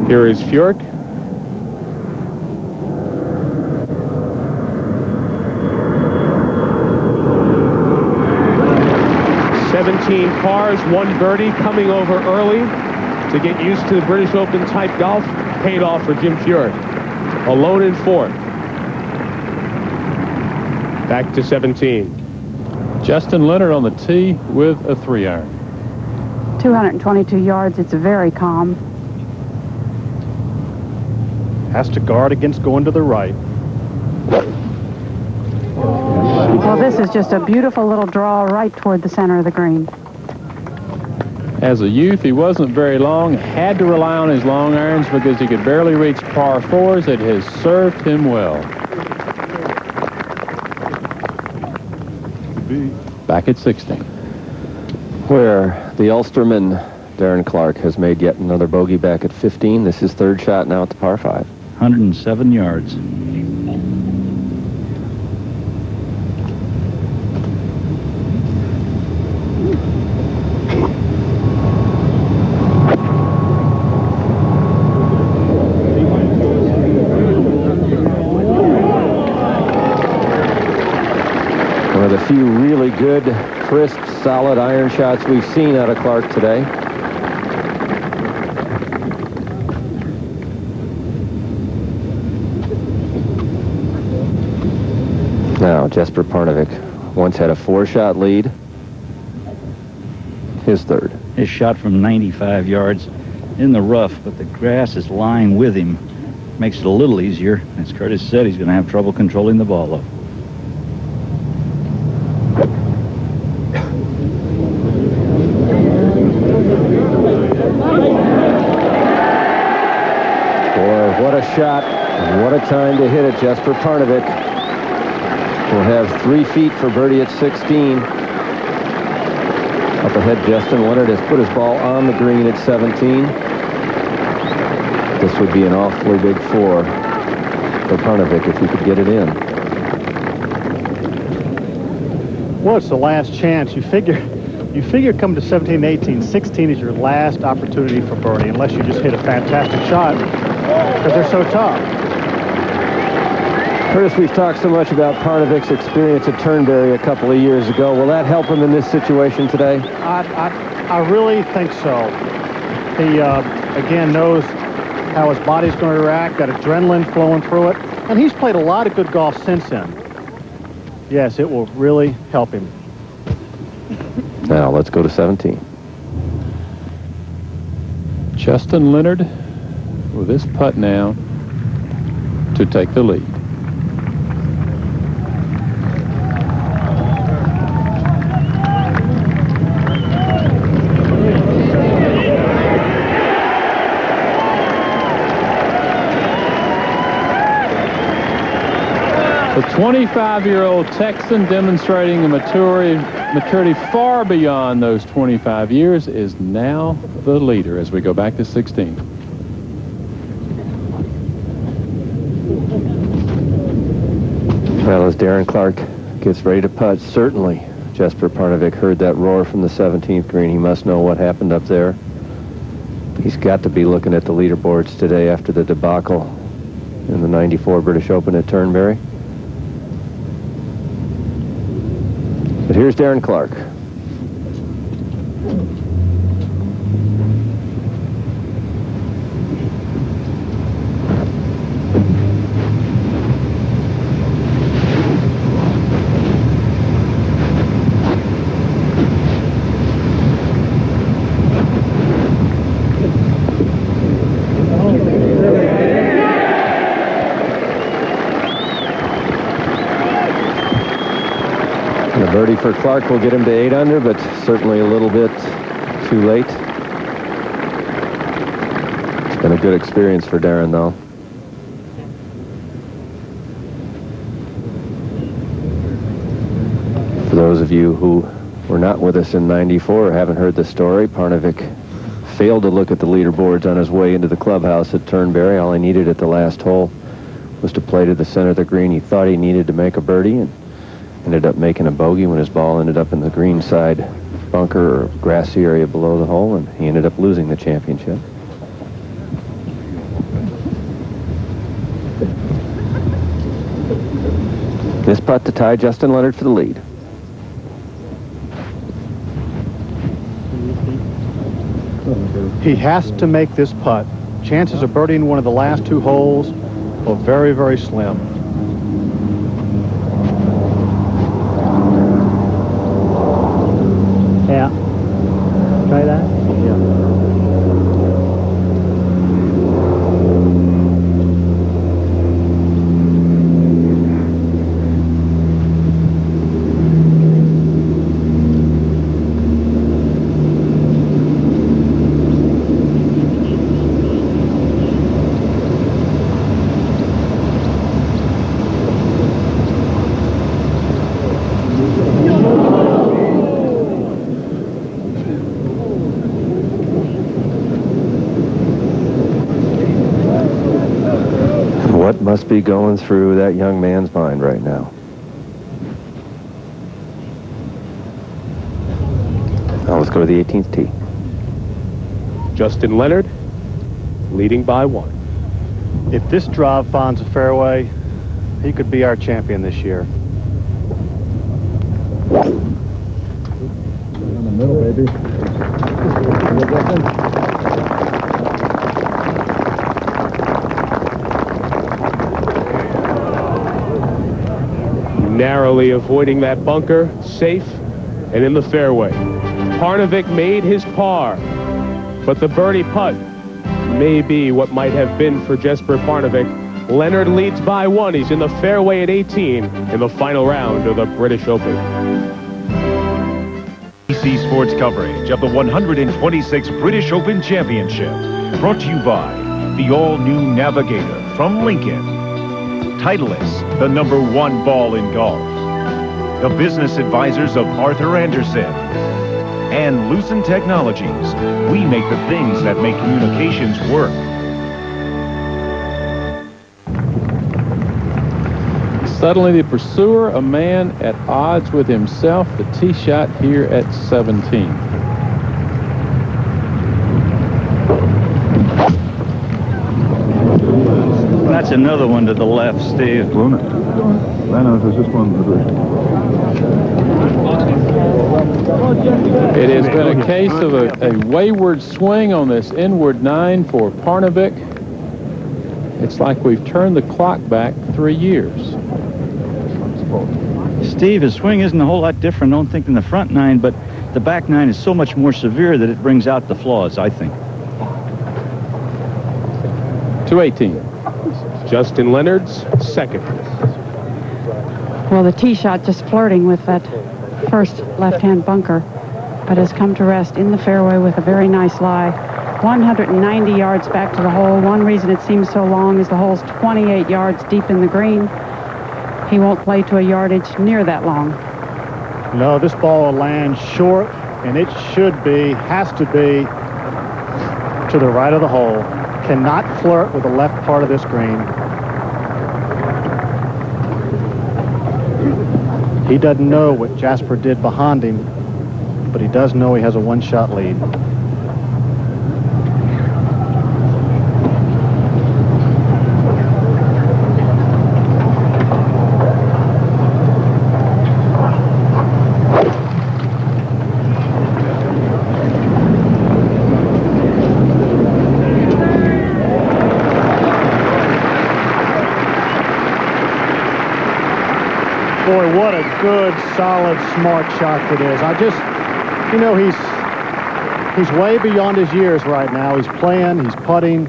Here is Furyk. 18 pars, 1 birdie, coming over early to get used to the British Open type golf, paid off for Jim Furyk. Alone in 4th. Back to 17. Justin Leonard on the tee with a 3-iron. 222 yards. It's very calm. Has to guard against going to the right. Well, this is just a beautiful little draw right toward the center of the green. As a youth, he wasn't very long, had to rely on his long irons because he could barely reach par 4s. It has served him well. Back at 16. Where the Ulsterman, Darren Clarke, has made yet another bogey back at 15. This is 3rd shot now at the par 5. 107 yards. One of the few really good, crisp, solid iron shots we've seen out of Clarke today. Now, Jesper Parnevik once had a 4-shot lead. His 3rd. His shot from 95 yards in the rough, but the grass is lying with him. Makes it a little easier. As Curtis said, he's going to have trouble controlling the ball, though. What a shot, and what a time to hit it. Jesper Parnevik will have 3 feet for birdie at 16. Up ahead, Justin Leonard has put his ball on the green at 17. This would be an awfully big 4 for Parnevik if he could get it in. Well, it's the last chance. You figure come to 17 and 18, 16 is your last opportunity for birdie, unless you just hit a fantastic shot, because they're so tough. Curtis, we've talked so much about Parnevik's experience at Turnberry a couple of years ago. Will that help him in this situation today? I really think so. He, again, knows how his body's going to react, got adrenaline flowing through it, and he's played a lot of good golf since then. Yes, it will really help him. Now, let's go to 17. Justin Leonard with this putt now to take the lead. The 25-year-old Texan, demonstrating a maturity far beyond those 25 years, is now the leader as we go back to 16. Well, as Darren Clarke gets ready to putt, certainly Jesper Parnevik heard that roar from the 17th green. He must know what happened up there. He's got to be looking at the leaderboards today after the debacle in the '94 British Open at Turnberry. But here's Darren Clarke. Birdie for Clarke will get him to 8 under, but certainly a little bit too late. It's been a good experience for Darren, though. For those of you who were not with us in '94 or haven't heard the story, Parnevik failed to look at the leaderboards on his way into the clubhouse at Turnberry. All he needed at the last hole was to play to the center of the green. He thought he needed to make a birdie and ended up making a bogey when his ball ended up in the green side bunker or grassy area below the hole, and he ended up losing the championship. This putt to tie Justin Leonard for the lead. He has to make this putt. Chances of birdieing one of the last 2 holes are very, very slim. Yeah. Try that? Yeah. What must be going through that young man's mind right now? Now let's go to the 18th tee. Justin Leonard leading by 1. If this drive finds a fairway, he could be our champion this year. In the middle, baby. Narrowly avoiding that bunker, safe and in the fairway. Parnevik made his par, but the birdie putt may be what might have been for Jesper Parnevik. Leonard leads by 1. He's in the fairway at 18 in the final round of the British Open. ABC Sports coverage of the 126th British Open Championship. Brought to you by the all-new Navigator from Lincoln. Titleist, the #1 ball in golf. The business advisors of Arthur Andersen. And Lucent Technologies. We make the things that make communications work. Suddenly the pursuer, a man at odds with himself, the tee shot here at 17. That's another one to the left, Steve. It has been a case of a wayward swing on this inward 9 for Parnevik. It's like we've turned the clock back 3 years. Steve, his swing isn't a whole lot different, I don't think, than the front 9, but the back 9 is so much more severe that it brings out the flaws, I think. 218. Justin Leonard's second. Well, the tee shot just flirting with that first left-hand bunker, but has come to rest in the fairway with a very nice lie. 190 yards back to the hole. One reason it seems so long is the hole's 28 yards deep in the green. He won't play to a yardage near that long. No, this ball will land short, and it should be, has to be, to the right of the hole. Cannot flirt with the left part of this green. He doesn't know what Jasper did behind him, but he does know he has a 1-shot lead. Boy, what a good, solid, smart shot that is. I just, you know, he's way beyond his years right now. He's playing, he's putting.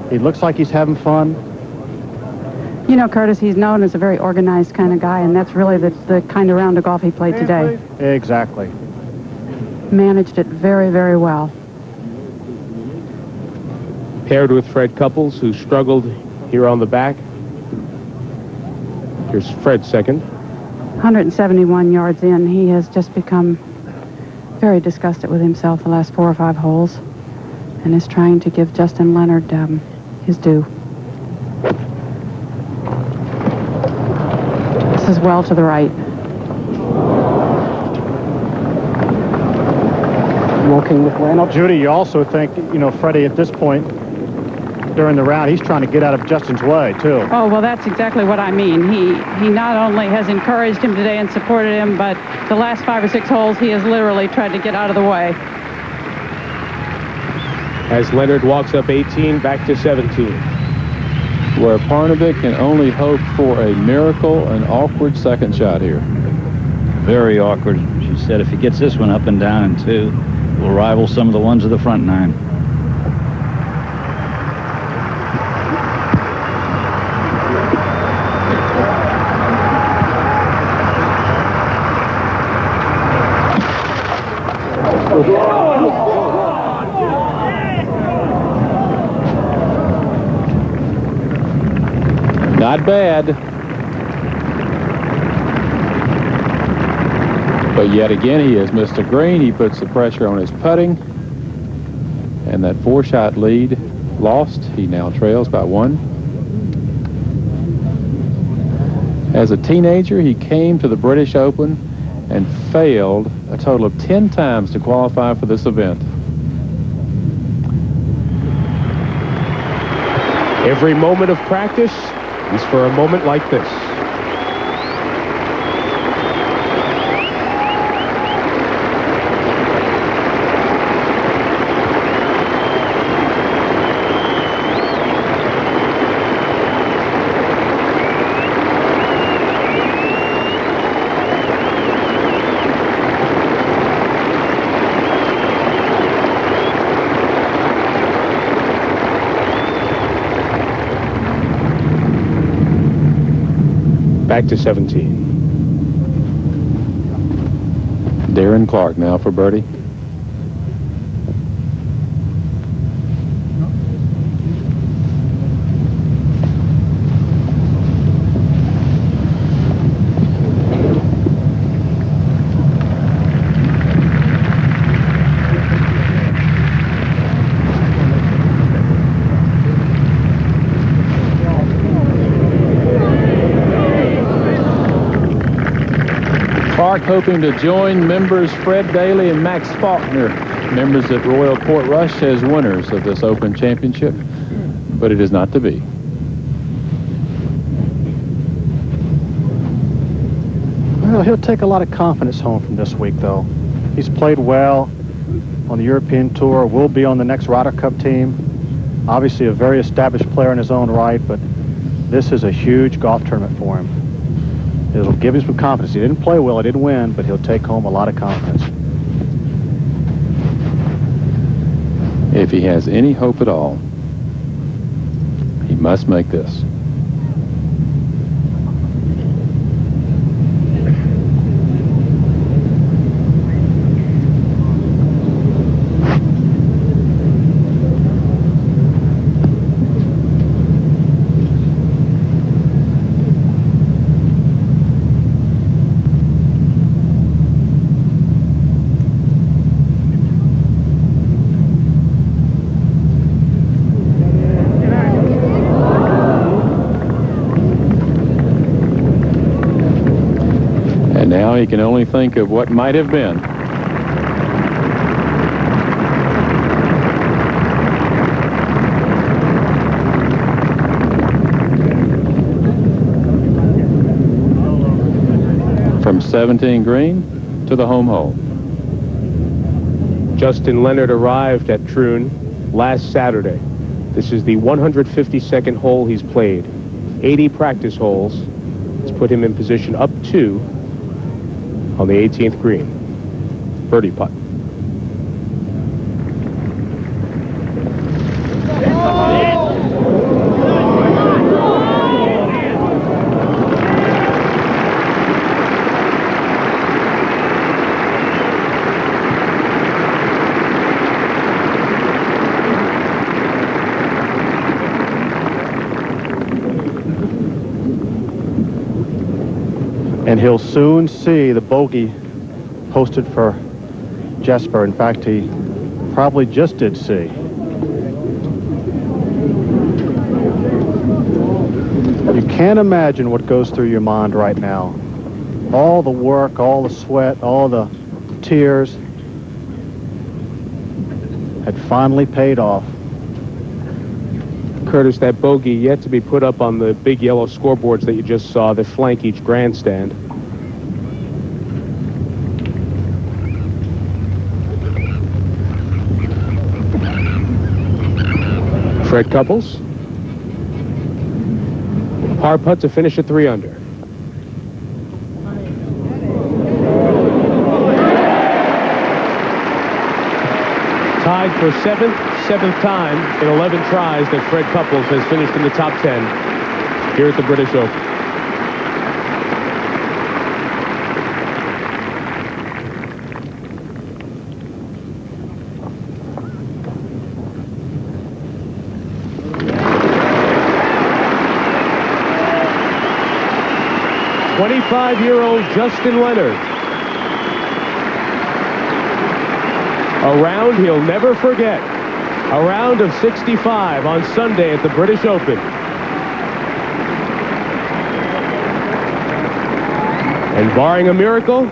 He looks like he's having fun. You know, Curtis, he's known as a very organized kind of guy, and that's really the kind of round of golf he played today. Exactly. Managed it very, very well. Paired with Fred Couples, who struggled here on the back. Here's Fred's second. 171 yards in, he has just become very disgusted with himself the last 4 or 5 holes and is trying to give Justin Leonard his due. This is well to the right. Walking with Randall. Judy, you also think, you know, Freddie at this point during the round, he's trying to get out of Justin's way, too. Oh, well, that's exactly what I mean. He not only has encouraged him today and supported him, but the last 5 or 6 holes, he has literally tried to get out of the way. as Leonard walks up 18, back to 17. Where Parnevik can only hope for a miracle, an awkward second shot here. Very awkward. She said if he gets this one up and down in 2, it will rival some of the ones of the front 9. Not bad. But yet again, he has missed a green. He puts the pressure on his putting. And that 4-shot lead lost. He now trails by 1. As a teenager, he came to the British Open and failed a total of 10 times to qualify for this event. Every moment of practice is for a moment like this. Back to 17. Darren Clarke now for birdie. Clarke hoping to join members Fred Daly and Max Faulkner, members at Royal Portrush, as winners of this Open Championship, but it is not to be. Well, he'll take a lot of confidence home from this week, though. He's played well on the European Tour, will be on the next Ryder Cup team. Obviously a very established player in his own right, but this is a huge golf tournament for him. It'll give him some confidence. He didn't play well, he didn't win, but he'll take home a lot of confidence. If he has any hope at all, he must make this. Now he can only think of what might have been. From 17 green to the home hole. Justin Leonard arrived at Troon last Saturday. This is the 152nd hole he's played. 80 practice holes. It's put him in position up 2 on the 18th green. Birdie putt. And he'll soon see the bogey posted for Jesper. In fact, he probably just did see. You can't imagine what goes through your mind right now. All the work, all the sweat, all the tears had finally paid off. Curtis, that bogey yet to be put up on the big yellow scoreboards that you just saw that flank each grandstand. Fred Couples. Par putt to finish at 3 under. Tied for seventh time in 11 tries that Fred Couples has finished in the top 10 here at the British Open. '25-year-old Justin Leonard. A round he'll never forget. A round of 65 on Sunday at the British Open. And barring a miracle,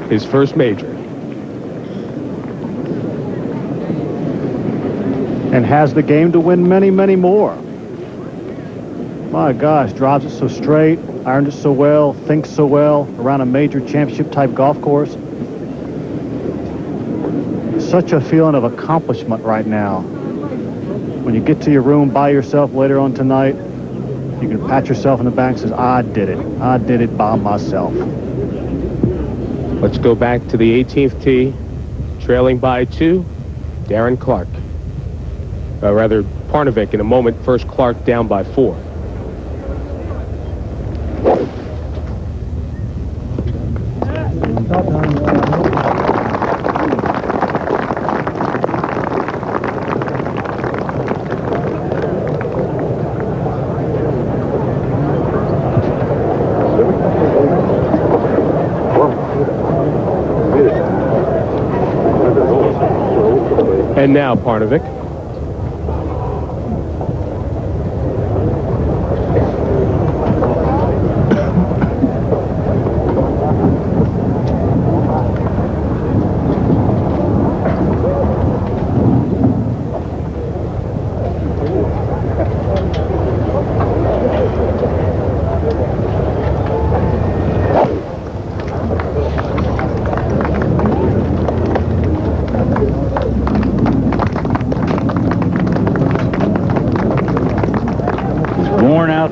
his first major. And has the game to win many, many more. My gosh, drives it so straight, irons it so well, thinks so well around a major championship type golf course. Such a feeling of accomplishment right now. When you get to your room by yourself later on tonight, you can pat yourself on the back and say, I did it. I did it by myself. Let's go back to the 18th tee, trailing by 2, Darren Clark. Rather, Parnevik in a moment. First Clark down by 4. And now Parnevik.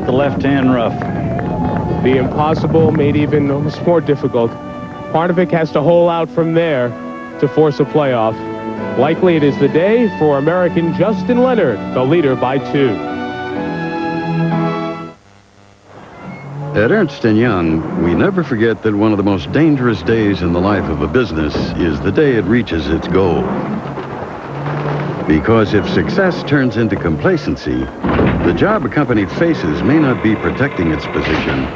The left-hand rough. The impossible made even almost more difficult. Parnevik has to hole out from there to force a playoff. Likely it is the day for American Justin Leonard, the leader by 2. At Ernst & Young, we never forget that one of the most dangerous days in the life of a business is the day it reaches its goal. Because if success turns into complacency, the job a company faces may not be protecting its position,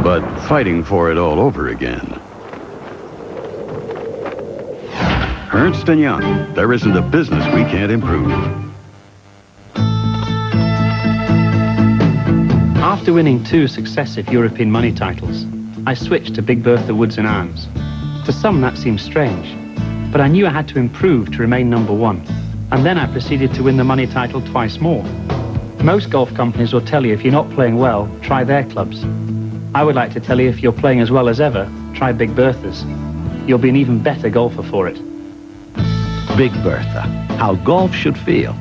but fighting for it all over again. Ernst & Young, there isn't a business we can't improve. After winning 2 successive European money titles, I switched to Big Bertha Woods & Irons. To some that seems strange, but I knew I had to improve to remain number 1, and then I proceeded to win the money title twice more. Most golf companies will tell you if you're not playing well, try their clubs. I would like to tell you if you're playing as well as ever, try Big Bertha's. You'll be an even better golfer for it. Big Bertha, how golf should feel.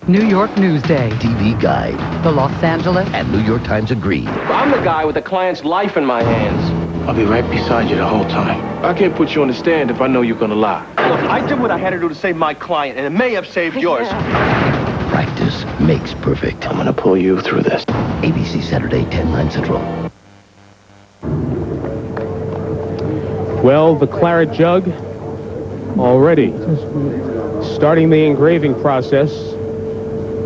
New York Newsday, TV Guide, the Los Angeles, and New York Times agree. I'm the guy with the client's life in my hands. I'll be right beside you the whole time. I can't put you on the stand if I know you're gonna lie. Look, I did what I had to do to save my client, and it may have saved yours. Practice makes perfect. I'm gonna pull you through this. ABC Saturday, 10, 9 Central. Well, the claret jug already starting the engraving process,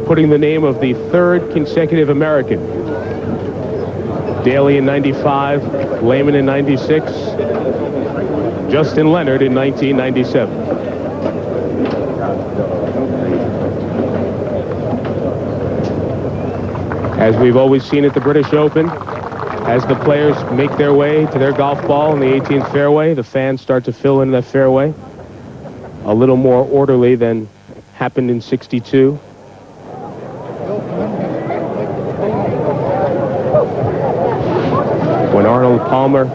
putting the name of the 3rd consecutive American. Daly in 95, Lehman in 96, Justin Leonard in 1997. As we've always seen at the British Open, as the players make their way to their golf ball in the 18th fairway, the fans start to fill in that fairway a little more orderly than happened in 62. When Arnold Palmer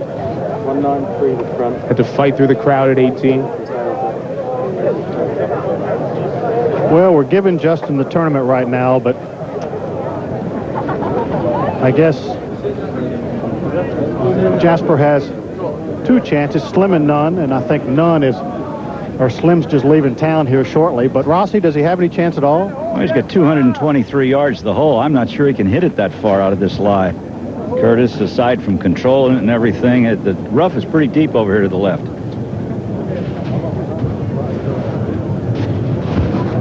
had to fight through the crowd at 18. Well, we're giving Justin the tournament right now, but I guess Jasper has two chances, Slim and Nunn, and I think Nunn is, or Slim's just leaving town here shortly. But Rossi, does he have any chance at all? Well, he's got 223 yards to the hole. I'm not sure he can hit it that far out of this lie. Curtis, aside from controlling it and everything, the rough is pretty deep over here to the left.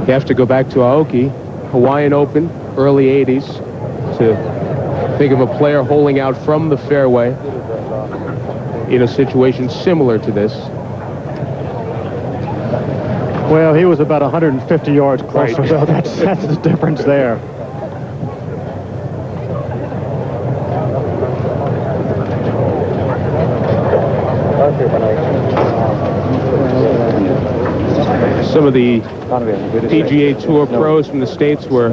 You have to go back to Aoki, Hawaiian Open, early 80s, to think of a player holing out from the fairway in a situation similar to this. Well, he was about 150 yards closer, Right. so that's the difference there. Some of the PGA Tour pros from the States were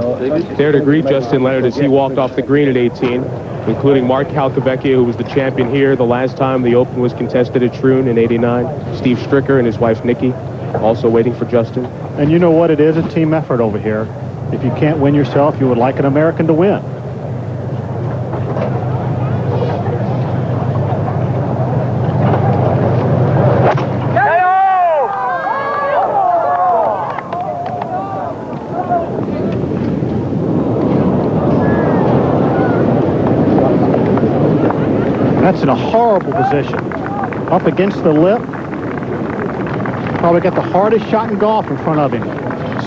there to greet Justin Leonard as he walked off the green at 18, including Mark Calcavecchia, who was the champion here the last time the Open was contested at Troon in '89. Steve Stricker and his wife Nikki also waiting for Justin. And you know what? It is a team effort over here. If you can't win yourself, you would like an American to win. That's in a horrible position. Up against the lip. Probably got the hardest shot in golf in front of him.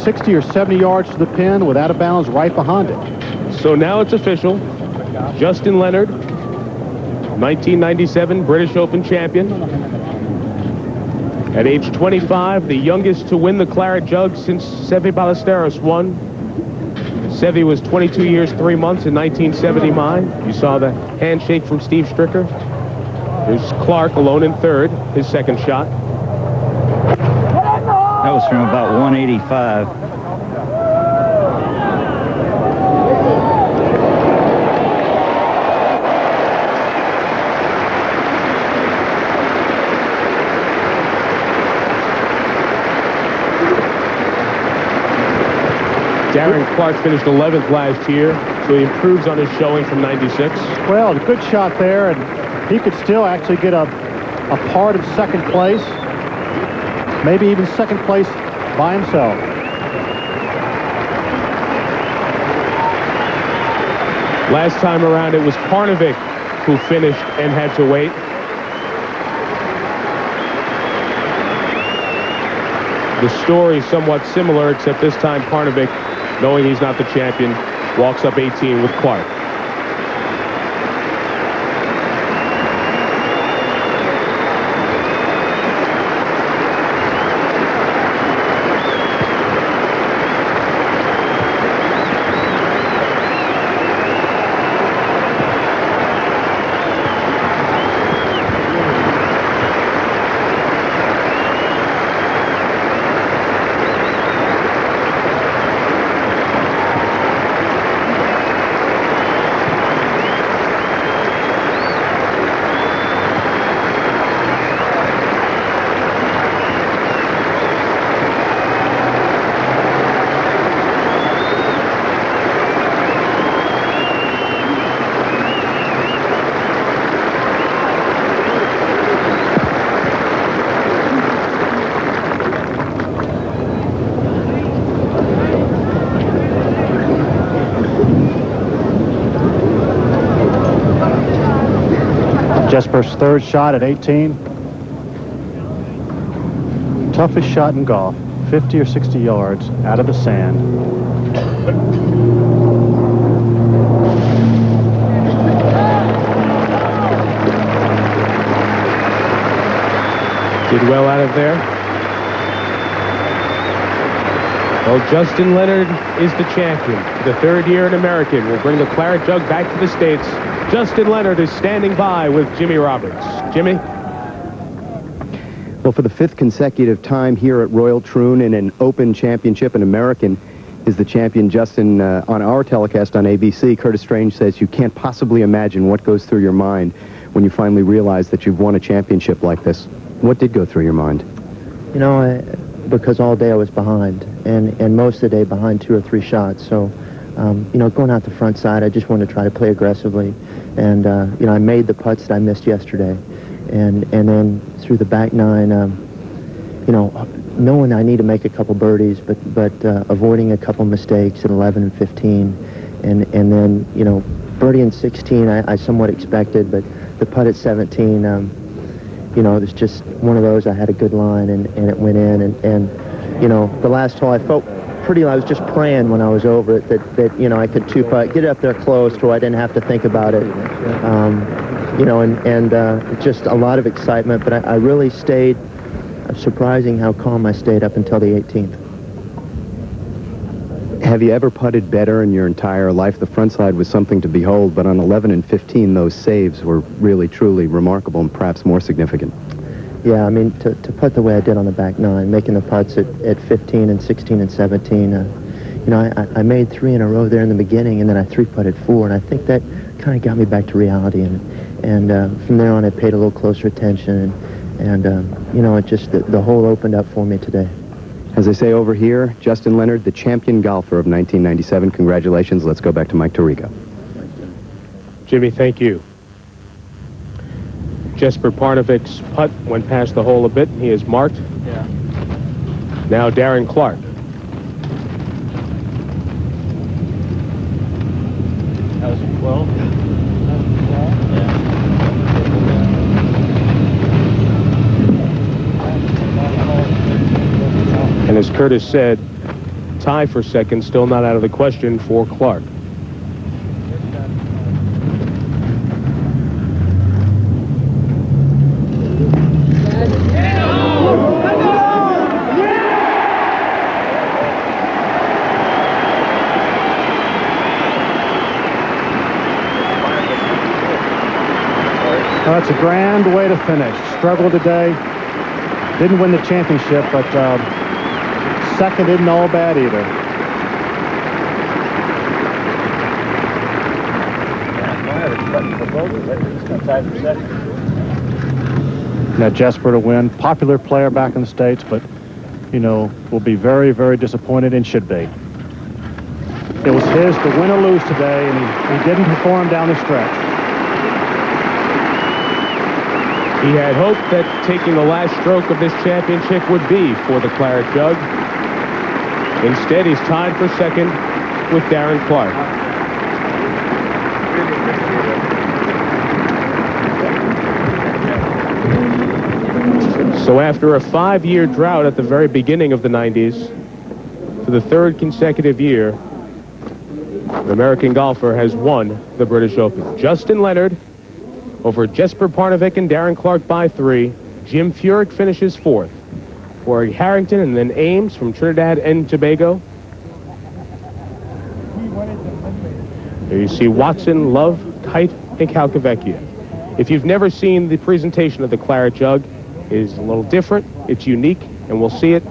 60 or 70 yards to the pin with out of bounds right behind it. So now it's official. Justin Leonard, 1997 British Open champion. At age 25, the youngest to win the Claret Jug since Seve Ballesteros won. Seve was 22 years, 3 months in 1979. You saw the handshake from Steve Stricker. There's Clark alone in third, his second shot. That was from about 185. Darren Clark finished 11th last year, so he improves on his showing from 96. Well, a good shot there, and he could still actually get a part of second place, maybe even second place by himself. Last time around, it was Parnevik who finished and had to wait. The story is somewhat similar, except this time Parnevik, knowing he's not the champion, walks up 18 with Clark. Jesper's third shot at 18. Toughest shot in golf, 50 or 60 yards out of the sand. Did well out of there. Well, Justin Leonard is the champion. The third year in American will bring the Claret Jug back to the States. Justin Leonard is standing by with Jimmy Roberts. Jimmy? Well, for the fifth consecutive time here at Royal Troon in an Open Championship, an American is the champion. Justin, on our telecast on ABC, Curtis Strange says you can't possibly imagine what goes through your mind when you finally realize that you've won a championship like this. What did go through your mind? You know, because all day I was behind. and most of the day behind 2 or 3 shots. So, you know, going out the front side, I just wanted to try to play aggressively. And, you know, I made the putts that I missed yesterday. And then through the back 9, you know, knowing I need to make a couple birdies, but avoiding a couple mistakes at 11 and 15. And then, you know, birdie in 16, I somewhat expected, but the putt at 17, you know, it was just one of those. I had a good line, and it went in. And you know, the last hole, I felt pretty, I was just praying when I was over it that you know, I could 2-putt, get it up there close to where I didn't have to think about it. You know, and just a lot of excitement, but I really stayed, surprising how calm I stayed up until the 18th. Have you ever putted better in your entire life? The front side was something to behold, but on 11 and 15, those saves were really, truly remarkable and perhaps more significant. Yeah, I mean, to putt the way I did on the back 9, making the putts at 15 and 16 and 17, you know, I made 3 in a row there in the beginning, and then I 3-putted 4, and I think that kind of got me back to reality. And from there on, I paid a little closer attention, and you know, it just, the hole opened up for me today. As they say over here, Justin Leonard, the champion golfer of 1997. Congratulations. Let's go back to Mike Tirico. Jimmy, thank you. Jesper Parnevik's putt went past the hole a bit. He is marked. Yeah. Now Darren Clarke. That was 12. And as Curtis said, tie for second, still not out of the question for Clarke. Well, that's a grand way to finish. Struggled today. Didn't win the championship, but second isn't all bad either. Now Jesper to win. Popular player back in the States, but, you know, will be very, very disappointed and should be. It was his to win or lose today, and he didn't perform down the stretch. He had hoped that taking the last stroke of this championship would be for the Claret Jug. Instead, he's tied for second with Darren Clarke. So after a 5-year drought at the very beginning of the 90s, for the 3rd consecutive year, the American golfer has won the British Open. Justin Leonard over Jesper Parnevik and Darren Clarke by 3. Jim Furyk finishes 4th. Rory Harrington and then Ames from Trinidad and Tobago. There you see Watson, Love, Kite, and Calcavecchia. If you've never seen the presentation of the Claret Jug, it is a little different, it's unique, and we'll see it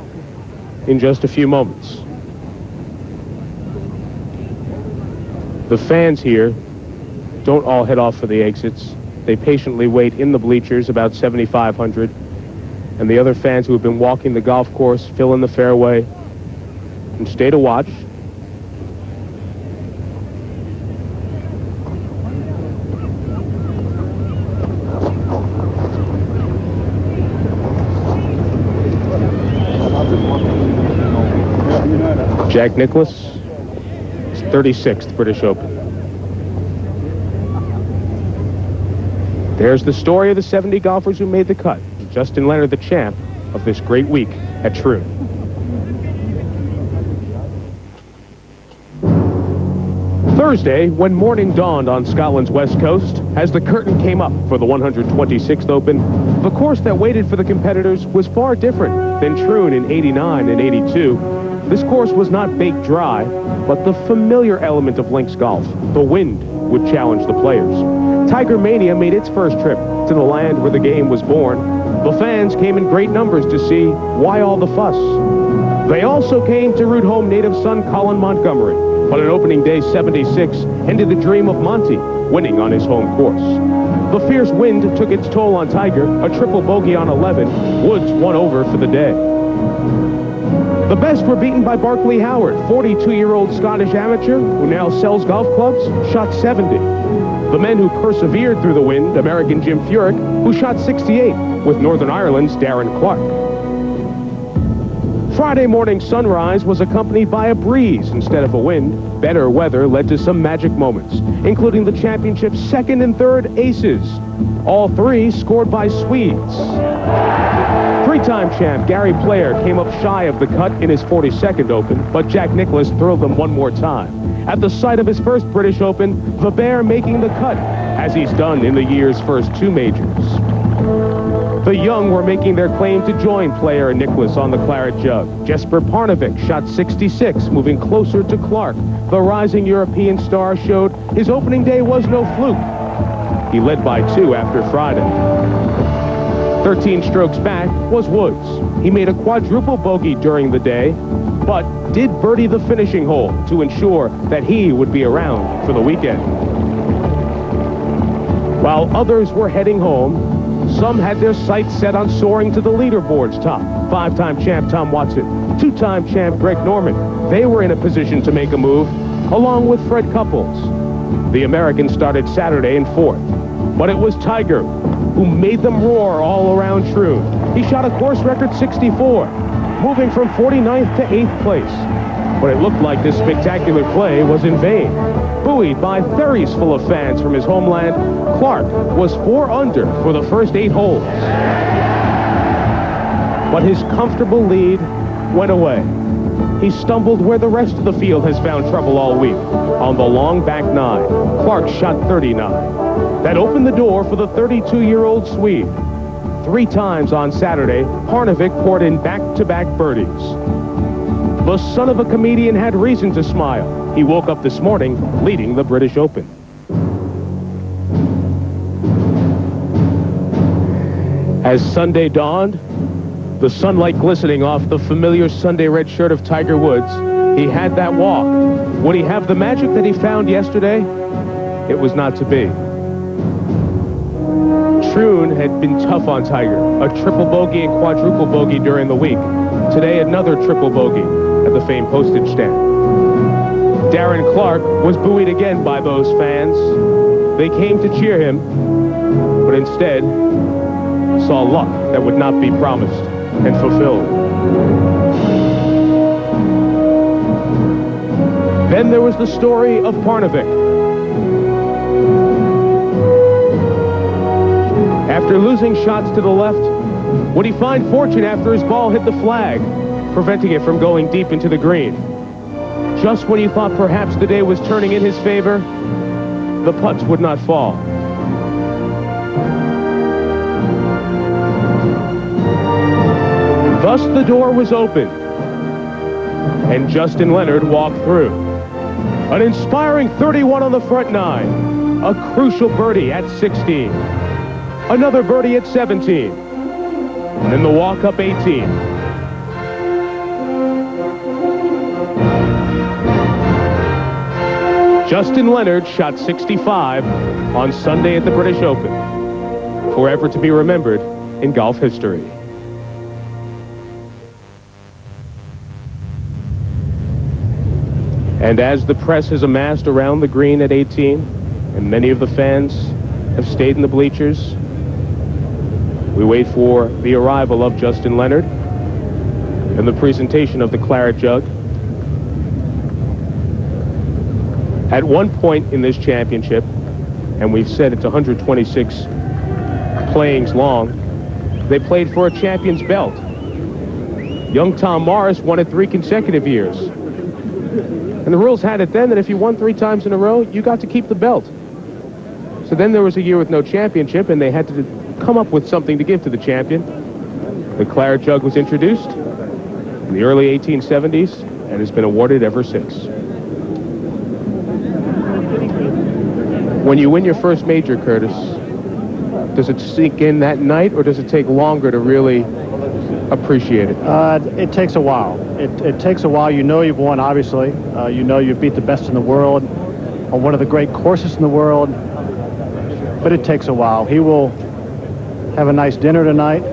in just a few moments. The fans here don't all head off for the exits. They patiently wait in the bleachers, about 7,500. And the other fans who have been walking the golf course fill in the fairway and stay to watch. Jack Nicklaus, 36th British Open. There's the story of the 70 golfers who made the cut. Justin Leonard, the champ of this great week at Troon. Thursday, when morning dawned on Scotland's west coast, as the curtain came up for the 126th Open, the course that waited for the competitors was far different than Troon in '89 and '82. This course was not baked dry, but the familiar element of links golf, the wind, would challenge the players. Tiger Mania made its first trip to the land where the game was born. The fans came in great numbers to see why all the fuss. They also came to root home native son Colin Montgomery, but an opening day 76 ended the dream of Monty, winning on his home course. The fierce wind took its toll on Tiger, a triple bogey on 11. Woods won over for the day. The best were beaten by Barkley Howard, 42-year-old Scottish amateur who now sells golf clubs, shot 70. The men who persevered through the wind, American Jim Furyk, who shot 68, with Northern Ireland's Darren Clarke. Friday morning sunrise was accompanied by a breeze instead of a wind. Better weather led to some magic moments, including the championship's second and third aces. All three scored by Swedes. Three-time champ Gary Player came up shy of the cut in his 42nd Open, but Jack Nicklaus thrilled them one more time. At the site of his first British Open, the Bear making the cut, as he's done in the year's first two majors. The young were making their claim to join Player and Nicklaus on the Claret Jug. Jesper Parnevik shot 66, moving closer to Clarke. The rising European star showed his opening day was no fluke. He led by 2 after Friday. 13 strokes back was Woods. He made a quadruple bogey during the day, but did birdie the finishing hole to ensure that he would be around for the weekend. While others were heading home, some had their sights set on soaring to the leaderboard's top. 5-time champ Tom Watson, 2-time champ Greg Norman. They were in a position to make a move, along with Fred Couples. The American started Saturday in 4th, but it was Tiger who made them roar all around Troon. He shot a course record 64, moving from 49th to 8th place. But it looked like this spectacular play was in vain. Buoyed by ferries full of fans from his homeland, Clarke was 4 under for the first 8 holes. But his comfortable lead went away. He stumbled where the rest of the field has found trouble all week, on the long back 9. Clarke shot 39. That opened the door for the 32-year-old Swede. 3 times on Saturday, Parnevik poured in back-to-back birdies. The son of a comedian had reason to smile. He woke up this morning leading the British Open. As Sunday dawned, the sunlight glistening off the familiar Sunday red shirt of Tiger Woods, he had that walk. Would he have the magic that he found yesterday? It was not to be. Troon had been tough on Tiger, a triple bogey and quadruple bogey during the week. Today, another triple bogey at the famed postage stamp. Darren Clarke was buoyed again by those fans. They came to cheer him, but instead saw luck that would not be promised and fulfilled. Then there was the story of Parnevik. After losing shots to the left, would he find fortune after his ball hit the flag, preventing it from going deep into the green? Just when you thought perhaps the day was turning in his favor, the putts would not fall. Thus the door was open, and Justin Leonard walked through. An inspiring 31 on the front 9, a crucial birdie at 16, another birdie at 17, and then the walk up 18. Justin Leonard shot 65 on Sunday at the British Open, forever to be remembered in golf history. And as the press has amassed around the green at 18, and many of the fans have stayed in the bleachers, we wait for the arrival of Justin Leonard and the presentation of the Claret Jug. At one point in this championship, and we've said it's 126 playings long, they played for a champion's belt. Young Tom Morris won it 3 consecutive years. And the rules had it then that if you won 3 times in a row, you got to keep the belt. So then there was a year with no championship, and they had to come up with something to give to the champion. The Claret Jug was introduced in the early 1870s and has been awarded ever since. When you win your first major, Curtis, does it sink in that night, or does it take longer to really appreciate it? It takes a while. It takes a while. You know you've won, obviously. You know you've beat the best in the world on one of the great courses in the world. But it takes a while. He will have a nice dinner tonight.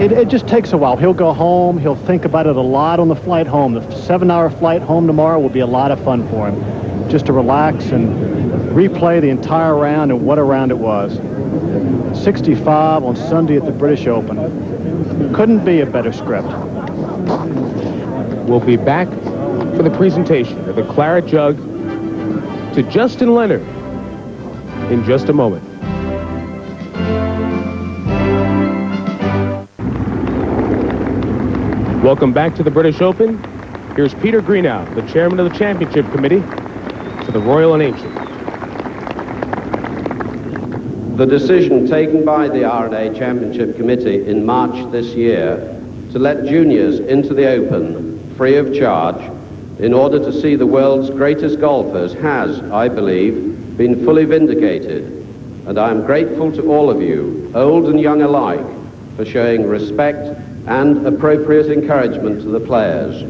it just takes a while. He'll go home. He'll think about it a lot on the flight home. The 7-hour flight home tomorrow will be a lot of fun for him. Just to relax and replay the entire round and what a round it was. 65 on Sunday at the British Open. Couldn't be a better script. We'll be back for the presentation of the Claret Jug to Justin Leonard in just a moment. Welcome back to the British Open. Here's Peter Greenough, the chairman of the championship committee for the Royal and Ancient. The decision taken by the R&A Championship Committee in March this year to let juniors into the Open free of charge in order to see the world's greatest golfers has, I believe, been fully vindicated, and I am grateful to all of you, old and young alike, for showing respect and appropriate encouragement to the players.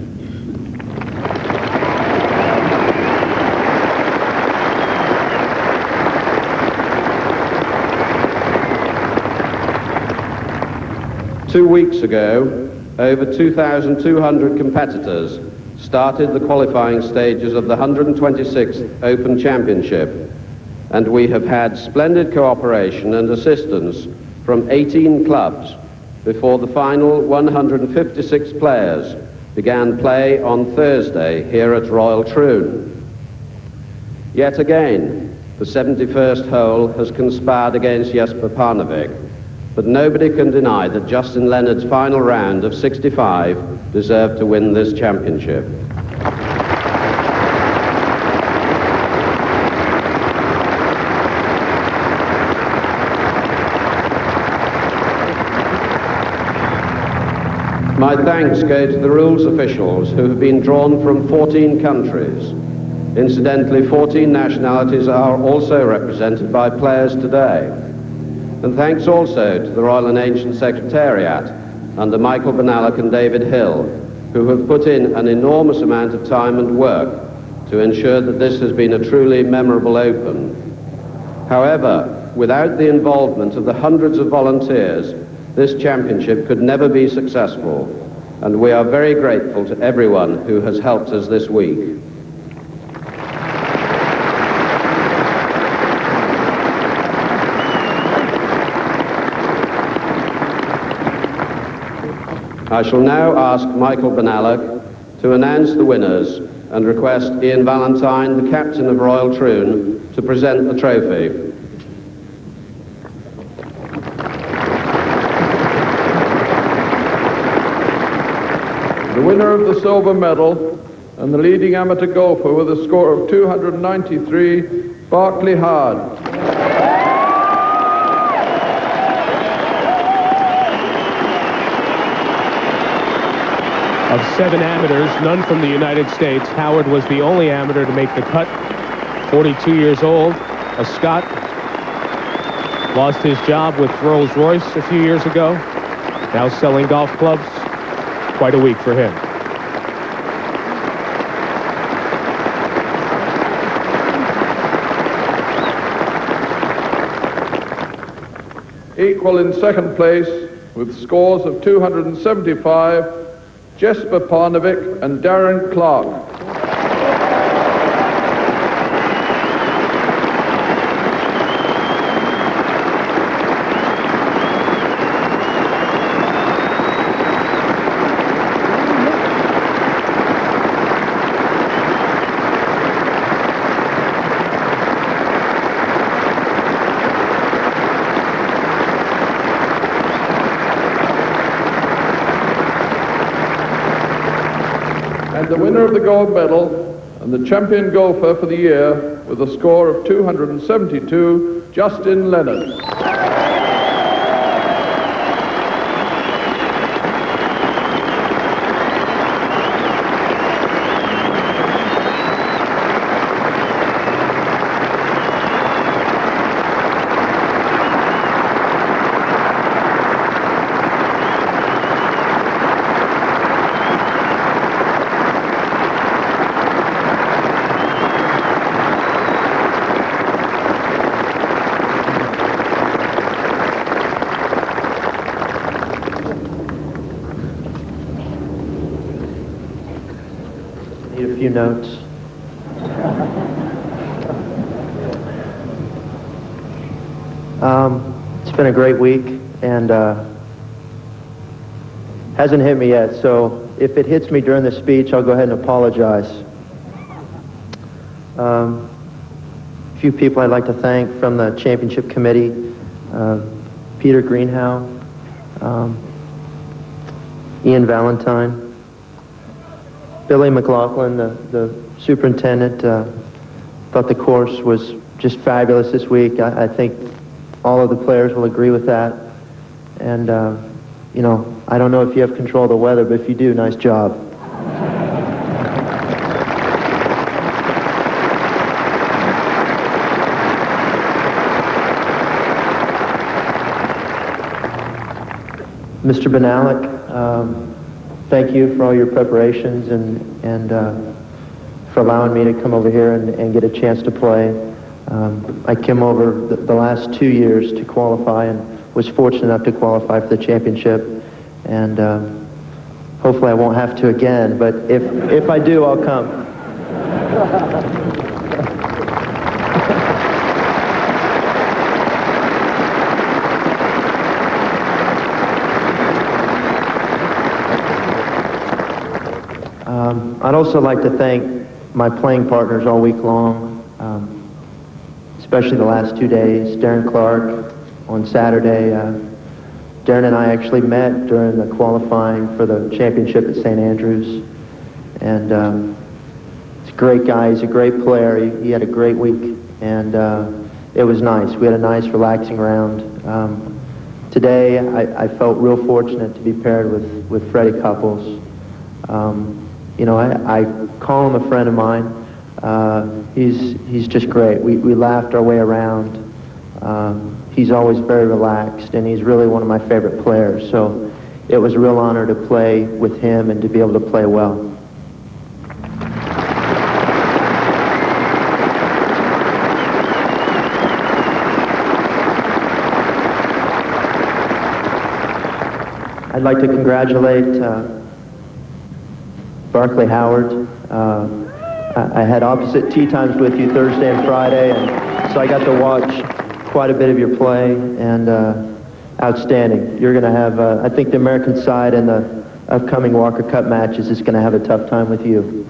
Two weeks ago, over 2,200 competitors started the qualifying stages of the 126th Open Championship, and we have had splendid cooperation and assistance from 18 clubs before the final 156 players began play on Thursday here at Royal Troon. Yet again, the 71st hole has conspired against Jesper Parnevik, but nobody can deny that Justin Leonard's final round of 65 deserved to win this championship. My thanks go to the rules officials who have been drawn from 14 countries. Incidentally, 14 nationalities are also represented by players today. And thanks also to the Royal and Ancient Secretariat under Michael Benalek and David Hill, who have put in an enormous amount of time and work to ensure that this has been a truly memorable Open. However, without the involvement of the hundreds of volunteers, this championship could never be successful, and we are very grateful to everyone who has helped us this week. I shall now ask Michael Benalek to announce the winners and request Ian Valentine, the captain of Royal Troon, to present the trophy. The winner of the silver medal and the leading amateur golfer with a score of 293, Barkley Hard. Of 7 amateurs, none from the United States, Howard was the only amateur to make the cut. 42 years old, a Scot, lost his job with Rolls-Royce a few years ago, now selling golf clubs. Quite a week for him. Equal in second place with scores of 275, Jesper Parnevik and Darren Clark. The winner of the gold medal and the champion golfer for the year with a score of 272, Justin Leonard. few notes. It's been a great week, and hasn't hit me yet, so if it hits me during the speech, I'll go ahead and apologize. A few people I'd like to thank from the championship committee: Peter Greenhow, Ian Valentine, Billy McLaughlin, the superintendent. Thought the course was just fabulous this week. I think all of the players will agree with that. And, you know, I don't know if you have control of the weather, but if you do, nice job. Mr. Benalik, thank you for all your preparations and for allowing me to come over here and get a chance to play. I came over the last 2 years to qualify and was fortunate enough to qualify for the championship. And hopefully I won't have to again, but if I do, I'll come. I'd also like to thank my playing partners all week long, especially the last 2 days. Darren Clark on Saturday. Darren and I actually met during the qualifying for the championship at St. Andrews. And he's a great guy. He's a great player. He had a great week. And it was nice. We had a nice, relaxing round. Today, I felt real fortunate to be paired with Freddie Couples. You know, I call him a friend of mine. He's just great. We laughed our way around. He's always very relaxed, and he's really one of my favorite players. So it was a real honor to play with him and to be able to play well. I'd like to congratulate Barkley Howard. I had opposite tee times with you Thursday and Friday, and so I got to watch quite a bit of your play, and outstanding. You're going to have, I think the American side in the upcoming Walker Cup matches is going to have a tough time with you.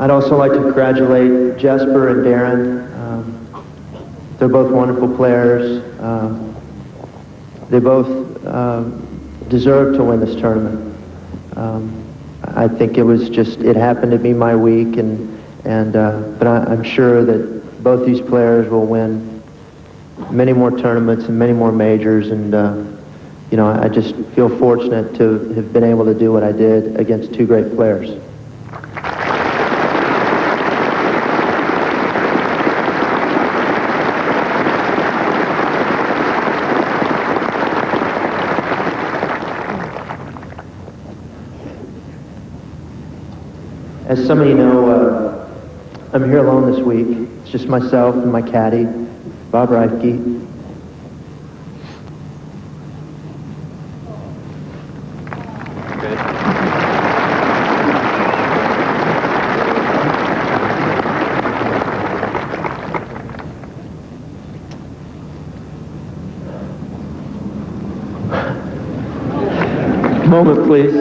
I'd also like to congratulate Jesper and Darren. They're both wonderful players. They both deserve to win this tournament. I think it was just, it happened to be my week, but I'm sure that both these players will win many more tournaments and many more majors, and you know, I just feel fortunate to have been able to do what I did against two great players. As some of you know, I'm here alone this week. It's just myself and my caddy, Bob Reifke. Moment, please.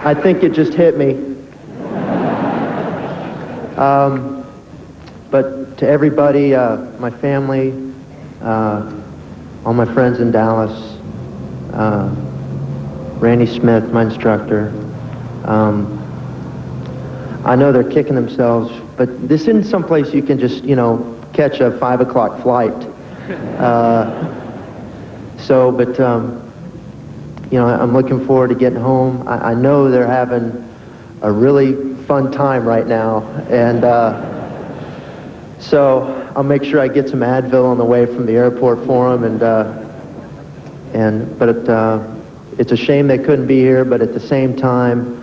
I think it just hit me. But to everybody, my family, all my friends in Dallas, Randy Smith, my instructor, I know they're kicking themselves, but this isn't someplace you can just, you know, catch a 5 o'clock flight. you know, I'm looking forward to getting home. I know they're having a really fun time right now, and so I'll make sure I get some Advil on the way from the airport for them, but it's a shame they couldn't be here, but at the same time,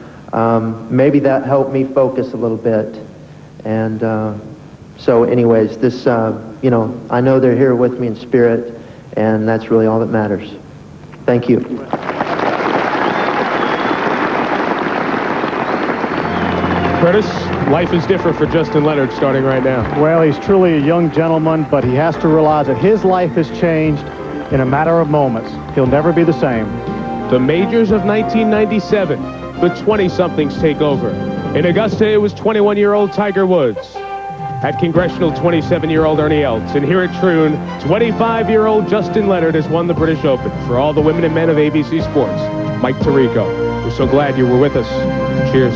maybe that helped me focus a little bit. And so anyways, this, you know, I know they're here with me in spirit, and that's really all that matters. Thank you. Curtis, life is different for Justin Leonard starting right now. Well, he's truly a young gentleman, but he has to realize that his life has changed in a matter of moments. He'll never be the same. The majors of 1997, the 20-somethings take over. In Augusta, it was 21-year-old Tiger Woods. At Congressional, 27-year-old Ernie Els. And here at Troon, 25-year-old Justin Leonard has won the British Open. For all the women and men of ABC Sports, Mike Tirico. We're so glad you were with us. Cheers.